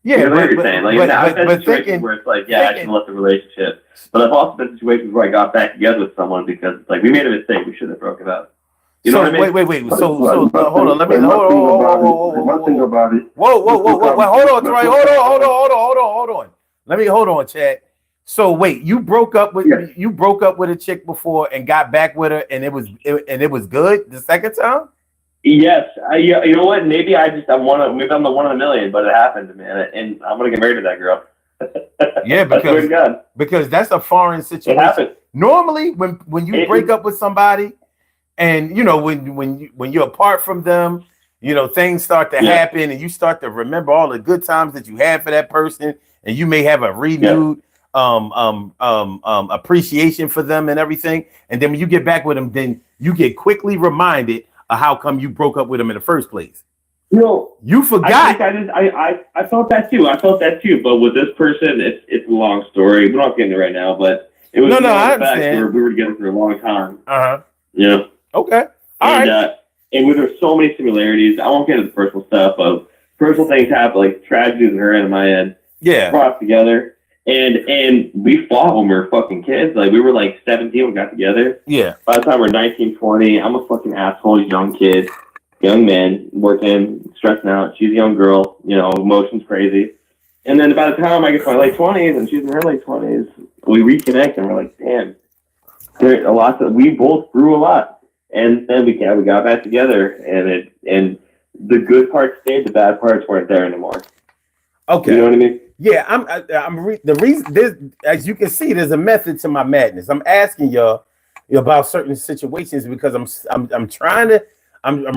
Speaker 1: Yeah,
Speaker 4: you know what you're saying. Like I've had situations where it's like, I shouldn't left the relationship. But I've also been in situations where I got back together with someone because it's like we made a mistake, we should have broken up. You know what I mean?
Speaker 1: Wait. So hold on. Let me
Speaker 2: One thing about it.
Speaker 1: Whoa. Hold on, Troy. Hold on. Hold on, Chad. So wait, you broke up with a chick before and got back with her, and it was good the second time?
Speaker 4: Yes, you know what? Maybe I'm the one in a million, but it happened to me, and I'm gonna get married to that girl.
Speaker 1: Yeah,
Speaker 4: I swear to God,
Speaker 1: because that's a foreign
Speaker 4: it
Speaker 1: situation.
Speaker 4: happened.
Speaker 1: Normally, when you break up with somebody, and you know when you're apart from them, you know things start to happen, and you start to remember all the good times that you had for that person, and you may have a renewed appreciation for them and everything. And then when you get back with them, then you get quickly reminded of how come you broke up with them in the first place.
Speaker 4: You know,
Speaker 1: You forgot.
Speaker 4: I felt that too. But with this person, it's a long story. We're not getting it right now, but it was
Speaker 1: I
Speaker 4: the fact
Speaker 1: understand.
Speaker 4: we were together for a long time.
Speaker 1: Yeah. Okay. All right.
Speaker 4: And there's so many similarities. I won't get into the personal stuff of personal things happen, like tragedies on her end and my end.
Speaker 1: Yeah.
Speaker 4: Brought us together. And we fought when we were fucking kids. Like, we were like 17 when we got together.
Speaker 1: Yeah.
Speaker 4: By the time we're 19, 20, I'm a fucking asshole, young kid, young man, working, stressing out. She's a young girl, you know, emotions crazy. And then by the time I get to my late 20s and she's in her late 20s, we reconnect and we're like, damn, there's a lot that we both grew a lot. And then we got back together, and the good parts stayed, the bad parts weren't there anymore.
Speaker 1: Okay.
Speaker 4: You know what I mean?
Speaker 1: Yeah, the reason, as you can see, there's a method to my madness. I'm asking y'all about certain situations because I'm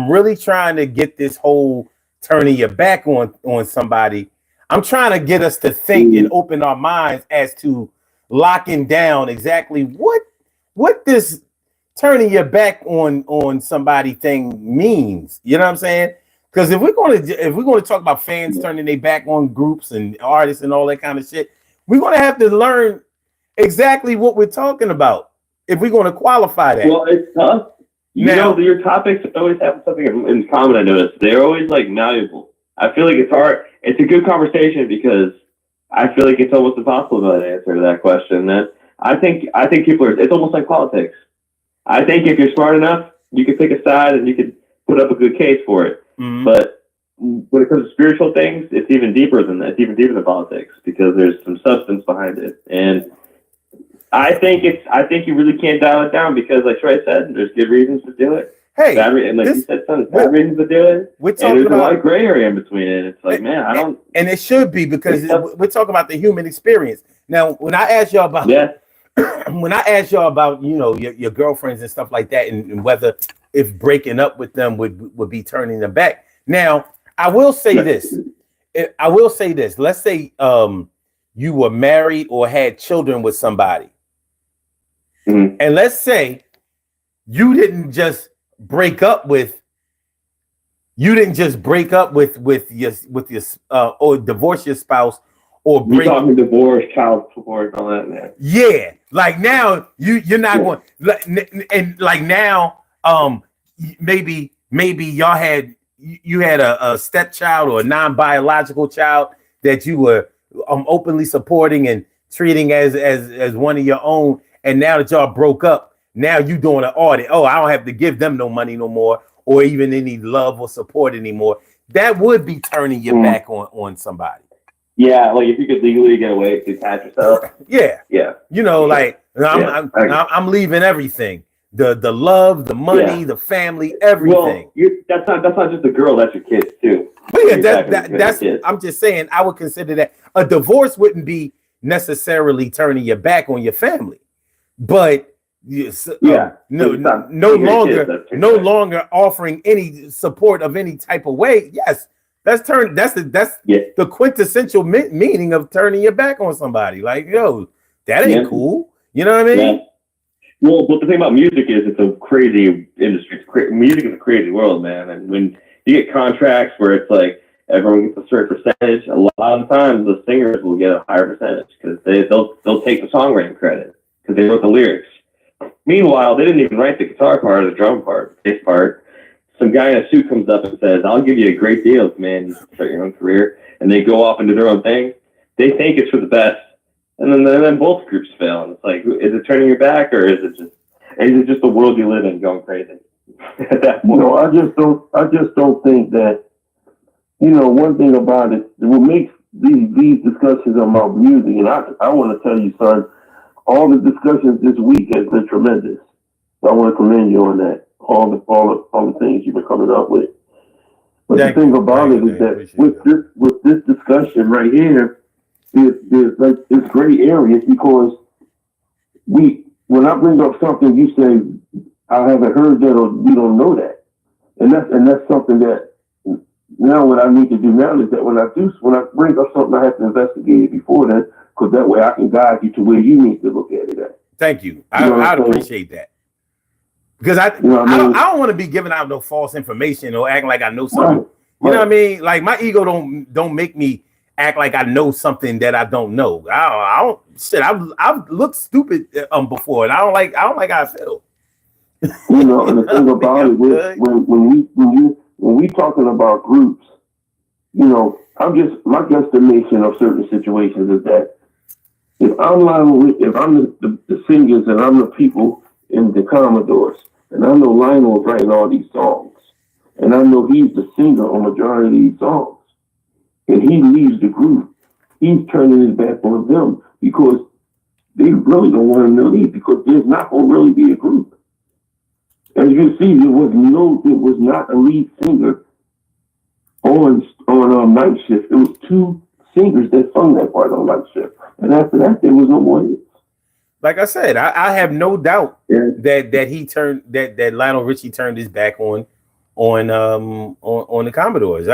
Speaker 1: really trying to get this whole turning your back on somebody. I'm trying to get us to think and open our minds as to locking down exactly what this turning your back on somebody thing means. You know what I'm saying? Because if we're going to talk about fans turning their back on groups and artists and all that kind of shit, we're going to have to learn exactly what we're talking about if we're going to qualify that.
Speaker 4: Well, it's tough. You know, your topics always have something in common. I noticed they're always like malleable. I feel like it's hard. It's a good conversation because I feel like it's almost impossible to answer that question. That I think people are. It's almost like politics. I think if you're smart enough, you can pick a side and you can put up a good case for it. Mm-hmm. But when it comes to spiritual things, it's even deeper than that. It's even deeper than politics because there's some substance behind it. And I think you really can't dial it down because, like Troy said, there's good reasons to do it.
Speaker 1: Hey,
Speaker 4: and like you said, son, bad reasons to do it.
Speaker 1: We're talking
Speaker 4: there's
Speaker 1: about
Speaker 4: a lot of gray area in between it. It's like, man, I don't.
Speaker 1: And it should be because we're talking about the human experience. Now, when I asked y'all about you know your girlfriends and stuff like that, and whether if breaking up with them would be turning them back. Now, I will say this. Let's say you were married or had children with somebody, and let's say you didn't just break up with your or divorce your spouse or break.
Speaker 4: You're talking divorce, child support, all that, man.
Speaker 1: Yeah, like now you're not going, and like now maybe y'all had a stepchild or a non-biological child that you were openly supporting and treating as one of your own, and now that y'all broke up, now you doing an audit. Oh, I don't have to give them no money no more, or even any love or support anymore. That would be turning your back on somebody.
Speaker 4: Yeah, like if you could legally get away to detach yourself.
Speaker 1: Yeah. You know, like I'm leaving everything. The love, the money, the family, everything.
Speaker 4: Well, that's not just the girl, that's your kids too.
Speaker 1: But yeah, that's I'm just saying I would consider that a divorce wouldn't be necessarily turning your back on your family. But no longer offering any support of any type of way. Yes. That's the quintessential meaning of turning your back on somebody. Like, yo, that ain't cool. You know what I mean?
Speaker 4: Yeah. Well, but the thing about music is it's a crazy industry. Music is a crazy world, man. And when you get contracts where it's like everyone gets a certain percentage, a lot of the times the singers will get a higher percentage because they'll take the songwriting credit because they wrote the lyrics. Meanwhile, they didn't even write the guitar part or the drum part, the bass part. Some guy in a suit comes up and says, "I'll give you a great deal, man. You can start your own career." And they go off and do their own thing. They think it's for the best, and then both groups fail. And it's like, is it turning your back, or is it just the world you live in going crazy? At that point,
Speaker 2: I just don't think that. One thing about it, what makes these discussions about music, and I want to tell you, son, all the discussions this week has been tremendous. So I want to commend you on that. all the things you've been coming up with. But
Speaker 1: Thank
Speaker 2: the thing
Speaker 1: you.
Speaker 2: about
Speaker 1: Thank
Speaker 2: it
Speaker 1: you,
Speaker 2: is
Speaker 1: Dave.
Speaker 2: that
Speaker 1: Appreciate
Speaker 2: with this discussion right here, there's like it's gray areas because when I bring up something, you say I haven't heard that or you don't know that, and that's something that now what I need to do now is that when I bring up something, I have to investigate it before then, because that way I can guide you to where you need to look at it at.
Speaker 1: Thank you.
Speaker 2: You know what
Speaker 1: I'd
Speaker 2: I'm saying?
Speaker 1: appreciate that. Because
Speaker 2: You know what I mean?
Speaker 1: I don't want to be giving out no false information or acting like I know something.
Speaker 2: Right.
Speaker 1: You know what I mean? Like my ego don't make me act like I know something that I don't know. I don't shit. I've looked stupid before, and I don't like how I feel.
Speaker 2: You know, and the thing about it is when we talking about groups, you know, my guesstimation of certain situations is that if I'm the singers and I'm the people in the Commodores, and I know Lionel's writing all these songs, and I know he's the singer on majority of these songs, and he leaves the group, he's turning his back on them because they really don't want him to leave because there's not going to really be a group. As you can see, it was not a lead singer on Night Shift. It was two singers that sung that part on Night Shift, and after that, there was no more hits.
Speaker 1: Like I said, I have no doubt
Speaker 2: Yeah.
Speaker 1: that Lionel Richie turned his back on the Commodores.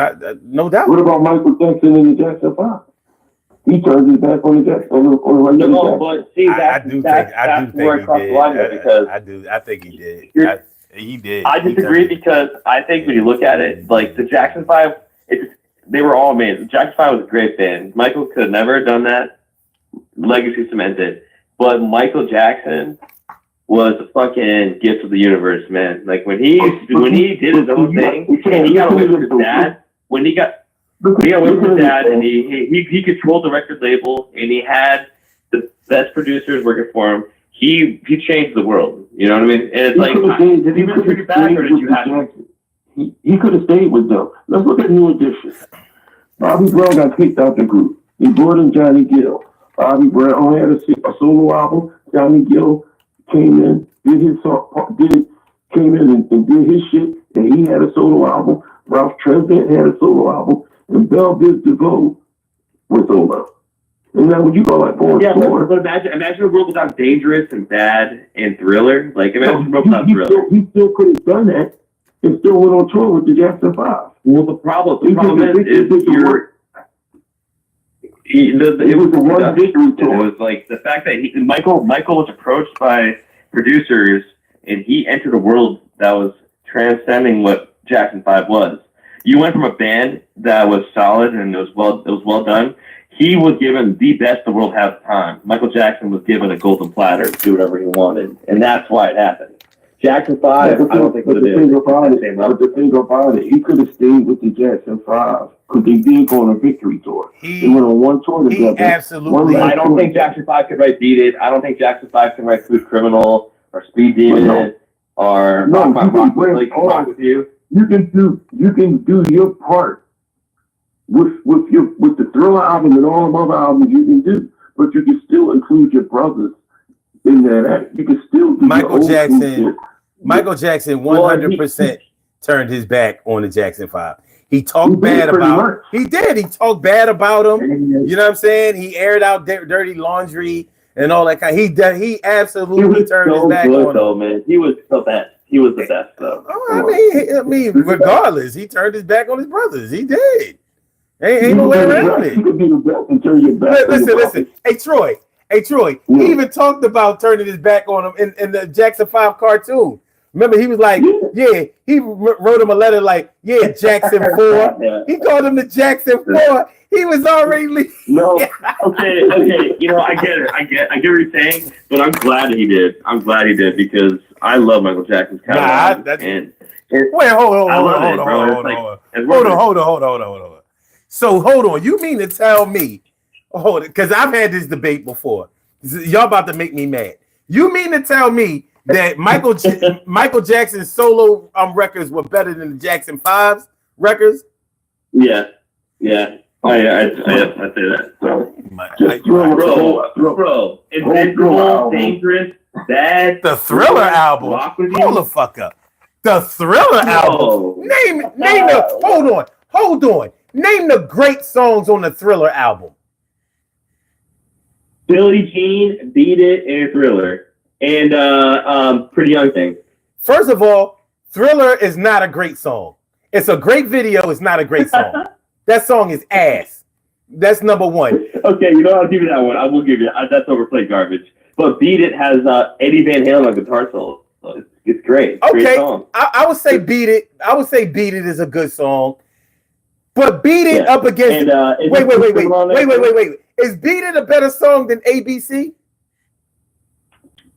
Speaker 1: No doubt.
Speaker 2: What about Michael Jackson and the Jackson 5? He turned his back on the Jackson.
Speaker 4: No, but see,
Speaker 1: I do think he did.
Speaker 4: Because
Speaker 1: I think he did. He did.
Speaker 4: I disagree because I think when you look at it, like the Jackson 5, they were all amazing. Jackson 5 was a great band. Michael could have never done that. Legacy cemented. But Michael Jackson was a fucking gift of the universe, man. Like when he did his own thing, and he got away from his dad. When he got away from his dad, and he controlled the record label, and he had the best producers working for him. He changed the world. You know what I mean? And it's like, did he really bring it back, or did you have to?
Speaker 2: He could have stayed with them. Let's look at New Edition. Bobby Brown got kicked out the group. He brought in Johnny Gill. Bobby Brown had a solo album. Johnny Gill came in, did his song, came in and did his shit, and he had a solo album. Ralph Tresvant had a solo album, and Bell Biz DeVoe was over. And now when you go like four,
Speaker 4: but imagine a world without Dangerous and Bad and Thriller. Like imagine a world without Thriller.
Speaker 2: He still could have done that and still went on tour with the Jackson 5.
Speaker 4: Well, the problem is you're. It was the one victory tour. It was like the fact that Michael was approached by producers and he entered a world that was transcending what Jackson 5 was. You went from a band that was solid and it was well done. He was given the best the world had at the time. Michael Jackson was given a golden platter to do whatever he wanted, and that's why it happened. Jackson 5, I don't think would have been
Speaker 2: the thing about it, he could have stayed with the Jackson 5 because they did go on a victory tour. They went on one tour together.
Speaker 1: Absolutely.
Speaker 4: I don't think Jackson 5 could write Beat It. I don't think Jackson 5 can write Smooth Criminal or Speed Demon or Rock With You.
Speaker 2: You can do your part with the Thriller album and all the other albums you can do, but you can still include your brothers in that act. You can still do
Speaker 1: Michael Jackson 100% turned his back on the Jackson 5. He talked bad about him. He did. He talked bad about him. You know what I'm saying? He aired out dirty laundry and all that kind. He absolutely turned his back on him.
Speaker 4: Man. He was the best. He was the best, though.
Speaker 1: I mean, regardless, he turned his back on his brothers. He did. Ain't no way around it.
Speaker 2: You could be the best and turn your back.
Speaker 1: Listen. Hey, Troy.
Speaker 2: Yeah.
Speaker 1: He even talked about turning his back on him in the Jackson 5 cartoon. Remember, he was like, he wrote him a letter like, Jackson 4.
Speaker 4: Yeah.
Speaker 1: He called him the Jackson 4. He was already leaving.
Speaker 2: No.
Speaker 4: Okay. You know, I get it. I get what you're saying, but I'm glad he did. I'm glad he did because I love Michael Jackson's catalog.
Speaker 1: Wait, hold on. So hold on. You mean to tell me? Hold it, because I've had this debate before. Y'all about to make me mad. You mean to tell me that Michael Jackson's solo records were better than the Jackson 5's records?
Speaker 4: Yeah. I'd say that. Bro, Invincible, Dangerous, Bad.
Speaker 1: The Thriller album. Hold the fuck up. The Thriller album. Name the hold on. Name the great songs on the Thriller album.
Speaker 4: Billie Jean, Beat It, and Thriller, and Pretty Young Thing.
Speaker 1: First of all, Thriller is not a great song. It's a great video. It's not a great song. That song is ass. That's number one.
Speaker 4: Okay, you know, I'll give you that one. I will give you that. That's overplayed garbage. But Beat It has Eddie Van Halen on guitar solo. So it's great.
Speaker 1: Okay,
Speaker 4: great song.
Speaker 1: I would say Beat It. I would say Beat It is a good song. But Beat It up against... Wait. Is Beat It a better song than ABC?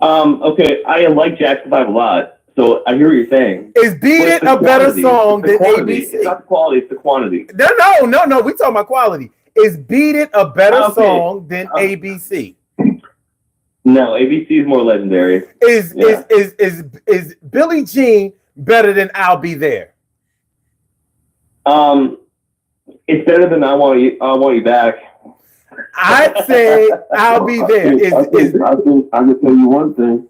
Speaker 4: Okay, I like Jackson 5 a lot. So I hear what you're saying.
Speaker 1: Is Beat It a better song than ABC?
Speaker 4: It's not the quality, it's the quantity.
Speaker 1: No. We talking about quality. Is Beat It a better song than ABC?
Speaker 4: No, ABC is more legendary.
Speaker 1: Is Billie Jean better than I'll Be There?
Speaker 4: It's better than I Want You Back.
Speaker 1: I'd say I'll Be There.
Speaker 2: I can tell you one thing.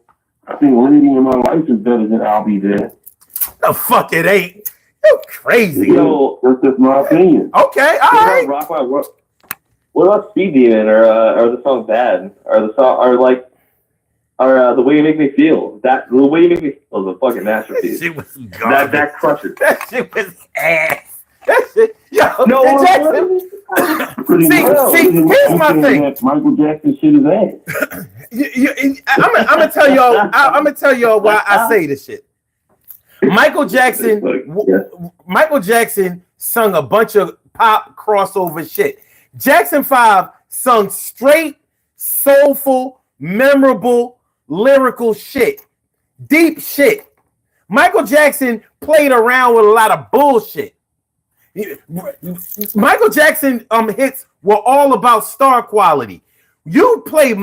Speaker 2: I think Lady in My Life is better than I'll Be There.
Speaker 1: The fuck it ain't. You crazy.
Speaker 4: So,
Speaker 2: that's just my opinion.
Speaker 1: Okay, all right.
Speaker 4: Rock My World. What about Speed Demon or the song Bad or the song The Way You Make Me Feel? The Way You Make Me Feel is a fucking masterpiece.
Speaker 1: That shit was garbage.
Speaker 4: That crushes.
Speaker 1: That shit was ass. That shit, yo,
Speaker 4: No,
Speaker 1: Jackson. See, here's my thing.
Speaker 2: Michael Jackson shit is ass.
Speaker 1: I'm gonna tell y'all. I'm gonna tell y'all why I say this shit. Michael Jackson sung a bunch of pop crossover shit. Jackson 5 sung straight, soulful, memorable, lyrical shit, deep shit. Michael Jackson played around with a lot of bullshit. Michael Jackson hits were all about star quality. You play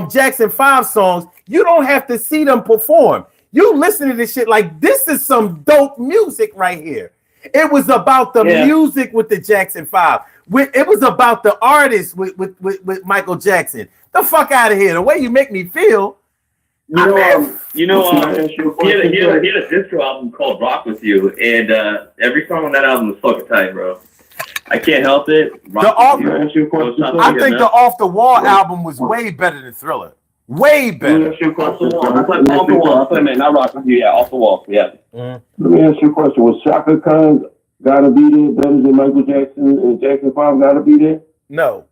Speaker 1: Jackson 5 songs, you don't have to see them perform. You listen to this shit like this is some dope music right here. It was about the music with the Jackson 5. It was about the artist with Michael Jackson. The fuck out of here. The Way You Make Me Feel.
Speaker 4: He had a disco album called Rock With You, and every song on that album was fucking tight, bro. I can't help it.
Speaker 1: I think the Off the Wall album was way better than Thriller. Way better.
Speaker 4: Off the Wall. Not Rock With You. Yeah, Off the Wall. Yeah.
Speaker 2: Let me ask you a question. Was Shaka Khan Gotta Be There better than Michael Jackson and Jackson 5 Gotta Be There?
Speaker 1: No.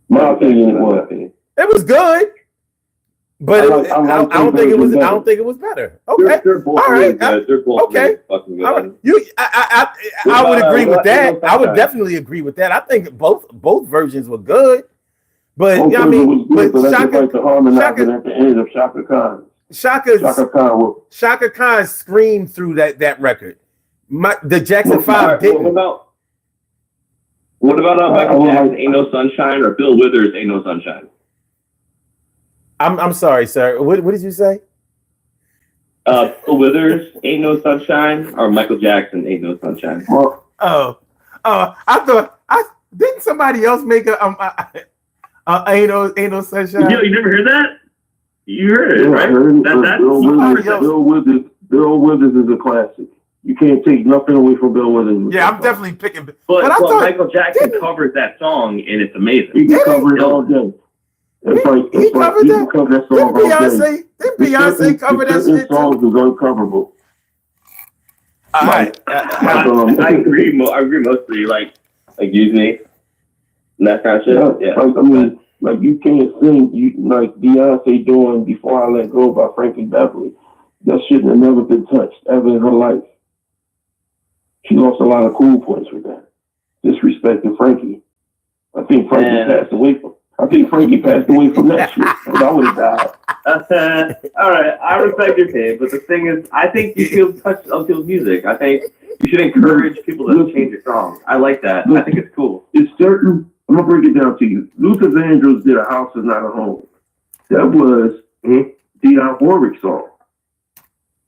Speaker 2: My opinion it was.
Speaker 1: It was good. But I don't think it was. I don't think it was better. Okay,
Speaker 4: they're both
Speaker 1: all right.
Speaker 4: They're both
Speaker 1: okay.
Speaker 4: Fucking good.
Speaker 1: All right. I would agree with that. I would definitely agree with that. I think both versions were good. But you know what I mean, but Shaka,
Speaker 2: like the harmonizer at the end of Shaka Khan.
Speaker 1: Shaka Khan screamed through that record. The Jackson 5 didn't.
Speaker 4: What about Michael Jackson, Ain't No Sunshine, or Bill Withers, Ain't No Sunshine?
Speaker 1: I'm sorry, sir. What did you say?
Speaker 4: Bill Withers, Ain't No Sunshine, or Michael Jackson, Ain't No Sunshine.
Speaker 1: I thought didn't somebody else make Ain't No Sunshine?
Speaker 4: You never heard that? You heard it, right?
Speaker 2: Bill Withers is a classic. You can't take nothing away from Bill Withers.
Speaker 1: Yeah, I'm definitely picking.
Speaker 4: But I thought Michael Jackson covered that song, and it's amazing.
Speaker 2: He can cover it all day. He covered that song
Speaker 1: Didn't Beyonce cover that shit?
Speaker 2: Songs is uncoverable.
Speaker 1: I
Speaker 4: agree. I agree mostly. Like Use Me, and that kind of shit. Yeah.
Speaker 2: I mean, like you can't sing like Beyonce doing "Before I Let Go" by Frankie Beverly. That shit had never been touched ever in her life. She lost a lot of cool points with that. Disrespecting Frankie. I think Frankie passed away from that shit. And I would have died.
Speaker 4: All right, I respect your opinion, but the thing is, I think you feel touched on people's music. I think you should encourage people to change your songs. I like that. I think it's cool.
Speaker 2: It's certain. I'm gonna break it down to you. Luther Vandross did "A House Is Not a Home." That was Dionne Warwick's song.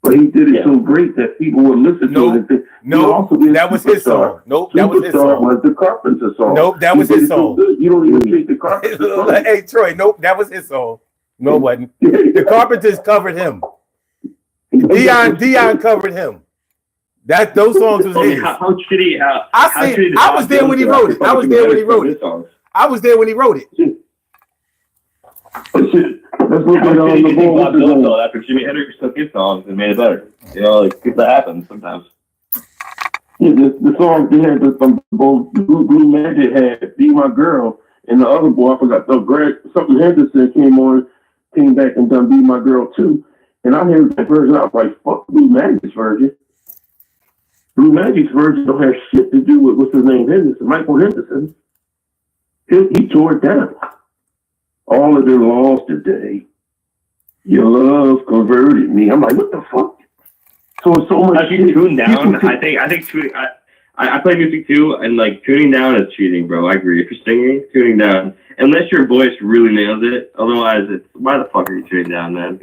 Speaker 2: But he did it so great that people would listen to it.
Speaker 1: That was his song. Nope, that was his song.
Speaker 2: Was the Carpenter song.
Speaker 1: Nope, that was his song.
Speaker 2: You don't even think the Carpenter song.
Speaker 1: Hey, Troy, nope, that was his song. No, it wasn't. The Carpenters covered him. Dion covered him. Those songs was his.
Speaker 4: How shitty?
Speaker 1: I was there when he wrote it. I was there when he wrote it. I was there when he wrote it.
Speaker 2: Let's look at all the
Speaker 4: Bob after Jimi Hendrix took his songs and made it better. You know, like that happens sometimes.
Speaker 2: Yeah, the songs they had from both Blue Magic had "Be My Girl" and the other boy I forgot. Something Henderson came back and done "Be My Girl" too. And I heard that version. I was like, "Fuck Blue Magic's version." Blue Magic's version don't have shit to do with what's his name Henderson, Michael Henderson. He tore it down. All of them lost today. Your love converted me. I'm like, what the fuck? So it's so much.
Speaker 4: If you tune down, I think tuning. I play music too, and like tuning down is cheating, bro. I agree. If you're singing, tuning down, unless your voice really nails it. Otherwise, it's why the fuck are you tuning down, man?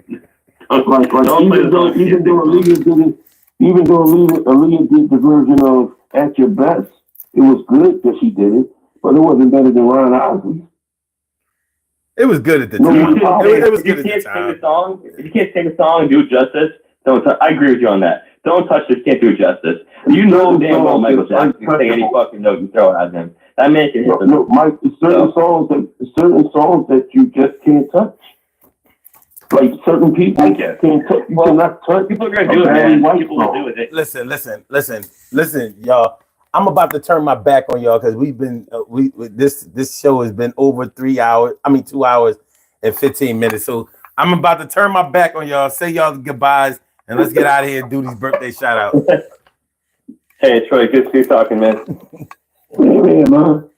Speaker 2: Even though Aaliyah did the version of "At Your Best," it was good that she did it, but it wasn't better than Ron Isley.
Speaker 1: It was good at the time. It was good at the time.
Speaker 4: If you can't sing a song and do it justice, I agree with you on that. Don't touch this. Can't do it justice. You know damn well Michael Jackson can sing any fucking note you throw at him. That man can hit the note.
Speaker 2: Mike, certain songs that you just can't touch. Like certain people can't touch. You cannot touch.
Speaker 4: People are gonna do it, man. People will do it.
Speaker 1: Listen, y'all. I'm about to turn my back on y'all because we've been this show has been over 3 hours. 2 hours and 15 minutes. So I'm about to turn my back on y'all. Say y'all goodbyes and let's get out of here and do these birthday shout outs.
Speaker 4: Hey Troy, good to see you talking, man.
Speaker 2: Yeah, man.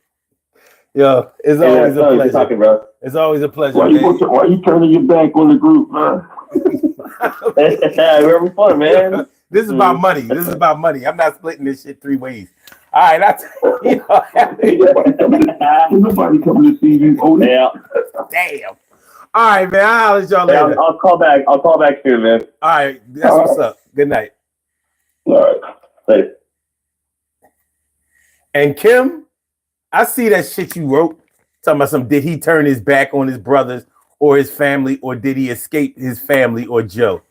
Speaker 1: Yo, it's always a pleasure.
Speaker 4: Talking, bro.
Speaker 1: It's always a pleasure.
Speaker 2: Why you turning your back on the group, man?
Speaker 4: We're having fun, man.
Speaker 1: This is about money. This is about money. I'm not splitting this shit 3 ways. All right,
Speaker 2: Nobody coming to see you. Oh
Speaker 4: yeah.
Speaker 1: Damn. All right, man. I'll let y'all later.
Speaker 4: I'll call back soon, man.
Speaker 1: All right, that's what's up. Good night.
Speaker 2: All right.
Speaker 4: Later.
Speaker 1: And Kim, I see that shit you wrote. Talking about did he turn his back on his brothers or his family, or did he escape his family or Joe?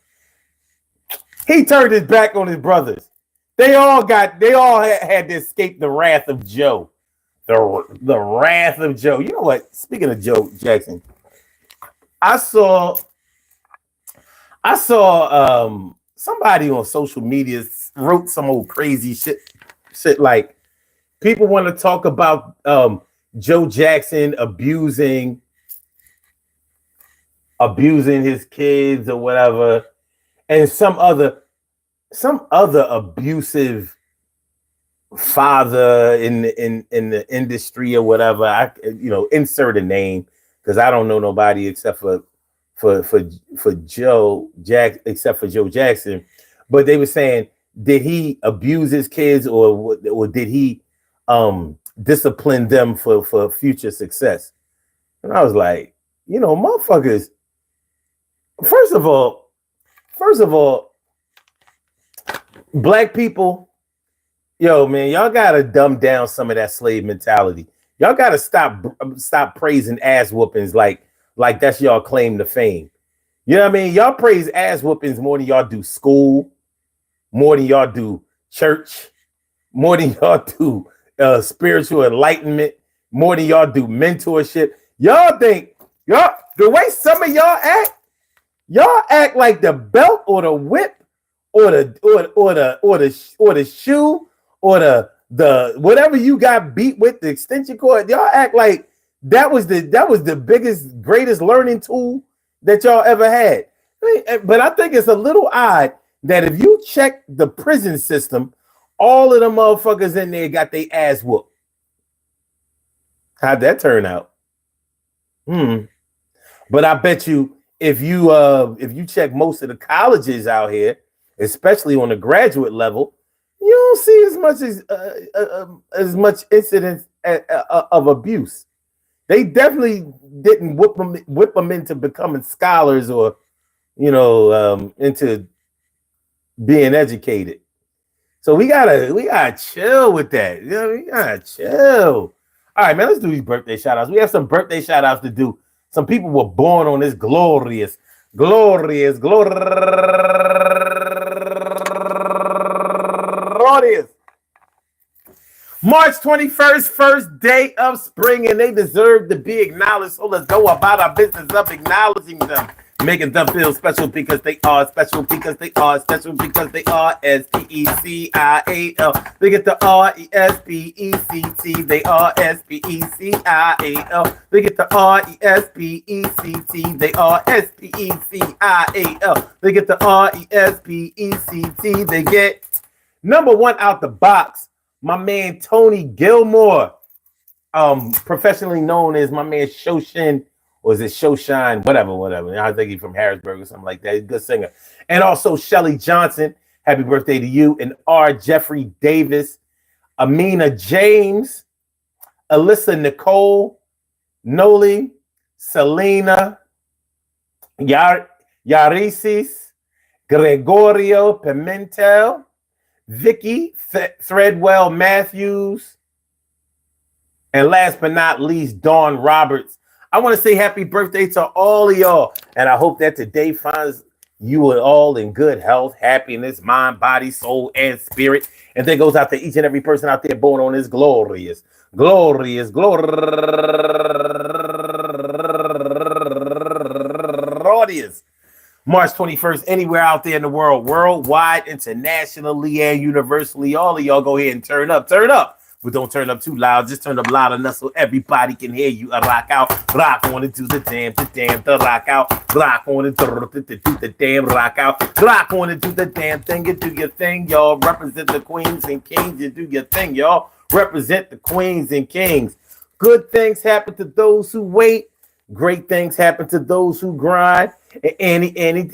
Speaker 1: He turned his back on his brothers. They all had to escape the wrath of Joe. The wrath of Joe. You know what? Speaking of Joe Jackson, I saw somebody on social media wrote some old crazy shit like people want to talk about Joe Jackson abusing his kids or whatever, and some other abusive father in the industry or whatever. Insert a name because I don't know nobody except for Joe Jackson. But they were saying, did he abuse his kids or did he discipline them for future success? And I was like, motherfuckers. First of all, black people, yo, man, y'all gotta dumb down some of that slave mentality. Y'all gotta stop praising ass whoopings like that's y'all claim to fame. You know what I mean? Y'all praise ass whoopings more than y'all do school, more than y'all do church, more than y'all do spiritual enlightenment, more than y'all do mentorship. Y'all think the way some of y'all act like the belt or the whip or the shoe or the whatever you got beat with, the extension cord. Y'all act like that was the biggest, greatest learning tool that y'all ever had. But I think it's a little odd that if you check the prison system, all of the motherfuckers in there got their ass whooped. How'd that turn out? But I bet you if you check most of the colleges out here, especially on the graduate level, you don't see as much incidence of abuse. They definitely didn't whip them into becoming scholars or into being educated. So we gotta chill with that. We gotta chill. All right, man. Let's do these birthday shout outs. We have some birthday shout outs to do. Some people were born on this glorious audience. March 21st, first day of spring, and they deserve to be acknowledged. So let's go about our business of acknowledging them, making them feel special because they are special, because they are special, because they are S-P-E-C-I-A-L. They get the R-E-S-P-E-C-T. They are S-P-E-C-I-A-L. They get the R-E-S-P-E-C-T. They are S-P-E-C-I-A-L. They get the R-E-S-P-E-C-T. They get number one out the box. My man Tony Gilmore, professionally known as my man Shoshin, or is it Shoshan? Whatever. I think he's from Harrisburg or something like that. He's a good singer. And also Shelly Johnson, happy birthday to you. And R. Jeffrey Davis, Amina James, Alyssa Nicole, Noli, Selena, Yarisis, Gregorio Pimentel, Vicky Threadwell Matthews, and last but not least, Dawn Roberts. I want to say happy birthday to all of y'all, and I hope that today finds you all in good health, happiness, mind, body, soul, and spirit. And that goes out to each and every person out there born on this glorious March 21st, anywhere out there in the world, worldwide, internationally, and universally. All of y'all go ahead and turn up. But don't turn up too loud. Just turn up loud enough so everybody can hear you. Rock out, rock on into the damn, the rock out, rock on into the damn, rock out, rock on into the damn thing. You do your thing, y'all. Represent the queens and kings. You do your thing, y'all. Represent the queens and kings. Good things happen to those who wait. Great things happen to those who grind. Anything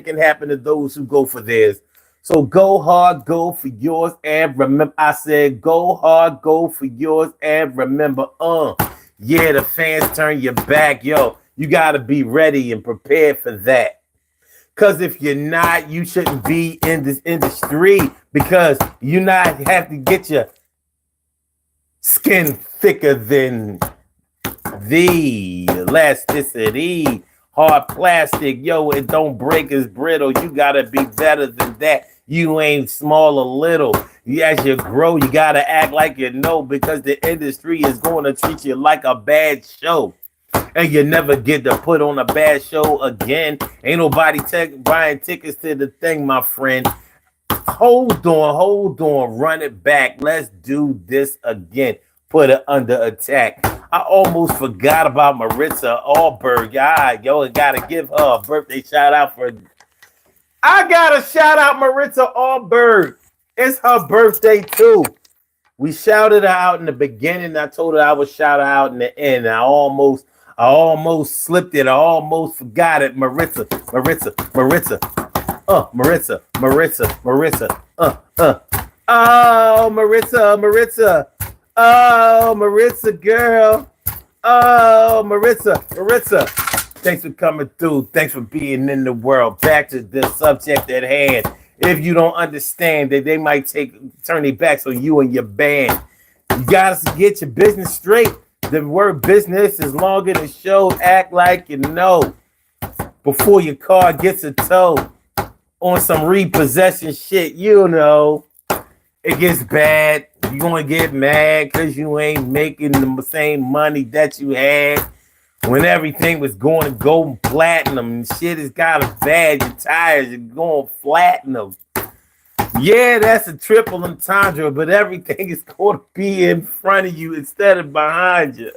Speaker 1: can happen to those who go for theirs. So go hard, go for yours, and remember, I said go hard, go for yours, and remember, yeah, the fans turn your back, yo. You gotta be ready and prepared for that. Cause if you're not, you shouldn't be in this industry, because you not have to get your skin thicker than the elasticity. Hard plastic, yo, it don't break, it's brittle. You gotta be better than that. You ain't small or little. As you grow, you gotta act like you know, because the industry is going to treat you like a bad show. And you never get to put on a bad show again. Ain't nobody buying tickets to the thing, my friend. Hold on, run it back. Let's do this again. Put it under attack. I almost forgot about Maritza Allberg. Yo, I gotta give her a birthday shout out for. I gotta shout out Maritza Allberg. It's her birthday too. We shouted her out in the beginning. I told her I would shout her out in the end. I almost slipped it. I almost forgot it. Maritza. Oh, Maritza. Oh, Maritza, girl. Oh, Maritza. Thanks for coming through. Thanks for being in the world. Back to the subject at hand. If you don't understand that they might turn their backs on you and your band, you got to get your business straight. The word business is longer than show. Act like you know before your car gets a tow on some repossession shit. You know, it gets bad. You're going to get mad because you ain't making the same money that you had when everything was going to go platinum and shit is kind of bad. Your tires are going platinum. Yeah, that's a triple entendre, but everything is going to be in front of you instead of behind you.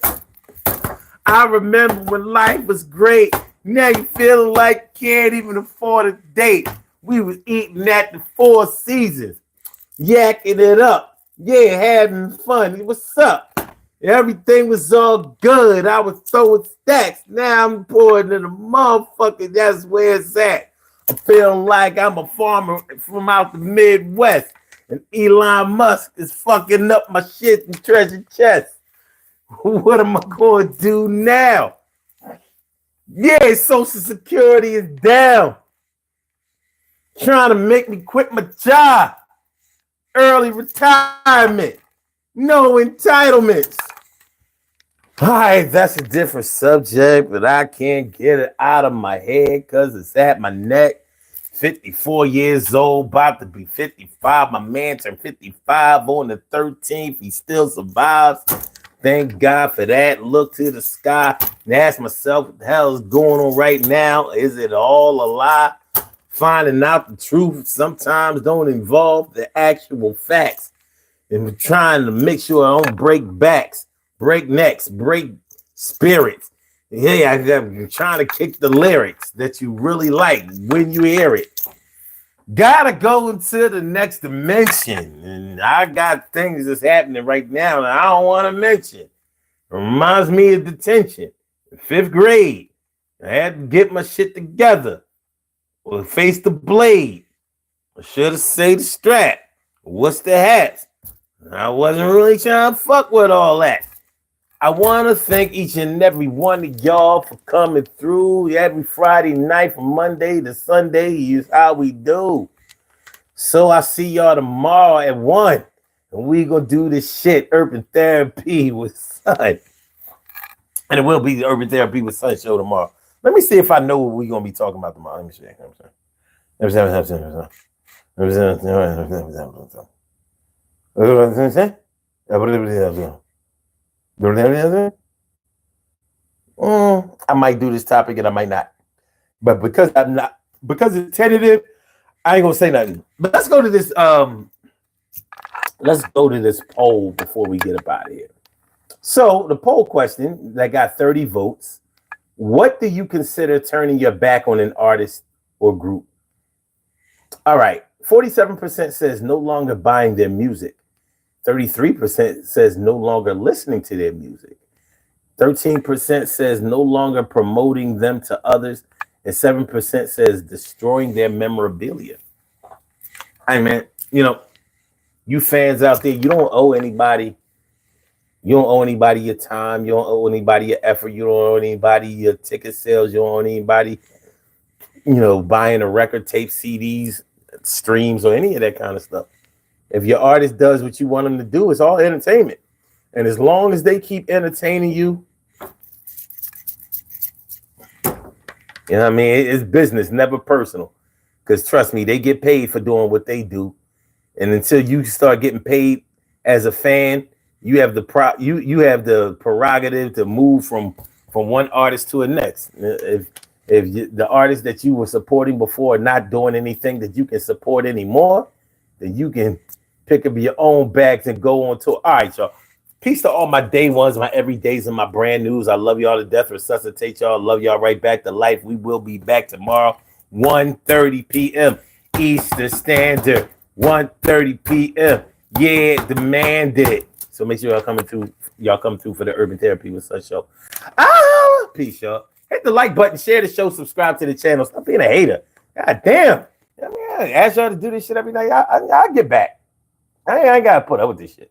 Speaker 1: I remember when life was great. Now you feeling like you can't even afford a date. We was eating at the Four Seasons, yakking it up. Yeah, having fun. What's up? Everything was all good. I was throwing stacks. Now I'm pouring in the motherfucker. That's where it's at. I'm feeling like I'm a farmer from out the Midwest. And Elon Musk is fucking up my shit and treasure chest. What am I going to do now? Yeah, Social Security is down. Trying to make me quit my job. Early retirement. No entitlements. All right, that's a different subject, but I can't get it out of my head because it's at my neck. 54 years old, about to be 55. My man turned 55 on the 13th. He still survives. Thank God for that. Look to the sky and ask myself, what the hell is going on right now? Is it all a lie? Finding out the truth sometimes don't involve the actual facts. And we're trying to make sure I don't break backs, break necks, break spirits. Hey, I'm trying to kick the lyrics that you really like when you hear it. Gotta go into the next dimension. And I got things that's happening right now that I don't want to mention. It reminds me of detention. In 5th grade, I had to get my shit together. Or face the blade. I should have said the strap. What's the hats? I wasn't really trying to fuck with all that. I want to thank each and every one of y'all for coming through every Friday night from Monday to Sunday is how we do. So I see y'all tomorrow at 1. And we going to do this shit, Urban Therapy with Son. And it will be the Urban Therapy with Son show tomorrow. Let me see if I know what we're going to be talking about tomorrow. Let me see. I might do this topic and I might not. But because it's tentative, I ain't gonna say nothing. But let's go to this poll before we get up out of here. So the poll question that got 30 votes. What do you consider turning your back on an artist or group? All right. 47% says no longer buying their music. 33% says no longer listening to their music. 13% says no longer promoting them to others. And 7% says destroying their memorabilia. I mean, you fans out there, you don't owe anybody. You don't owe anybody your time. You don't owe anybody your effort. You don't owe anybody your ticket sales. You don't owe anybody, buying a record, tape, CDs, streams, or any of that kind of stuff. If your artist does what you want them to do, it's all entertainment. And as long as they keep entertaining you, it's business, never personal. Because trust me, they get paid for doing what they do. And until you start getting paid as a fan, you have the you have the prerogative to move from one artist to the next. If the artist that you were supporting before not doing anything that you can support anymore, then you can pick up your own bags and go on tour. All right, y'all. Peace to all my day ones, my everydays, and my brand news. I love y'all to death. Resuscitate y'all. Love y'all right back to life. We will be back tomorrow, 1:30 p.m. Eastern Standard. 1:30 p.m. Yeah, demanded. So make sure y'all come through for the Urban Therapy with Such show. Peace, y'all. Hit the like button, share the show, subscribe to the channel. Stop being a hater. God damn. I ask y'all to do this shit every night. I'll get back. I ain't got to put up with this shit.